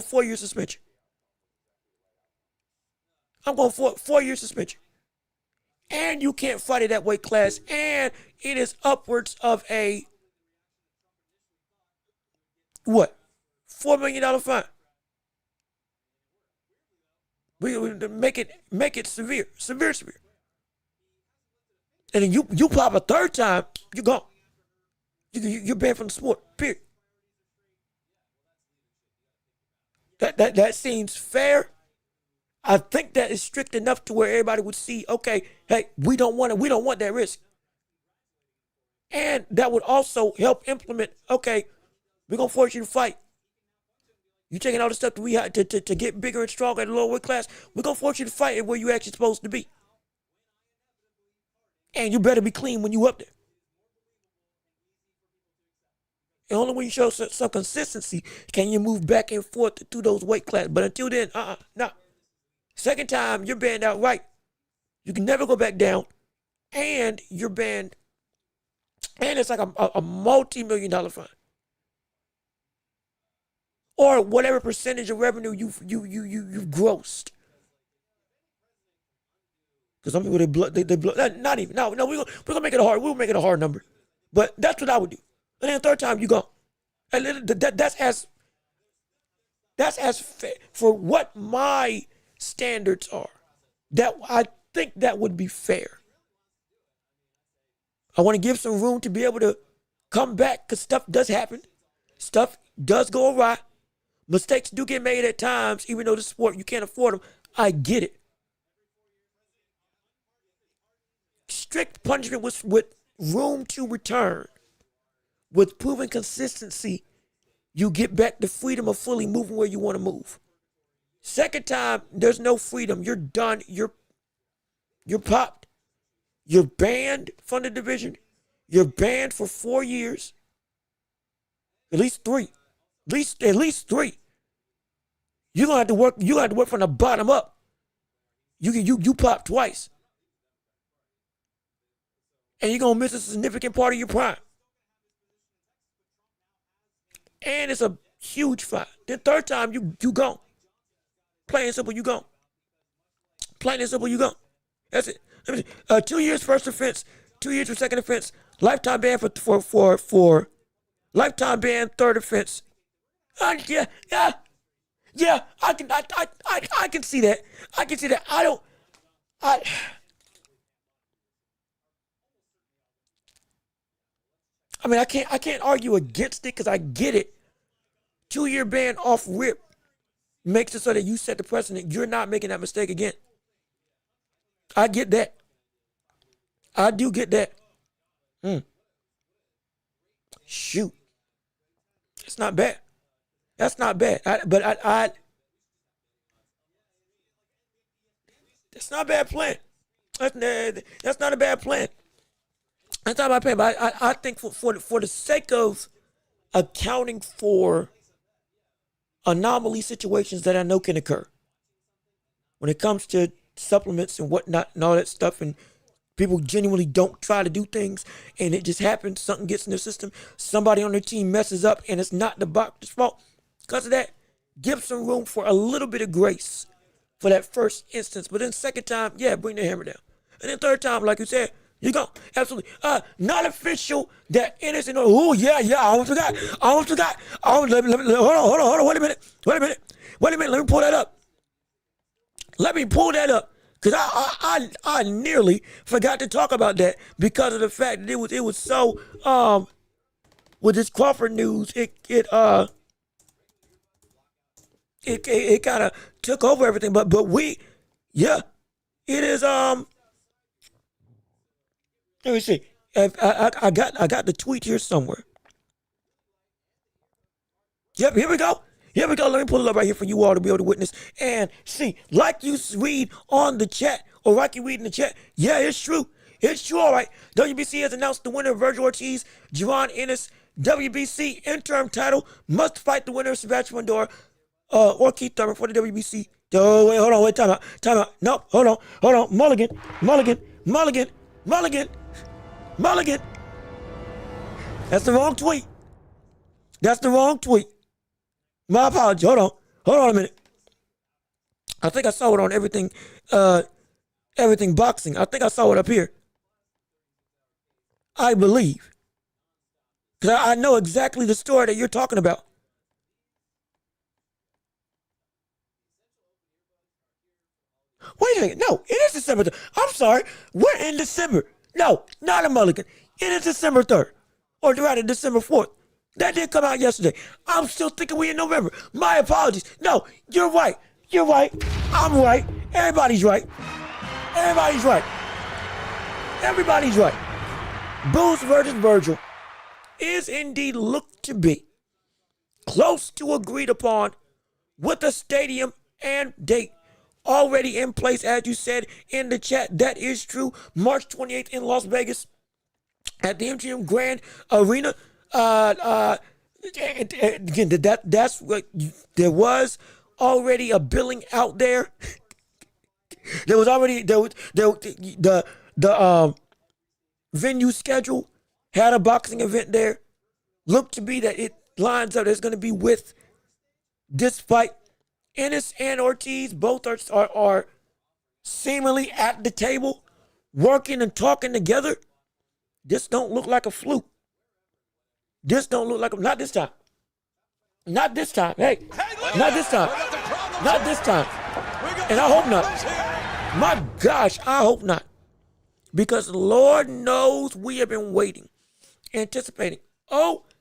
4 years suspension. I'm going 4 years suspension. And you can't fight at that weight class, and it is upwards of a $4 million fine. We make it severe. And then you pop a third time, you're gone. You're banned from the sport. Period. That seems fair. I think that is strict enough to where everybody would see, okay, hey, we don't want that risk. And that would also help implement, okay, we're gonna force you to fight. You taking all the stuff to get bigger and stronger at a lower weight class, we're gonna force you to fight at where you actually supposed to be. And you better be clean when you up there. And only when you show some consistency can you move back and forth through those weight classes. But until then, no. Second time, you're banned outright. You can never go back down. And you're banned. And it's like a multi-million-dollar fine. Or whatever percentage of revenue you've grossed. Because some people, they blow, not even, no, we're gonna make it a hard number. But that's what I would do. And then the third time, you go. And that's as fair for what my standards are. That I think that would be fair. I want to give some room to be able to come back because stuff does happen. Stuff does go awry. Mistakes do get made at times, even though the sport, you can't afford them. I get it. Strict punishment with room to return. With proven consistency, you get back the freedom of fully moving where you want to move. Second time, there's no freedom. You're done. You're popped. You're banned from the division. You're banned for 4 years. At least 3. At least 3. You're gonna have to work. You gonna have to work from the bottom up. You pop twice, and you're gonna miss a significant part of your prime. And it's a huge fine. Then third time, you gone. Plain and simple, you gone. Plain and simple, you gone. That's it. 2 years first offense, 2 years for second offense, lifetime ban for lifetime ban third offense. Yeah, I can see that. I can see that. I mean, I can't argue against it because I get it. 2-year ban off rip makes it so that you set the precedent. You're not making that mistake again. I get that. I do get that. Shoot. It's not bad. That's not bad. That's not a bad plan. That's not a bad plan. That's not a bad plan. But I think for the sake of accounting for anomaly situations that I know can occur when it comes to supplements and whatnot and all that stuff, and people genuinely don't try to do things and it just happens, something gets in their system, somebody on their team messes up and it's not the boxer's fault. Because of that, give some room for a little bit of grace for that first instance. But then second time, yeah, bring the hammer down. And then third time, like you said, you go. Absolutely. Not official that innocent. Oh, yeah, I almost forgot. Hold on. Wait a minute. Let me pull that up. Because I nearly forgot to talk about that because of the fact that it was so, with this Crawford news, it kind of took over everything. But it is, let me see. I got the tweet here somewhere. Yep, here we go. Let me pull it up right here for you all to be able to witness and see. Like you read on the chat, or like you read in the chat. Yeah, it's true. It's true, all right. WBC has announced the winner of Virgil Ortiz, Juwan Ennis, WBC interim title. Must fight the winner of Sebastian Fundora or Keith Thurman for the WBC. Oh, wait, hold on. Time out. No, hold on. Mulligan. That's the wrong tweet. My apology. Hold on a minute. I think I saw it on everything boxing. I think I saw it up here. I believe. Because I know exactly the story that you're talking about. Wait a minute. No, it is December 3rd. I'm sorry. We're in December. No, not a mulligan. It is December 3rd. Or rather, December 4th. That did come out yesterday. I'm still thinking we're in November. My apologies. No, you're right. I'm right. Everybody's right. Booz versus Virgil is indeed looked to be close to agreed upon with a stadium and date already in place, as you said in the chat. That is true. March 28th in Las Vegas at the MGM Grand Arena. Again, that's what there was already a billing out there. There was already the venue schedule had a boxing event there. Looked to be that it lines up. It's going to be with this fight. Ennis and Ortiz both are seemingly at the table, working and talking together. This don't look like a fluke. Not this time. Hey, not this time. And I hope not. My gosh, I hope not. Because Lord knows we have been waiting, anticipating,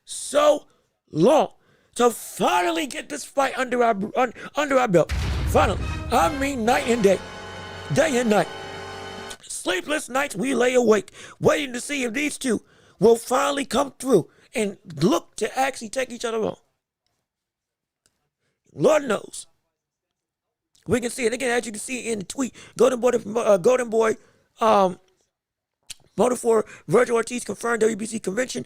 so long to finally get this fight under our belt. Finally. I mean night and day and night. Sleepless nights we lay awake, waiting to see if these two will finally come through and look to actually take each other on. Lord knows. We can see it. Again, as you can see in the tweet, Golden Boy Motor for Virgil Ortiz confirmed WBC convention.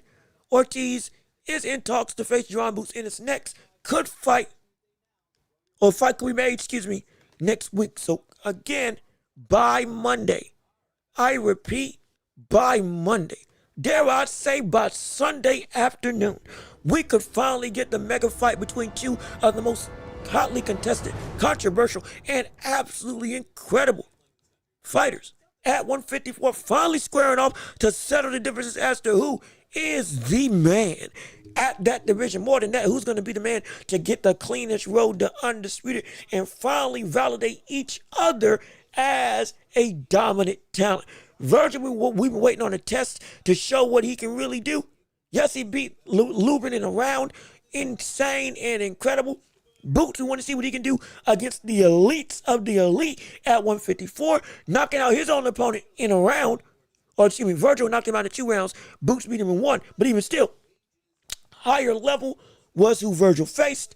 Ortiz is in talks to face John Boots in his next fight could be made, next week. So again, by Monday. I repeat, by Monday. Dare I say by Sunday afternoon, we could finally get the mega fight between two of the most hotly contested, controversial, and absolutely incredible fighters at 154, finally squaring off to settle the differences as to who is the man at that division. More than that, who's going to be the man to get the cleanest road to undisputed and finally validate each other as a dominant talent. Virgil, we've been waiting on a test to show what he can really do. Yes, he beat Lubin in a round. Insane and incredible. Boots, we want to see what he can do against the elites of the elite at 154, knocking out his own opponent in a round. Or excuse me, Virgil knocked him out in 2 rounds. Boots beat him in 1. But even still, higher level was who Virgil faced.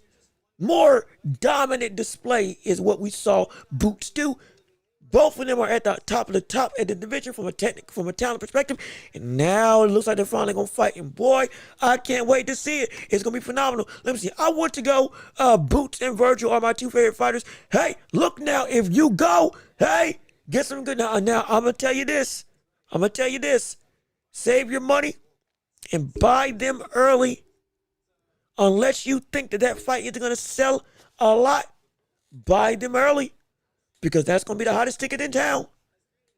More dominant display is what we saw Boots do. Both of them are at the top at the division from a talent perspective. And now it looks like they're finally going to fight. And boy, I can't wait to see it. It's going to be phenomenal. Let me see. I want to go. Boots and Virgil are my 2 favorite fighters. Hey, look now. If you go, hey, get some good. Now I'm going to tell you this. Save your money and buy them early. Unless you think that fight is going to sell a lot, buy them early. Because that's going to be the hottest ticket in town.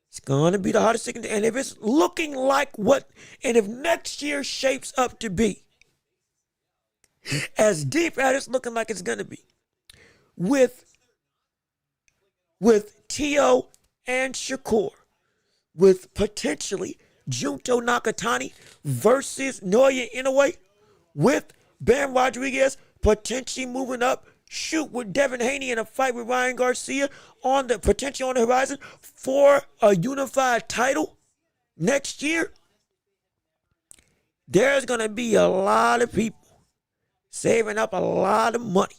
It's going to be the hottest ticket. And if it's looking like and if next year shapes up to be as deep as it's looking like it's going to be, with Tio and Shakur, with potentially Junto Nakatani versus Naoya Inoue, with Bam Rodriguez potentially moving up, shoot with Devin Haney in a fight with Ryan Garcia on the potential on the horizon for a unified title next year. There's going to be a lot of people saving up a lot of money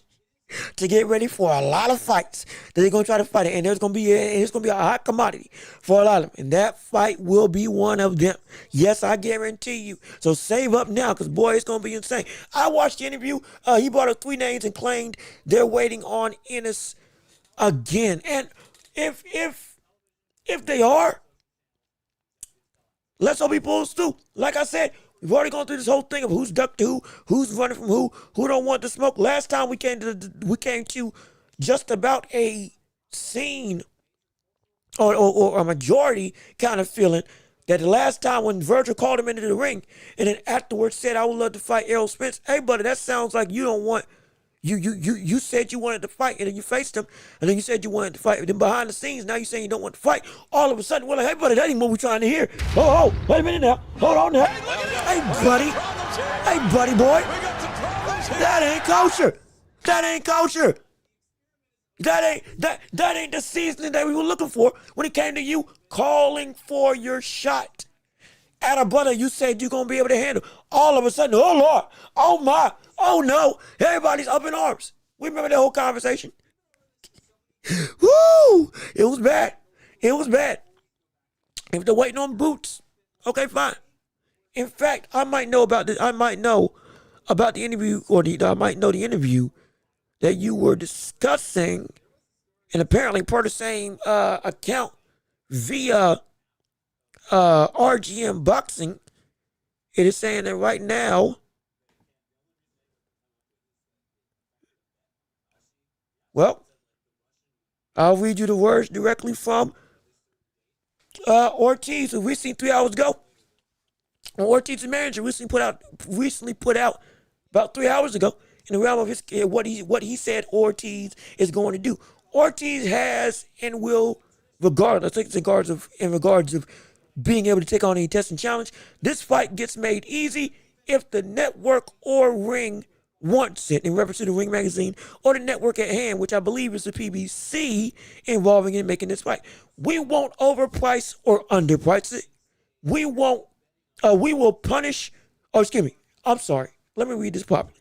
to get ready for a lot of fights that they're going to try to fight. And it's going to be a hot commodity for a lot of them. And that fight will be one of them. Yes, I guarantee you. So save up now because, boy, it's going to be insane. I watched the interview. He brought up 3 names and claimed they're waiting on Ennis again. And if they are, let's hope he pulls through. Like I said, we've already gone through this whole thing of who's ducked to who's running from who don't want the smoke. Last time we came to just about a scene or a majority kind of feeling that the last time when Virgil called him into the ring and then afterwards said, I would love to fight Errol Spence. Hey, buddy, that sounds like you don't want. You said you wanted to fight, and then you faced him, and then you said you wanted to fight. And then behind the scenes, now you're saying you don't want to fight. All of a sudden, we're like, hey, buddy, that ain't what we're trying to hear. Oh, wait a minute now. Hold on now. Hey, buddy. Hey, buddy boy. That ain't kosher. That ain't kosher. That ain't the seasoning that we were looking for when it came to you calling for your shot at a brother you said you're going to be able to handle. All of a sudden, oh, Lord, oh, my, oh, no, everybody's up in arms. We remember that whole conversation. Woo! It was bad. It was bad. If they're waiting on Boots, okay, fine. In fact, I might know about the interview, I might know the interview that you were discussing, and apparently per the same account via RGM Boxing, it is saying that right now, well, I'll read you the words directly from Ortiz, who we seen 3 hours ago. Ortiz's manager recently put out about 3 hours ago in the realm of his what he said Ortiz is going to do. Ortiz has and will, regardless, I think in regards of being able to take on any test and challenge, this fight gets made easy if the network or ring wants it, in reference to the Ring magazine or the network at hand, which I believe is the PBC involving in making this fight. We won't overprice or underprice it. We will punish, excuse me, I'm sorry. Let me read this properly.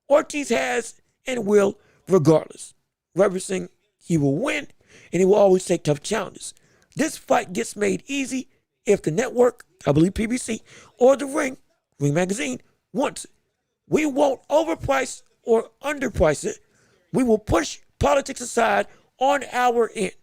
Ortiz has and will, regardless, referencing he will win and he will always take tough challenges. This fight gets made easy if the network, I believe PBC, or the Ring magazine wants it. We won't overprice or underprice it. We will push politics aside on our end.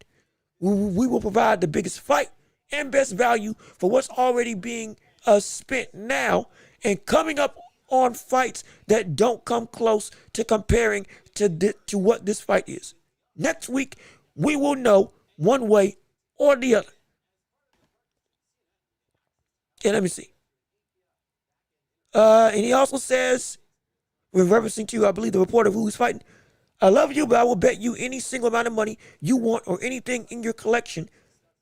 We will provide the biggest fight and best value for what's already being spent now and coming up on fights that don't come close to comparing to what this fight is. Next week, we will know one way or the other. And let me see. And he also says, when referencing to, I believe, the reporter of who he's fighting, I love you, but I will bet you any single amount of money you want or anything in your collection.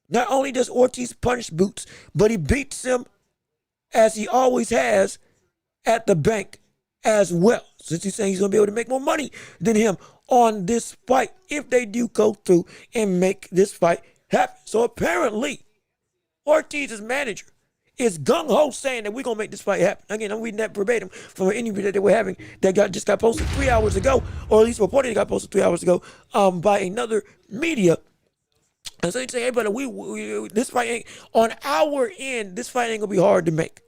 Not only does Ortiz punish Boots, but he beats him as he always has at the bank as well. Since he's saying he's going to be able to make more money than him on this fight if they do go through and make this fight happen. So apparently, Ortiz's manager is gung-ho saying that we're going to make this fight happen. Again, I'm reading that verbatim from an interview that they were having that just got posted 3 hours ago, or at least reported it got posted 3 hours ago by another media. And so they say, hey, brother, this fight ain't, on our end, this fight ain't going to be hard to make.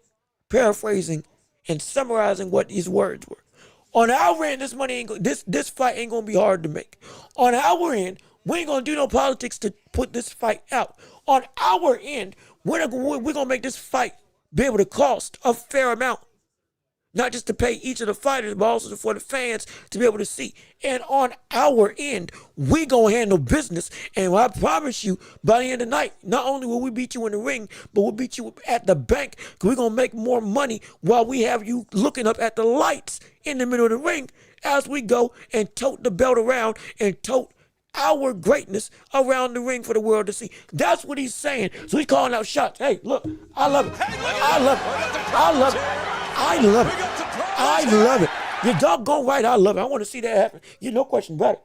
Paraphrasing and summarizing what his words were. On our end, this fight ain't going to be hard to make. On our end, we ain't going to do no politics to put this fight out. On our end, we're going to make this fight be able to cost a fair amount. Not just to pay each of the fighters, but also for the fans to be able to see. And on our end, we going to handle business. And I promise you, by the end of the night, not only will we beat you in the ring, but we'll beat you at the bank. Because we're going to make more money while we have you looking up at the lights in the middle of the ring as we go and tote the belt around and tote our greatness around the ring for the world to see. That's what he's saying. So he's calling out shots. Hey, look, I love it. I love it. I love it. I love it. I love it. You're doggone right. I love it. I want to see that happen. You no question about it.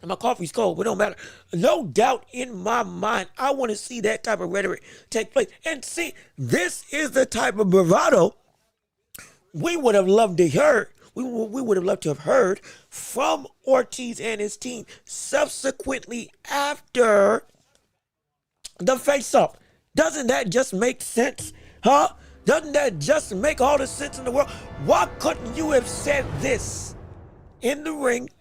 And my coffee's cold, but it don't matter. No doubt in my mind, I want to see that type of rhetoric take place. And see, this is the type of bravado we would have loved to hear. We would have loved to have heard from Ortiz and his team subsequently after the face-off. Doesn't that just make sense? Huh? Doesn't that just make all the sense in the world? Why couldn't you have said this in the ring,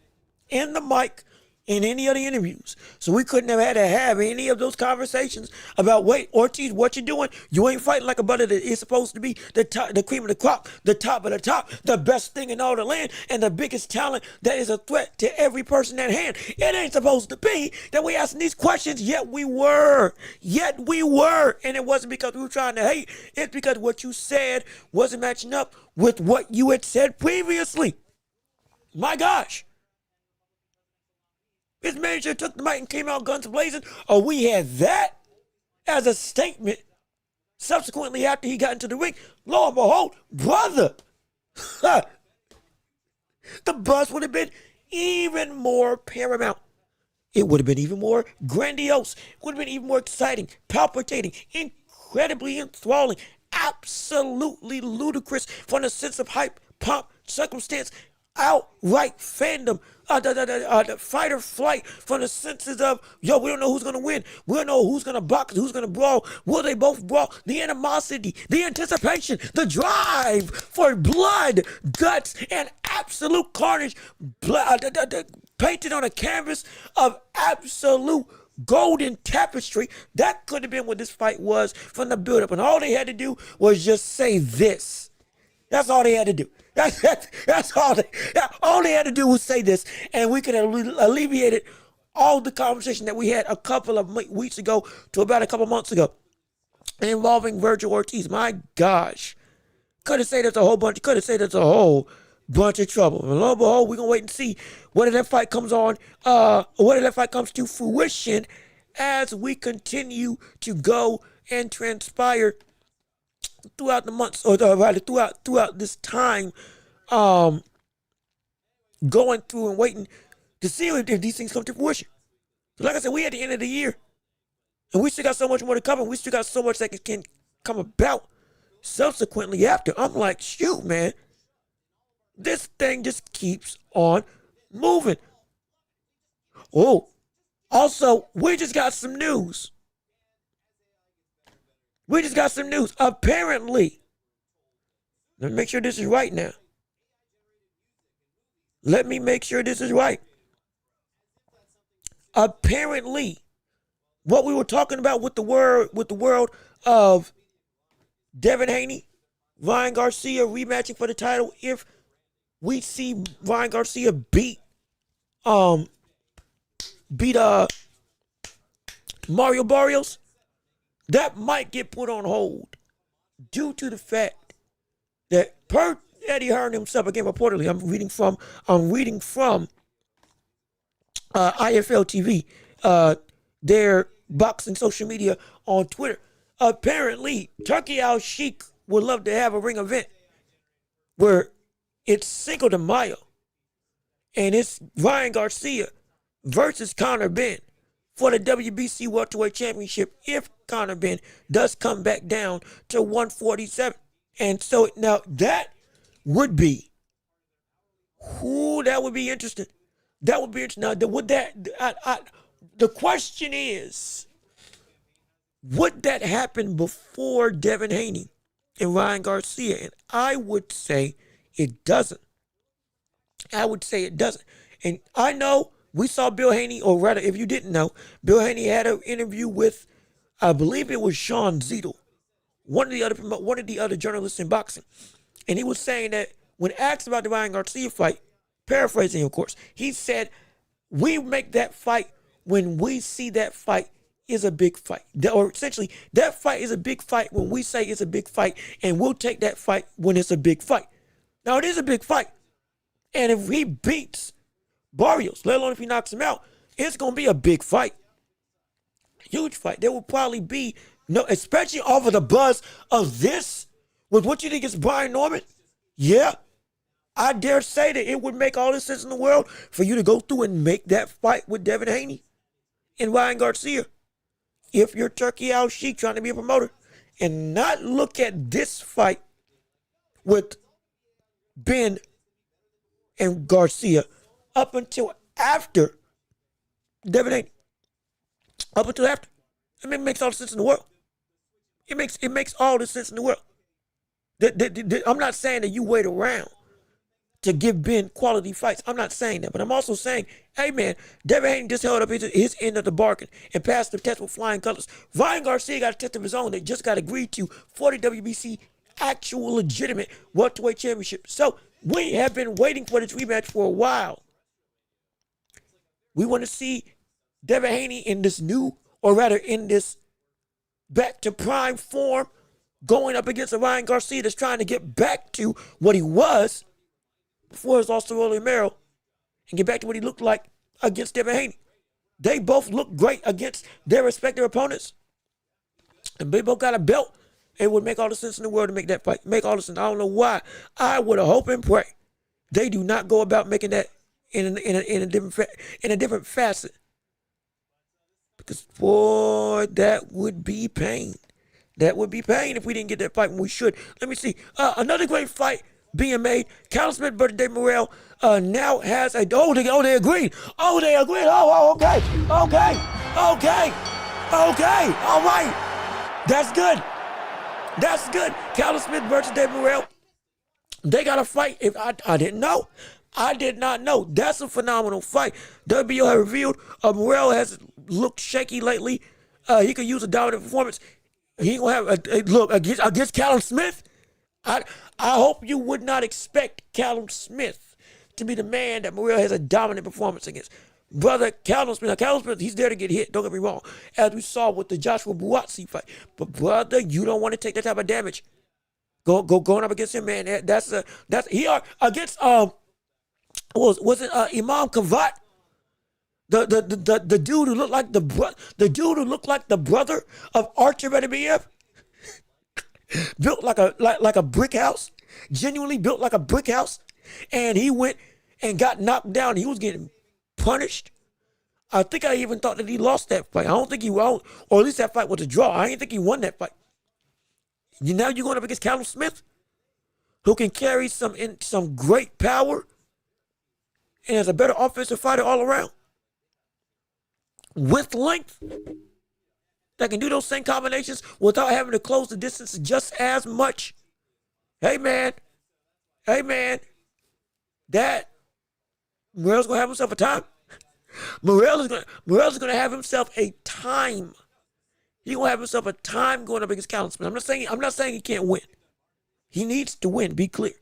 in the mic, in any of the interviews? So we couldn't have had to have any of those conversations about, wait, Ortiz, what you doing? You ain't fighting like a brother that is supposed to be the top, the cream of the crop, the top of the top, the best thing in all the land, and the biggest talent that is a threat to every person at hand. It ain't supposed to be that we asking these questions, yet we were. And it wasn't because we were trying to hate. It's because what you said wasn't matching up with what you had said previously. My gosh. His manager took the mic and came out guns blazing. Or we had that as a statement subsequently after he got into the ring. Lo and behold, brother, the buzz would have been even more paramount. It would have been even more grandiose. It would have been even more exciting, palpitating, incredibly enthralling, absolutely ludicrous from the sense of hype, pomp, circumstance, outright fandom, the fight or flight from the senses of, yo, we don't know who's going to win. We don't know who's going to box, who's going to brawl. Will they both brawl? The animosity, the anticipation, the drive for blood, guts, and absolute carnage, painted on a canvas of absolute golden tapestry. That could have been what this fight was from the build-up. And all they had to do was just say this. That's all they had to do. That's all they had to do was say this, and we could have alleviated all the conversation that we had a couple of weeks ago to about a couple months ago involving Virgil Ortiz. My gosh. Could have said there's a whole bunch of trouble. And lo and behold, we're going to wait and see whether that fight comes on, whether that fight comes to fruition as we continue to go and transpire throughout the months, or rather throughout this time, going through and waiting to see if these things come to fruition. So like I said, we at the end of the year, and we still got so much more to come, and we still got so much that can come about subsequently after. I'm like, shoot, man, this thing just keeps on moving. Oh, also, we just got some news. Apparently, let me make sure this is right now. Apparently, what we were talking about with the world of Devin Haney, Ryan Garcia rematching for the title, if we see Ryan Garcia beat Mario Barrios, that might get put on hold due to the fact that Eddie Hearn himself, again, reportedly, I'm reading from IFL TV, their boxing social media on Twitter. Apparently, Turkey Al Sheikh would love to have a ring event where it's Cinco de Mayo and it's Ryan Garcia versus Conor Benn for the WBC Welterweight Championship if Conor Benn does come back down to 147. And so now that would be, that would be interesting. That would be interesting. Now, the question is, would that happen before Devin Haney and Ryan Garcia? And I would say it doesn't. And I know we saw Bill Haney, or rather, if you didn't know, Bill Haney had an interview with, I believe it was Sean Zeidel, one of the other journalists in boxing. And he was saying that when asked about the Ryan Garcia fight, paraphrasing, of course, he said, we make that fight when we see that fight is a big fight. Or essentially, that fight is a big fight when we say it's a big fight, and we'll take that fight when it's a big fight. Now, it is a big fight. And if he beats Barrios, let alone if he knocks him out, it's going to be a big fight. Huge fight. There will probably be, especially off of the buzz of this, with what you think is Brian Norman. Yeah, I dare say that it would make all the sense in the world for you to go through and make that fight with Devin Haney and Ryan Garcia. If you're Turkey Al Sheikh trying to be a promoter, and not look at this fight with Ben and Garcia up until after Devin Haney. Up until after. I mean, it makes all the sense in the world. It makes all the sense in the world. I'm not saying that you wait around to give Ben quality fights. I'm not saying that. But I'm also saying, hey, man, Devin Haney just held up his end of the bargain and passed the test with flying colors. Ryan Garcia got a test of his own that just got agreed to for the WBC actual legitimate welterweight championship. So we have been waiting for this rematch for a while. We want to see Devin Haney in this new, or rather in this back to prime form, going up against a Ryan Garcia that's trying to get back to what he was before his loss to Rolly Romero, and get back to what he looked like against Devin Haney. They both look great against their respective opponents, and they both got a belt. It would make all the sense in the world to make that fight. Make all the sense. I don't know why. I would hope and pray they do not go about making that in a different facet. Because, boy, that would be pain. That would be pain if we didn't get that fight when we should. Let me see. Another great fight being made. Callum Smith versus Dave Morrell now has a... Oh, they agreed. Oh, they agreed. Oh, okay. All right. That's good. Callum Smith versus Dave Morrell. They got a fight. If I didn't know. I did not know. That's a phenomenal fight. WBO has revealed Morrell has looked shaky lately. He could use a dominant performance. He gonna have a look against Callum Smith. I hope you would not expect Callum Smith to be the man that Morrell has a dominant performance against. Brother, Callum Smith, he's there to get hit. Don't get me wrong. As we saw with the Joshua Buatsi fight. But brother, you don't want to take that type of damage. Going up against him, man. That's against was it Imam Kavat? The dude who looked like the brother of Archer Beterbiev, built like a brick house, genuinely built like a brick house, and he went and got knocked down. He was getting punished. I think I even thought that he lost that fight. I don't think he won, or at least that fight was a draw. I didn't think he won that fight. Now you're going up against Callum Smith, who can carry some great power and is a better offensive fighter all around. With length, that can do those same combinations without having to close the distance just as much. Hey man, that Morrell's gonna have himself a time. Morrell's gonna have himself a time. He's gonna have himself a time going up against Callum Smith. I'm not saying he can't win. He needs to win. Be clear.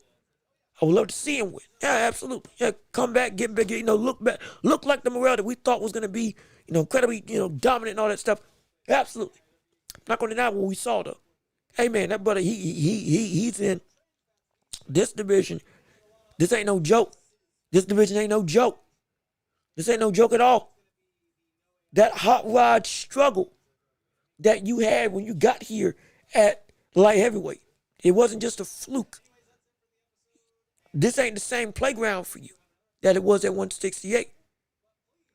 I would love to see him win. Yeah, absolutely. Yeah, come back, get back, look back, look like the Morrell that we thought was gonna be, incredibly, dominant and all that stuff. Absolutely. I'm not gonna deny what we saw though. Hey man, that brother, he's in this division, this ain't no joke. This division ain't no joke. This ain't no joke at all. That hot rod struggle that you had when you got here at light heavyweight, it wasn't just a fluke. This ain't the same playground for you that it was at 168.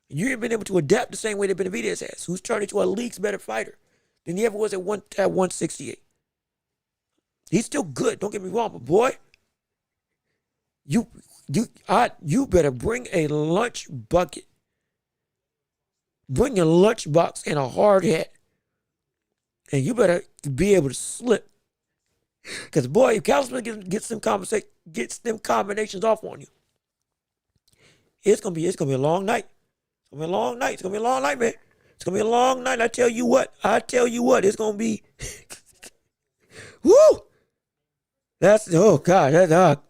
You ain't been able to adapt the same way that Benavidez has, who's turned into a league's better fighter than he ever was at 168. He's still good, don't get me wrong, but boy, you better bring a lunch bucket. Bring your lunch box and a hard hat. And you better be able to slip. Because boy, if Cal Smith gets them combinations off on you, it's gonna be a long night. It's gonna be a long night. It's gonna be a long night, man. It's gonna be a long night. I tell you what, it's gonna be woo! Oh God, that's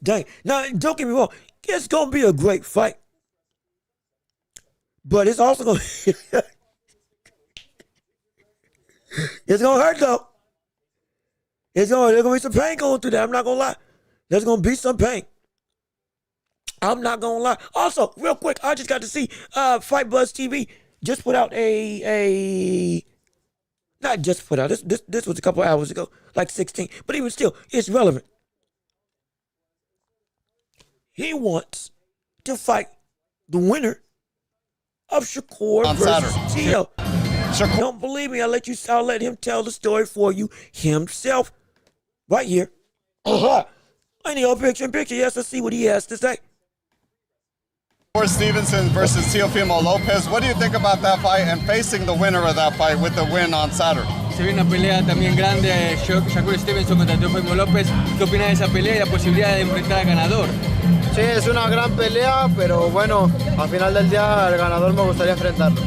dang. Now, don't get me wrong, it's gonna be a great fight. But it's also gonna it's gonna hurt though. There's gonna be some pain going through that. I'm not gonna lie. There's gonna be some pain. I'm not gonna lie. Also, real quick, I just got to see Fight Buzz TV just put out not just put out, this was a couple hours ago, like 16, but even still, it's relevant. He wants to fight the winner of Shakur versus Tio. Don't believe me, I'll let him tell the story for you himself. Right here. I need a picture in picture. Yes, let's see what he has to say. Stevenson versus Teofimo Lopez. What do you think about that fight and facing the winner of that fight with the win on Saturday? Se viene una pelea también grande, Shakur Stevenson contra Teofimo López. ¿Qué opinas de esa pelea y la posibilidad de enfrentar al ganador? Sí, es una gran pelea, pero bueno, al final del día el ganador me gustaría enfrentarlo.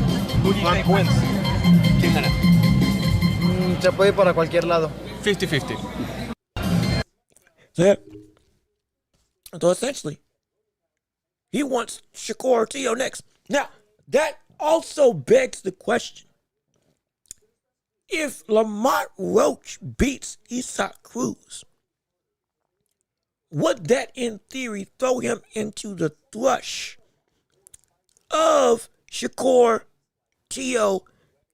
Who do you think wins? ¿Quién gana? Se puede ir para cualquier lado. 50-50. So essentially, he wants Shakur Tio next. Now, that also begs the question. If Lamont Roach beats Isaac Cruz, would that in theory throw him into the thrush of Shakur Tio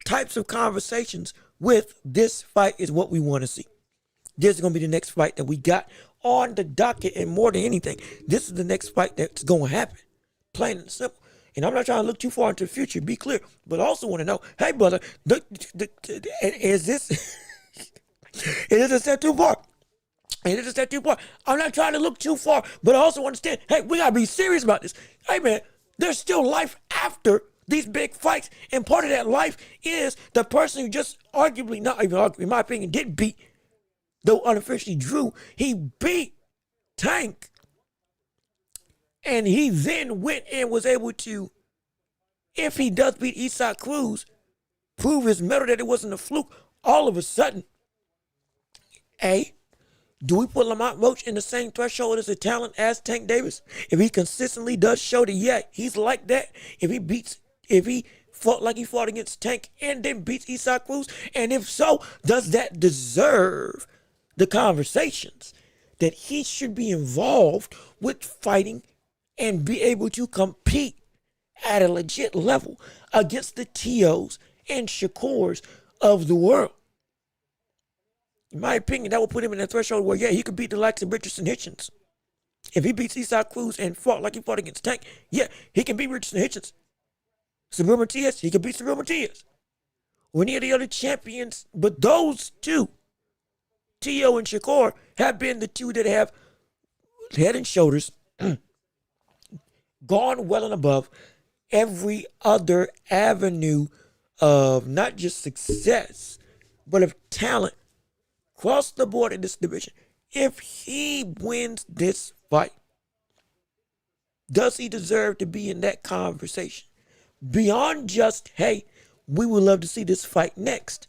types of conversations with this fight is what we want to see? This is going to be the next fight that we got on the docket, and more than anything, this is the next fight that's going to happen. Plain and simple. And I'm not trying to look too far into the future, be clear, but I also want to know, hey, brother, is this a step too far? Is this a step too far? I'm not trying to look too far, but I also understand, hey, we got to be serious about this. Hey, man, there's still life after these big fights, and part of that life is the person who just arguably, not even arguably, in my opinion, did beat, though unofficially drew, he beat Tank. And he then went and was able to, if he does beat Isaac Cruz, prove his mettle that it wasn't a fluke. All of a sudden, do we put Lamont Roach in the same threshold as a talent as Tank Davis? If he consistently does show that, yeah, he's like that. If he fought like he fought against Tank and then beats Isaac Cruz, and if so, does that deserve the conversations that he should be involved with fighting and be able to compete at a legit level against the Tios and Shakurs of the world? In my opinion, that will put him in a threshold where, yeah, he could beat the likes of Richardson Hitchens. If he beats Isaac Cruz and fought like he fought against Tank, yeah, he can beat Richardson Hitchens. Cyril Matias, he can beat Cyril Matias. Or any of the other champions, but those two, Tio and Shakur, have been the two that have head and shoulders gone well and above every other avenue of not just success, but of talent across the board in this division. If he wins this fight, does he deserve to be in that conversation? Beyond just, hey, we would love to see this fight next.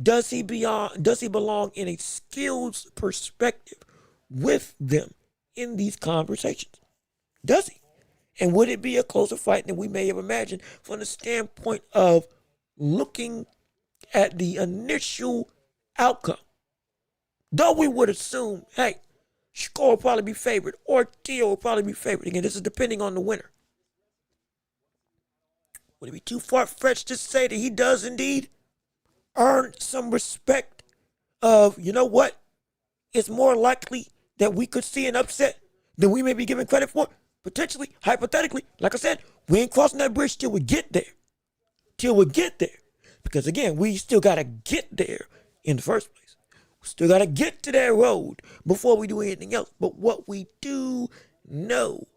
Does he belong in a skills perspective with them in these conversations? Does he? And would it be a closer fight than we may have imagined from the standpoint of looking at the initial outcome? Though we would assume, hey, Shakur will probably be favored, or Tio will probably be favored. Again, this is depending on the winner. Would it be too far-fetched to say that he does indeed earn some respect of, you know what, it's more likely that we could see an upset than we may be given credit for? Potentially, hypothetically, like I said, we ain't crossing that bridge till we get there. Because again, we still got to get there in the first place. We still got to get to that road before we do anything else. But what we do know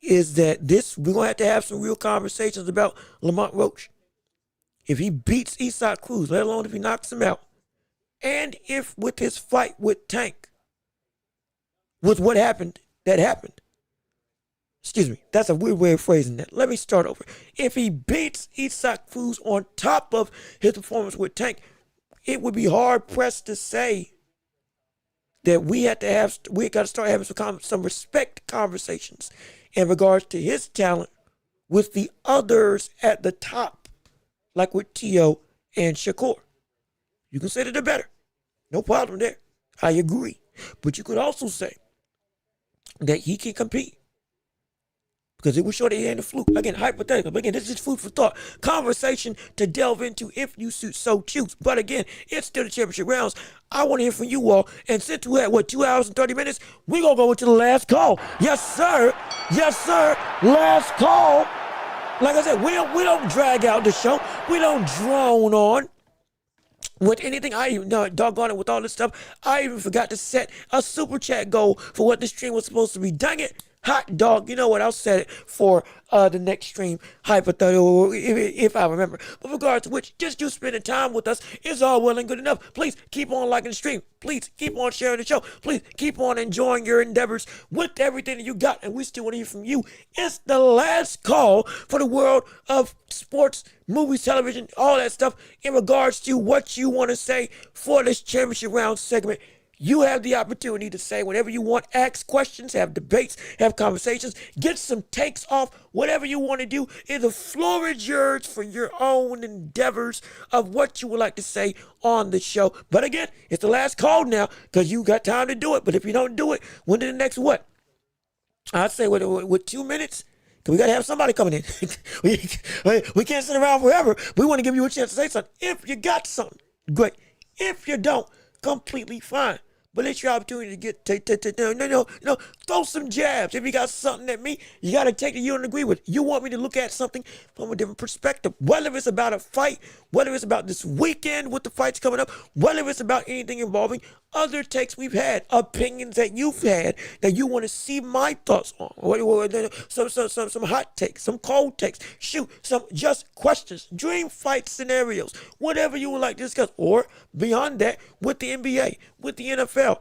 is that we're going to have some real conversations about Lamont Roach. If he beats Eastside Cruz, let alone if he knocks him out, and if with his fight with Tank, with what happened, that happened. Excuse me, that's a weird way of phrasing that. Let me start over. If he beats Eastside Cruz on top of his performance with Tank, it would be hard pressed to say that we got to start having some respect conversations in regards to his talent with the others at the top, like with Tio and Shakur. You can say that they're better. No problem there. I agree. But you could also say that he can compete, because it would show that he ain't a fluke. Again, hypothetical. But again, this is food for thought. Conversation to delve into if you so choose. But again, it's still the championship rounds. I want to hear from you all. And since we had, 2 hours and 30 minutes, we're going to go into the last call. Yes, sir. Last call. Like I said, we don't drag out the show. We don't drone on with anything. Doggone it, with all this stuff, I even forgot to set a super chat goal for what the stream was supposed to be. Dang it. Hot dog, you know what? I'll set it for the next stream, hypothetical, if I remember. But regardless of which, just you spending time with us is all well and good enough. Please keep on liking the stream. Please keep on sharing the show. Please keep on enjoying your endeavors with everything that you got. And we still want to hear from you. It's the last call for the world of sports, movies, television, all that stuff in regards to what you want to say for this championship round segment. You have the opportunity to say whatever you want, ask questions, have debates, have conversations, get some takes off, whatever you want to do. The floor is yours for your own endeavors of what you would like to say on the show. But again, it's the last call now, because you got time to do it. But if you don't do it, when to the next what? I'd say with 2 minutes, because we got to have somebody coming in. we can't sit around forever. We want to give you a chance to say something. If you got something, great. If you don't, completely fine. But it's your opportunity to get throw some jabs. If you got something at me, you got to take that you don't agree with. You want me to look at something from a different perspective, whether it's about a fight, whether it's about this weekend with the fights coming up, whether it's about anything involving other takes we've had, opinions that you've had that you want to see my thoughts on, some hot takes, some cold takes, some just questions, dream fight scenarios, whatever you would like to discuss, or beyond that with the NBA, with the NFL.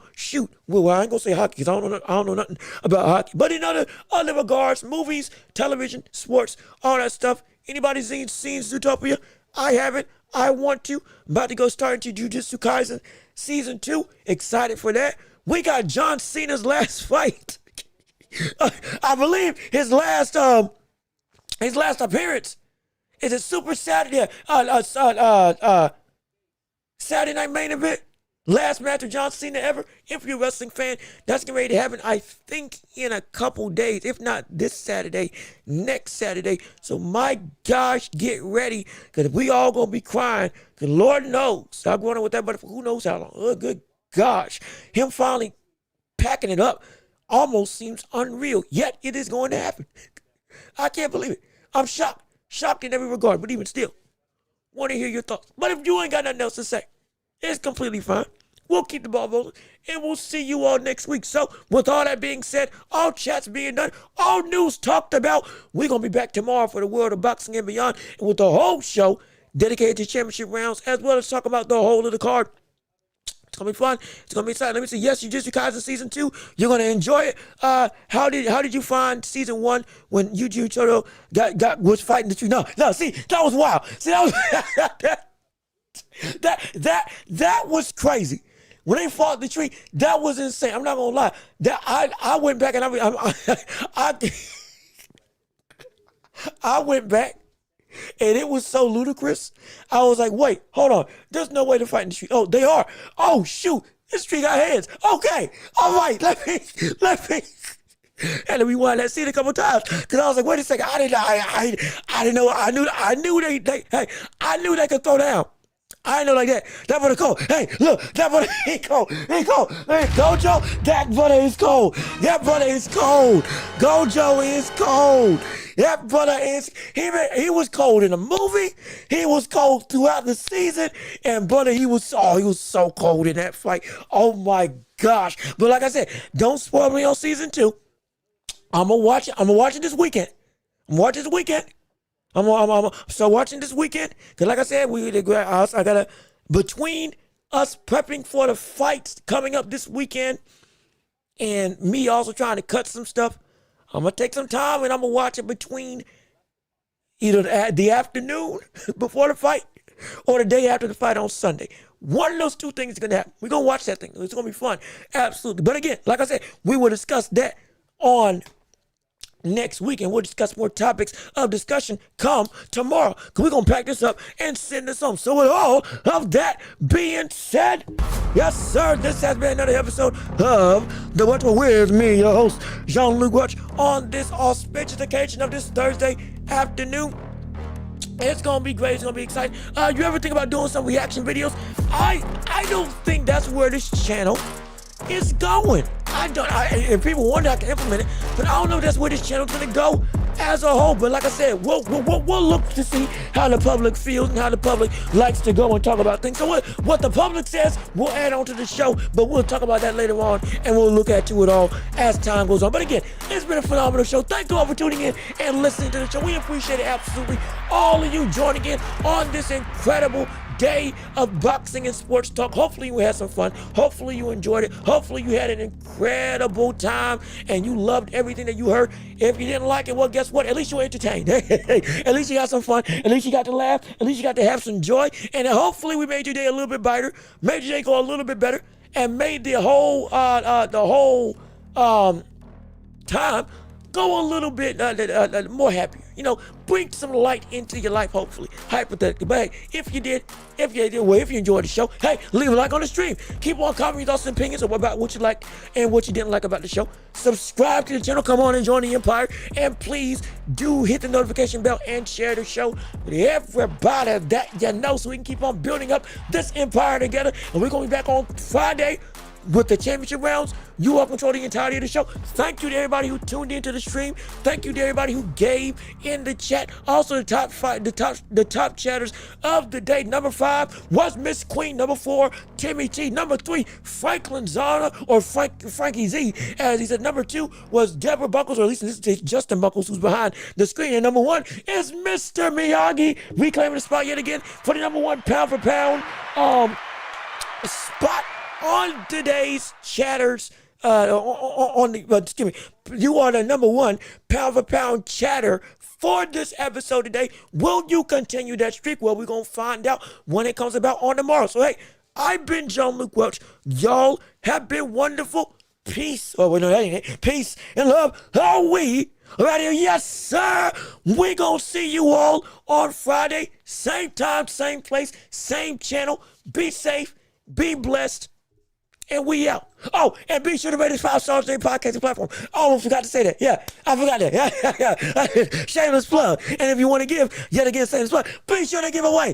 Well, I ain't gonna say hockey because I don't know nothing about hockey, but in other regards, movies, television, sports, all that stuff. Anybody seen Zootopia? I haven't. I want to. I'm about to go start into Jujutsu Kaisen Season 2. Excited for that. We got John Cena's last fight. I believe his last appearance is a Super Saturday Saturday night main event. Last match of John Cena ever. If you're a wrestling fan, that's getting ready to happen, I think, in a couple days. If not this Saturday, next Saturday. So my gosh, get ready, because we all going to be crying. The Lord knows. I'm going on with that, but who knows how long. Oh, good gosh. Him finally packing it up almost seems unreal. Yet it is going to happen. I can't believe it. I'm shocked. Shocked in every regard, but even still, want to hear your thoughts. But if you ain't got nothing else to say, it's completely fine. We'll keep the ball rolling, and we'll see you all next week. So, with all that being said, all chats being done, all news talked about, we're going to be back tomorrow for the world of boxing and beyond, and with the whole show dedicated to championship rounds, as well as talk about the whole of the card. It's going to be fun. It's going to be exciting. Let me see. Yes, Jujutsu Kaisen Season 2. You're going to enjoy it. How did you find Season 1 when Yuji Toto was fighting the tree? No, see, that was wild. See, that was... that was crazy. When they fought the tree, that was insane. I'm not gonna lie. That I went back and I went back, and it was so ludicrous. I was like, wait, hold on. There's no way to fight in the tree. Oh, they are. Oh shoot, This street got hands. Okay. All right. Let me. And then we wanted that scene a couple times because I was like, wait a second. I didn't know. I knew I knew they could throw down. I ain't know like that. That butter cold. Hey, look, that butter he cold. He cold. Hey, Gojo, that butter is cold. That butter is cold. Gojo is cold. That butter is, he was cold in the movie. He was cold throughout the season. And butter, he was so cold in that fight. Oh my gosh. But like I said, don't spoil me on season 2. I'm gonna watch it this weekend. I'm watching this weekend. I'm so watching this weekend because, like I said, I gotta between us prepping for the fights coming up this weekend and me also trying to cut some stuff. I'm gonna take some time and I'm gonna watch it between either the afternoon before the fight or the day after the fight on Sunday. One of those two things is gonna happen. We're gonna watch that thing. It's gonna be fun, absolutely. But again, like I said, we will discuss that on next week, and we'll discuss more topics of discussion come tomorrow, because we're going to pack this up and send this home. So with all of that being said, yes sir, this has been another episode of The Welch with me, your host, Jean-Luc Welch, on this auspicious occasion of this Thursday afternoon. It's going to be great. It's going to be exciting. You ever think about doing some reaction videos? I don't think that's where this channel is going. If people wonder, I can implement it, but I don't know if that's where this channel's gonna go as a whole. But like I said, we'll look to see how the public feels and how the public likes to go and talk about things. So what the public says, we'll add on to the show, but we'll talk about that later on, and we'll look at it all as time goes on. But again, it's been a phenomenal show. Thank you all for tuning in and listening to the show. We appreciate it, absolutely. All of you joining in on this incredible day of boxing and sports talk. Hopefully you had some fun. Hopefully you enjoyed it. Hopefully you had an incredible time and you loved everything that you heard. If you didn't like it, well, guess what? At least you were entertained. At least you got some fun. At least you got to laugh. At least you got to have some joy. And hopefully we made your day a little bit brighter, made your day go a little bit better, and made the whole time go a little bit more happier. You know, bring some light into your life, hopefully, hypothetically. But hey, if you enjoyed the show, hey, leave a like on the stream. Keep on commenting your thoughts and opinions about what you like and what you didn't like about the show. Subscribe to the channel. Come on and join the empire. And please do hit the notification bell and share the show with everybody that you know, so we can keep on building up this empire together. And we're going to be back on Friday with the championship rounds. You all control the entirety of the show. Thank you to everybody who tuned into the stream. Thank you to everybody who gave in the chat. Also, the top chatters of the day. Number 5 was Miss Queen. Number 4, Timmy T. Number 3, Franklin Zana, or Frankie Z, as he said. Number 2 was Deborah Buckles, or at least this is Justin Buckles, who's behind the screen. And number 1 is Mr. Miyagi, reclaiming the spot yet again for the number 1 pound for pound spot on today's chatters. You are the number 1 pound for pound chatter for this episode today. Will you continue that streak? Well, we're going to find out when it comes about on tomorrow. So, hey, I've been Jean-Luc Welch. Y'all have been wonderful. Peace. Oh, wait, no, that ain't it. Peace and love. Are we right here? Yes, sir. We're going to see you all on Friday. Same time, same place, same channel. Be safe. Be blessed. And we out. Oh, and be sure to rate us 5 stars on your podcasting platform. Oh, I forgot to say that. Yeah, I forgot that. Yeah. Shameless plug. And if you want to give, yet again, shameless plug, be sure to give away.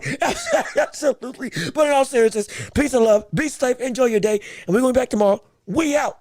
Absolutely. But in all seriousness, peace and love. Be safe. Enjoy your day. And we're going back tomorrow. We out.